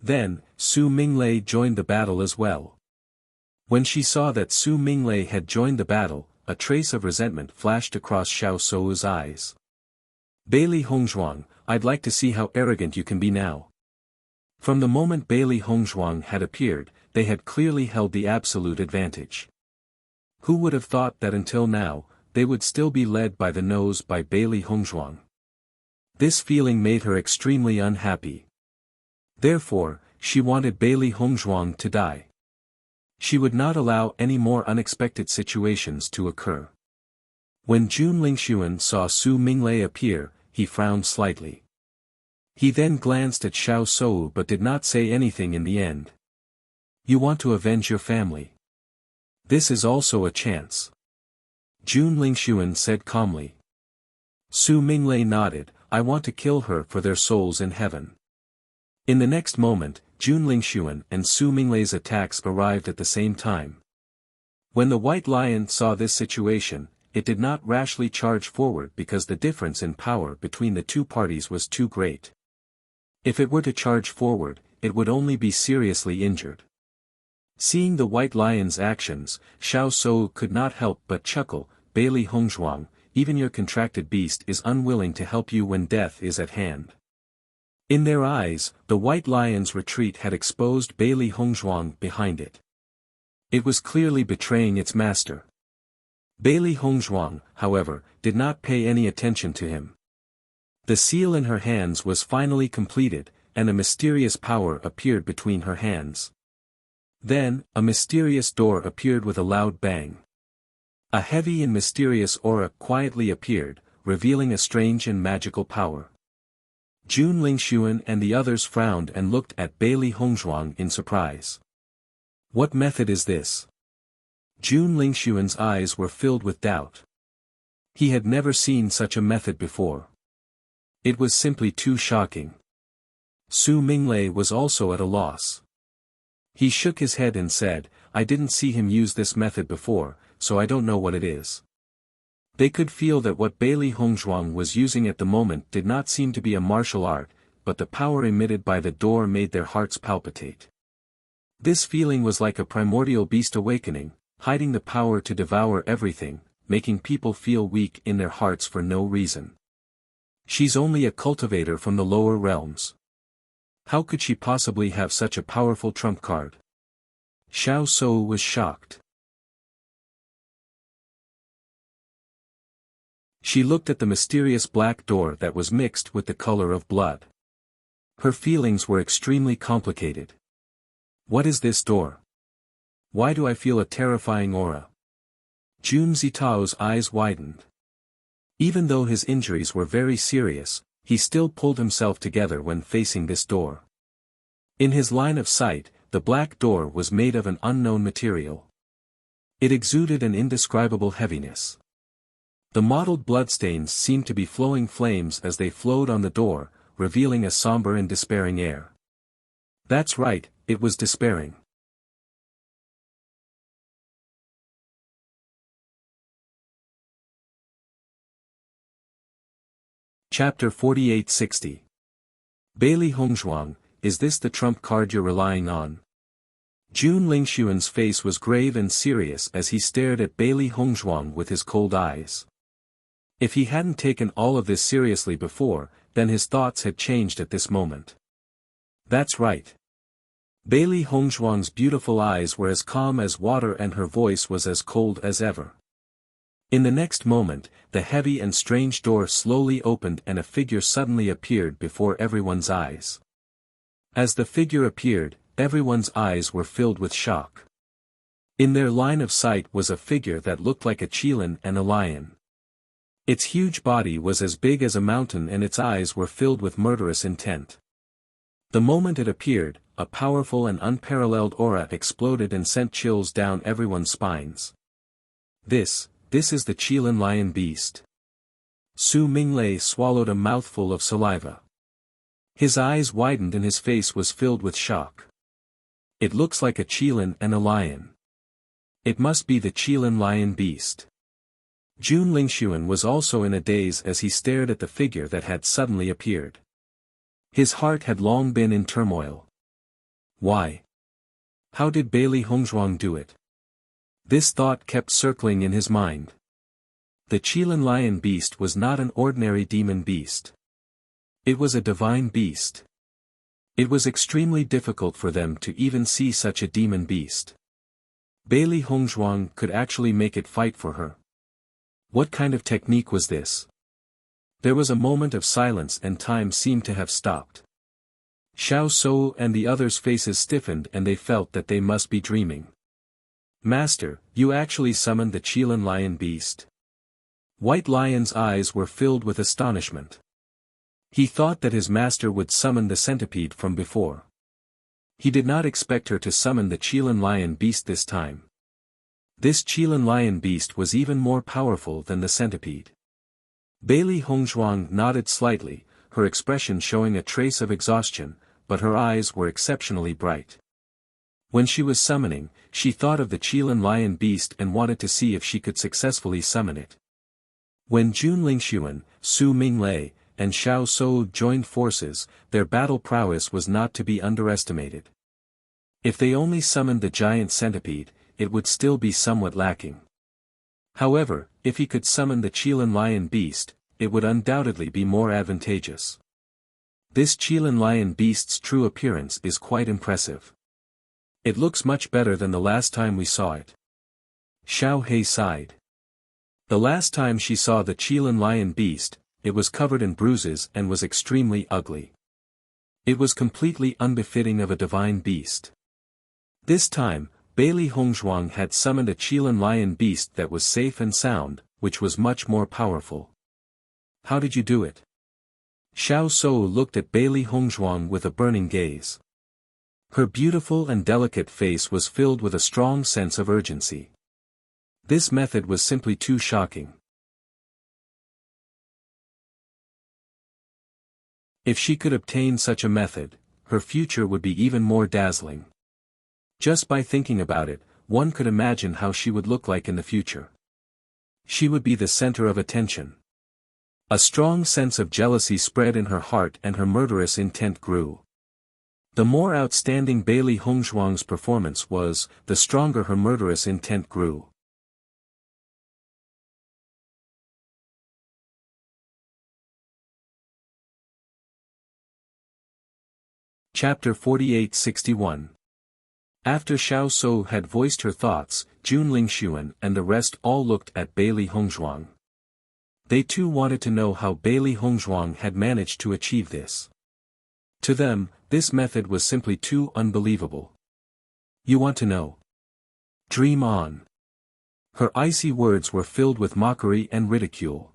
Then, Su Minglei joined the battle as well. When she saw that Su Minglei had joined the battle, a trace of resentment flashed across Xiao Shou's eyes. Bailey Hongzhuang, I'd like to see how arrogant you can be now. From the moment Bailey Hongzhuang had appeared, they had clearly held the absolute advantage. Who would have thought that until now, they would still be led by the nose by Bailey Hongzhuang? This feeling made her extremely unhappy. Therefore, she wanted Bailey Hongzhuang to die. She would not allow any more unexpected situations to occur. When Jun Lingxuan saw Su Minglei appear, he frowned slightly. He then glanced at Xiao Shou but did not say anything in the end. You want to avenge your family. This is also a chance. Jun Lingxuan said calmly. Su Minglei nodded, I want to kill her for their souls in heaven. In the next moment, Jun Lingxuan and Su Minglei's attacks arrived at the same time. When the White Lion saw this situation, it did not rashly charge forward because the difference in power between the two parties was too great. If it were to charge forward, it would only be seriously injured. Seeing the white lion's actions, Xiao Shou could not help but chuckle. Bailey Hongzhuang, even your contracted beast is unwilling to help you when death is at hand. In their eyes, the white lion's retreat had exposed Bailey Hongzhuang behind it. It was clearly betraying its master. Bailey Hongzhuang, however, did not pay any attention to him. The seal in her hands was finally completed, and a mysterious power appeared between her hands. Then, a mysterious door appeared with a loud bang. A heavy and mysterious aura quietly appeared, revealing a strange and magical power. Jun Lingxuan and the others frowned and looked at Bailey Hongzhuang in surprise. What method is this? Jun Lingxuan's eyes were filled with doubt. He had never seen such a method before. It was simply too shocking. Su Minglei was also at a loss. He shook his head and said, I didn't see him use this method before, so I don't know what it is. They could feel that what Bailey Hongzhuang was using at the moment did not seem to be a martial art, but the power emitted by the door made their hearts palpitate. This feeling was like a primordial beast awakening, hiding the power to devour everything, making people feel weak in their hearts for no reason. She's only a cultivator from the lower realms. How could she possibly have such a powerful trump card? Xiao Shou was shocked. She looked at the mysterious black door that was mixed with the color of blood. Her feelings were extremely complicated. What is this door? Why do I feel a terrifying aura? Jun Zitao's eyes widened. Even though his injuries were very serious, he still pulled himself together when facing this door. In his line of sight, the black door was made of an unknown material. It exuded an indescribable heaviness. The mottled bloodstains seemed to be flowing flames as they flowed on the door, revealing a somber and despairing air. That's right, it was despairing. Chapter 4860. Bailey Hongzhuang, is this the trump card you're relying on? Jun Lingxuan's face was grave and serious as he stared at Bailey Hongzhuang with his cold eyes. If he hadn't taken all of this seriously before, then his thoughts had changed at this moment. That's right. Bailey Hongzhuang's beautiful eyes were as calm as water and her voice was as cold as ever. In the next moment, the heavy and strange door slowly opened and a figure suddenly appeared before everyone's eyes. As the figure appeared, everyone's eyes were filled with shock. In their line of sight was a figure that looked like a qilin and a lion. Its huge body was as big as a mountain and its eyes were filled with murderous intent. The moment it appeared, a powerful and unparalleled aura exploded and sent chills down everyone's spines. This is the qilin lion beast. Su Minglei swallowed a mouthful of saliva. His eyes widened and his face was filled with shock. It looks like a qilin and a lion. It must be the qilin lion beast. Jun Lingxuan was also in a daze as he stared at the figure that had suddenly appeared. His heart had long been in turmoil. Why? How did Bailey Hongzhuang do it? This thought kept circling in his mind. The qilin lion beast was not an ordinary demon beast. It was a divine beast. It was extremely difficult for them to even see such a demon beast. Bailey Hongzhuang could actually make it fight for her. What kind of technique was this? There was a moment of silence and time seemed to have stopped. Xiao Shou and the others' faces stiffened and they felt that they must be dreaming. Master, you actually summoned the qilin lion beast. White Lion's eyes were filled with astonishment. He thought that his master would summon the centipede from before. He did not expect her to summon the qilin lion beast this time. This qilin lion beast was even more powerful than the centipede. Bailey Hongzhuang nodded slightly, her expression showing a trace of exhaustion, but her eyes were exceptionally bright. When she was summoning, she thought of the qilin lion beast and wanted to see if she could successfully summon it. When Jun Lingxuan, Su Minglei, and Xiao Sou joined forces, their battle prowess was not to be underestimated. If they only summoned the giant centipede, it would still be somewhat lacking. However, if he could summon the Qilin lion beast, it would undoubtedly be more advantageous. This Qilin lion beast's true appearance is quite impressive. It looks much better than the last time we saw it. Xiao He sighed. The last time she saw the Qilin lion beast, it was covered in bruises and was extremely ugly. It was completely unbefitting of a divine beast. This time, Beili Hongzhuang had summoned a Qilin lion beast that was safe and sound, which was much more powerful. How did you do it? Xiao Sou looked at Beili Hongzhuang with a burning gaze. Her beautiful and delicate face was filled with a strong sense of urgency. This method was simply too shocking. If she could obtain such a method, her future would be even more dazzling. Just by thinking about it, one could imagine how she would look like in the future. She would be the center of attention. A strong sense of jealousy spread in her heart and her murderous intent grew. The more outstanding Beili Hongzhuang's performance was, the stronger her murderous intent grew. Chapter 48-61. After Xiao Sou had voiced her thoughts, Jun Lingxuan and the rest all looked at Beili Hongzhuang. They too wanted to know how Beili Hongzhuang had managed to achieve this. To them, this method was simply too unbelievable. You want to know? Dream on. Her icy words were filled with mockery and ridicule.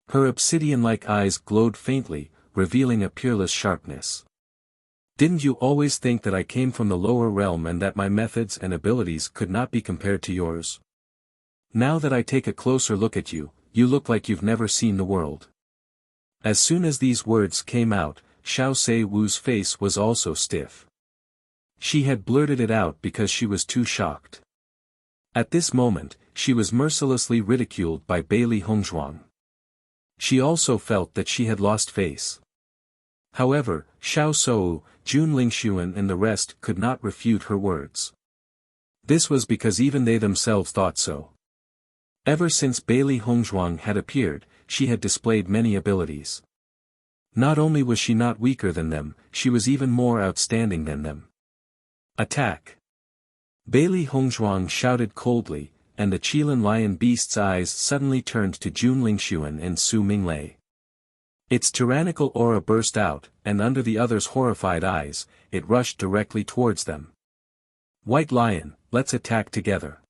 Her obsidian-like eyes glowed faintly, revealing a peerless sharpness. Didn't you always think that I came from the lower realm and that my methods and abilities could not be compared to yours? Now that I take a closer look at you, you look like you've never seen the world. As soon as these words came out, Xiao Se Wu's face was also stiff. She had blurted it out because she was too shocked. At this moment, she was mercilessly ridiculed by Beili Hongzhuang. She also felt that she had lost face. However, Xiao Sou, Jun Lingxuan and the rest could not refute her words. This was because even they themselves thought so. Ever since Beili Hongzhuang had appeared, she had displayed many abilities. Not only was she not weaker than them, she was even more outstanding than them. Attack! Beili Hongzhuang shouted coldly, and the Qilin lion beast's eyes suddenly turned to Jun Lingxuan and Su Minglei. Its tyrannical aura burst out, and under the others' horrified eyes, it rushed directly towards them. White Lion, let's attack together.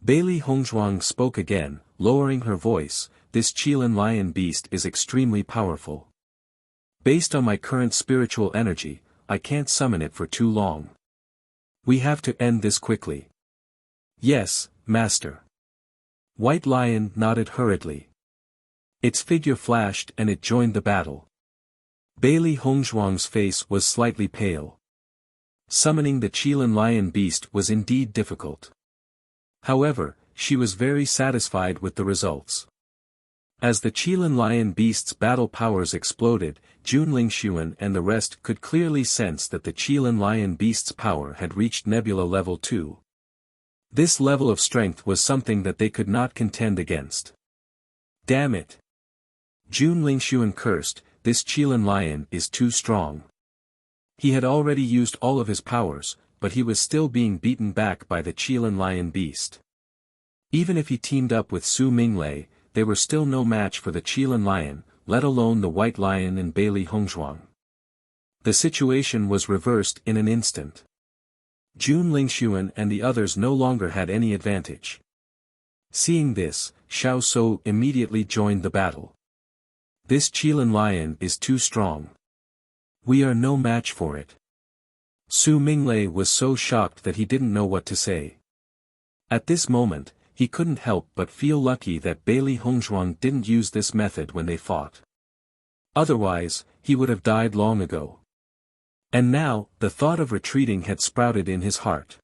Beili Hongzhuang spoke again, lowering her voice. This Qilin lion beast is extremely powerful. Based on my current spiritual energy, I can't summon it for too long. We have to end this quickly. Yes, Master. White Lion nodded hurriedly. Its figure flashed and it joined the battle. Beili Hongzhuang's face was slightly pale. Summoning the Qilin lion beast was indeed difficult. However, she was very satisfied with the results. As the Qilin lion beast's battle powers exploded, Jun Lingxuan and the rest could clearly sense that the Qilin lion beast's power had reached Nebula Level 2. This level of strength was something that they could not contend against. Damn it! Jun Lingxuan cursed, this Qilin lion is too strong. He had already used all of his powers, but he was still being beaten back by the Qilin lion beast. Even if he teamed up with Su Minglei, they were still no match for the Qilin lion, let alone the White Lion and Beili Hongzhuang. The situation was reversed in an instant. Jun Lingxuan and the others no longer had any advantage. Seeing this, Xiao Sou immediately joined the battle. This Qilin lion is too strong. We are no match for it. Su Minglei was so shocked that he didn't know what to say. At this moment, he couldn't help but feel lucky that Beili Hongzhuang didn't use this method when they fought. Otherwise, he would have died long ago. And now, the thought of retreating had sprouted in his heart.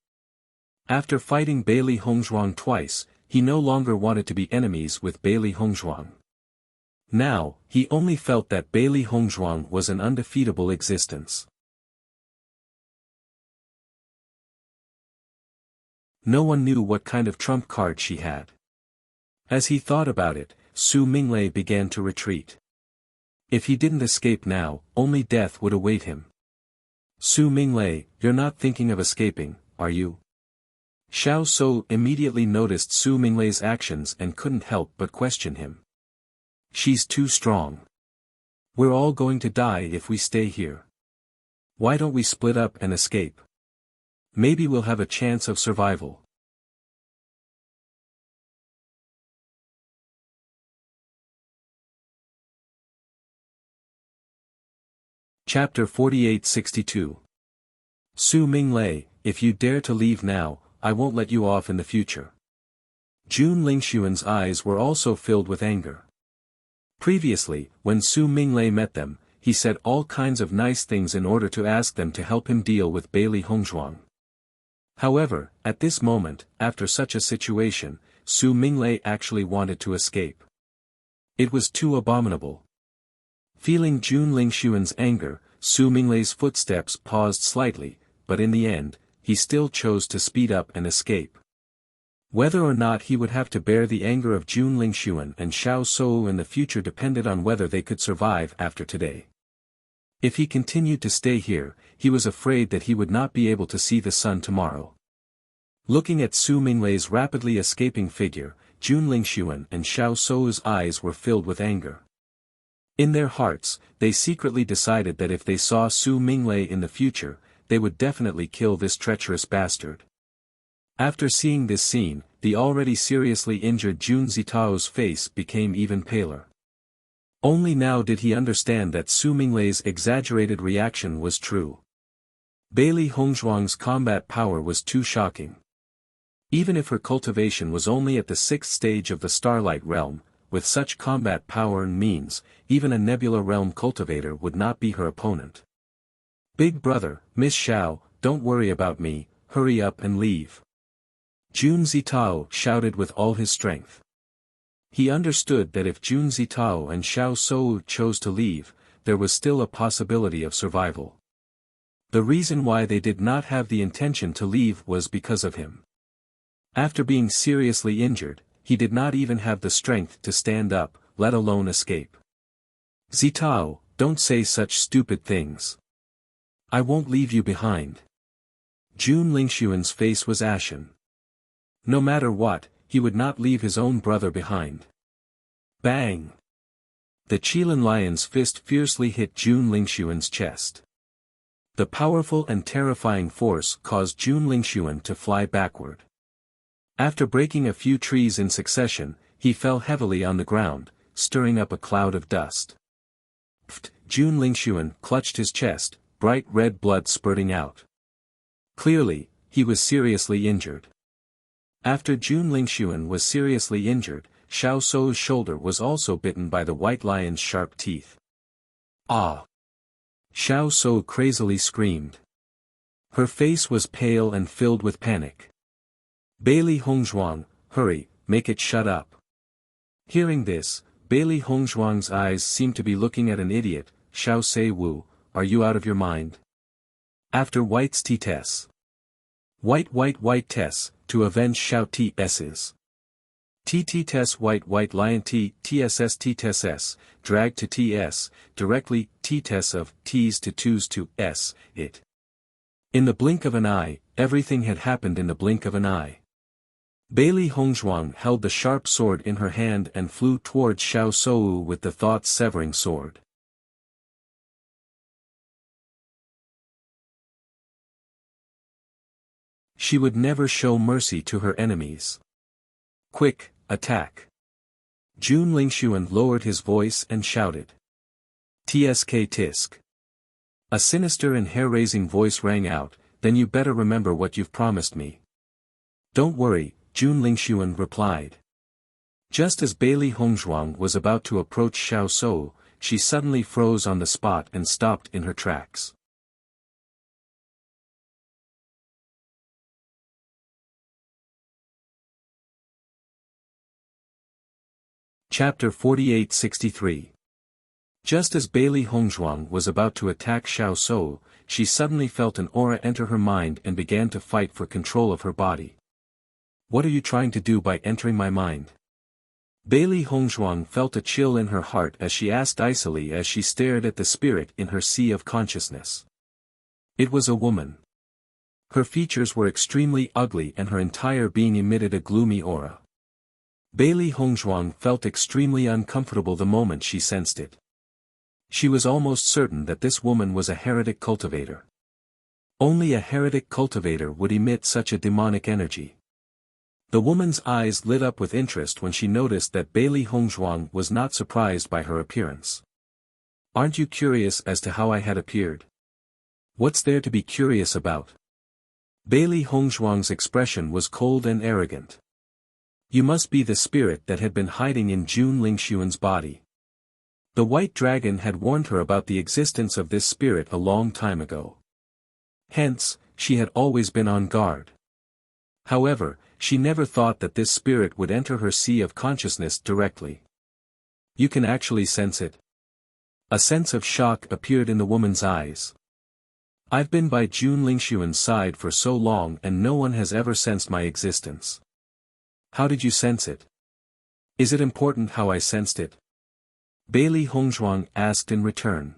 After fighting Beili Hongzhuang twice, he no longer wanted to be enemies with Beili Hongzhuang. Now, he only felt that Bailey Hongzhuang was an undefeatable existence. No one knew what kind of trump card she had. As he thought about it, Su Minglei began to retreat. If he didn't escape now, only death would await him. Su Minglei, you're not thinking of escaping, are you? Xiao Shou immediately noticed Su Minglei's actions and couldn't help but question him. She's too strong. We're all going to die if we stay here. Why don't we split up and escape? Maybe we'll have a chance of survival. Chapter 48-62. Su Minglei, if you dare to leave now, I won't let you off in the future. Jun Lingxuan's eyes were also filled with anger. Previously, when Su Minglei met them, he said all kinds of nice things in order to ask them to help him deal with Bailey Hongzhuang. However, at this moment, after such a situation, Su Minglei actually wanted to escape. It was too abominable. Feeling Jun Lingxuan's anger, Su Minglei's footsteps paused slightly, but in the end, he still chose to speed up and escape. Whether or not he would have to bear the anger of Jun Lingxuan and Xiao Shou in the future depended on whether they could survive after today. If he continued to stay here, he was afraid that he would not be able to see the sun tomorrow. Looking at Su Minglei's rapidly escaping figure, Jun Lingxuan and Xiao Shou's eyes were filled with anger. In their hearts, they secretly decided that if they saw Su Minglei in the future, they would definitely kill this treacherous bastard. After seeing this scene, the already seriously injured Jun Zitao's face became even paler. Only now did he understand that Su Minglei's exaggerated reaction was true. Bailey Hongzhuang's combat power was too shocking. Even if her cultivation was only at the 6th stage of the Starlight Realm, with such combat power and means, even a Nebula Realm cultivator would not be her opponent. Big brother, Miss Xiao, don't worry about me, hurry up and leave. Jun Zitao shouted with all his strength. He understood that if Jun Zitao and Xiao Shou chose to leave, there was still a possibility of survival. The reason why they did not have the intention to leave was because of him. After being seriously injured, he did not even have the strength to stand up, let alone escape. Zitao, don't say such stupid things. I won't leave you behind. Jun Lingxuan's face was ashen. No matter what, he would not leave his own brother behind. Bang! The Qilin lion's fist fiercely hit Jun Lingxuan's chest. The powerful and terrifying force caused Jun Lingxuan to fly backward. After breaking a few trees in succession, he fell heavily on the ground, stirring up a cloud of dust. Pfft! Jun Lingxuan clutched his chest, bright red blood spurting out. Clearly, he was seriously injured. After Jun Lingxuan was seriously injured, Xiao Shou's shoulder was also bitten by the white lion's sharp teeth. Ah! Xiao Shou crazily screamed. Her face was pale and filled with panic. Bailey Hongzhuang, hurry, make it shut up. Hearing this, Bailey Hongzhuang's eyes seemed to be looking at an idiot. Xiao Sei Wu, are you out of your mind? After White's T-Tess. White Tess, to avenge Xiao T-S's. T-Tess White Lion T-TSS T-Tess, drag to T-S, directly, T-Tess of T's to 2's to S, it. In the blink of an eye, everything had happened in the blink of an eye. Bailey Hongzhuang held the sharp sword in her hand and flew towards Xiao Shou with the thought-severing sword. She would never show mercy to her enemies. Quick, attack! Jun Lingxuan lowered his voice and shouted. Tsk tisk. A sinister and hair-raising voice rang out, then you better remember what you've promised me. Don't worry, Jun Lingxuan replied. Just as Bailey Hongzhuang was about to approach Xiao Shou, she suddenly froze on the spot and stopped in her tracks. Chapter 4863. Just as Bailey Hongzhuang was about to attack Xiao Shou, she suddenly felt an aura enter her mind and began to fight for control of her body. What are you trying to do by entering my mind? Bailey Hongzhuang felt a chill in her heart as she asked icily as she stared at the spirit in her sea of consciousness. It was a woman. Her features were extremely ugly and her entire being emitted a gloomy aura. Bailey Hongzhuang felt extremely uncomfortable the moment she sensed it. She was almost certain that this woman was a heretic cultivator. Only a heretic cultivator would emit such a demonic energy. The woman's eyes lit up with interest when she noticed that Bailey Hongzhuang was not surprised by her appearance. Aren't you curious as to how I had appeared? What's there to be curious about? Bailey Hongzhuang's expression was cold and arrogant. You must be the spirit that had been hiding in Jun Lingxuan's body. The white dragon had warned her about the existence of this spirit a long time ago. Hence, she had always been on guard. However, she never thought that this spirit would enter her sea of consciousness directly. You can actually sense it. A sense of shock appeared in the woman's eyes. I've been by Jun Lingxuan's side for so long and no one has ever sensed my existence. How did you sense it? Is it important how I sensed it? Bailey Hongzhuang asked in return.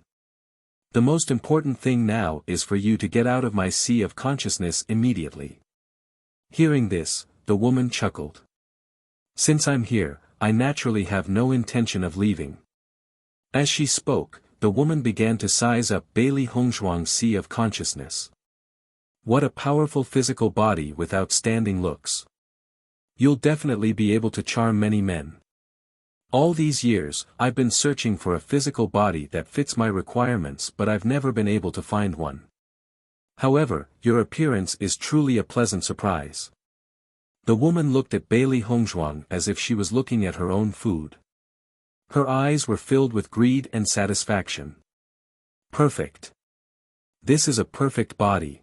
The most important thing now is for you to get out of my sea of consciousness immediately. Hearing this, the woman chuckled. Since I'm here, I naturally have no intention of leaving. As she spoke, the woman began to size up Bailey Hongzhuang's sea of consciousness. What a powerful physical body with outstanding looks. You'll definitely be able to charm many men. All these years, I've been searching for a physical body that fits my requirements but I've never been able to find one. However, your appearance is truly a pleasant surprise. The woman looked at Bailey Hongzhuang as if she was looking at her own food. Her eyes were filled with greed and satisfaction. Perfect. This is a perfect body.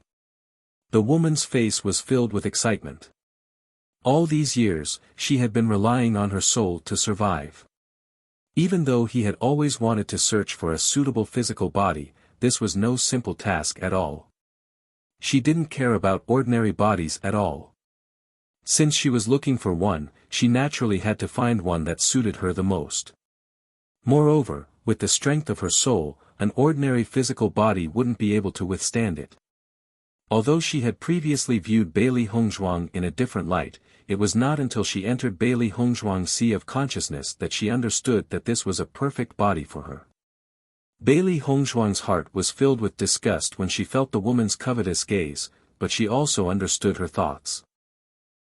The woman's face was filled with excitement. All these years, she had been relying on her soul to survive. Even though he had always wanted to search for a suitable physical body, this was no simple task at all. She didn't care about ordinary bodies at all. Since she was looking for one, she naturally had to find one that suited her the most. Moreover, with the strength of her soul, an ordinary physical body wouldn't be able to withstand it. Although she had previously viewed Bailey Hongzhuang in a different light, it was not until she entered Bailey Hongzhuang's sea of consciousness that she understood that this was a perfect body for her. Bailey Hongzhuang's heart was filled with disgust when she felt the woman's covetous gaze, but she also understood her thoughts.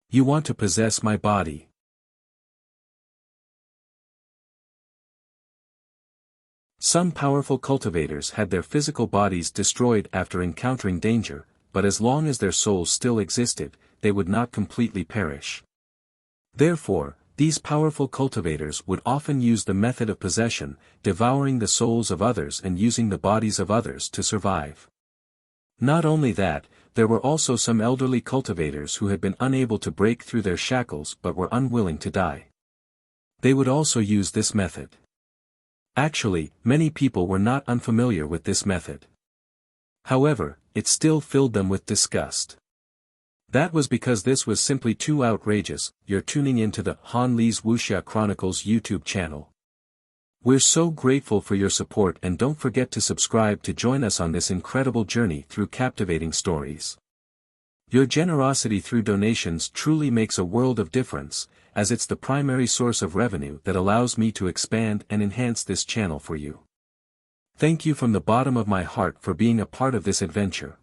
You want to possess my body. Some powerful cultivators had their physical bodies destroyed after encountering danger, but as long as their souls still existed, they would not completely perish. Therefore, these powerful cultivators would often use the method of possession, devouring the souls of others and using the bodies of others to survive. Not only that, there were also some elderly cultivators who had been unable to break through their shackles but were unwilling to die. They would also use this method. Actually, many people were not unfamiliar with this method. However, it still filled them with disgust. That was because this was simply too outrageous. You're tuning into the Han Li's Wuxia Chronicles YouTube channel. We're so grateful for your support and don't forget to subscribe to join us on this incredible journey through captivating stories. Your generosity through donations truly makes a world of difference, as it's the primary source of revenue that allows me to expand and enhance this channel for you. Thank you from the bottom of my heart for being a part of this adventure.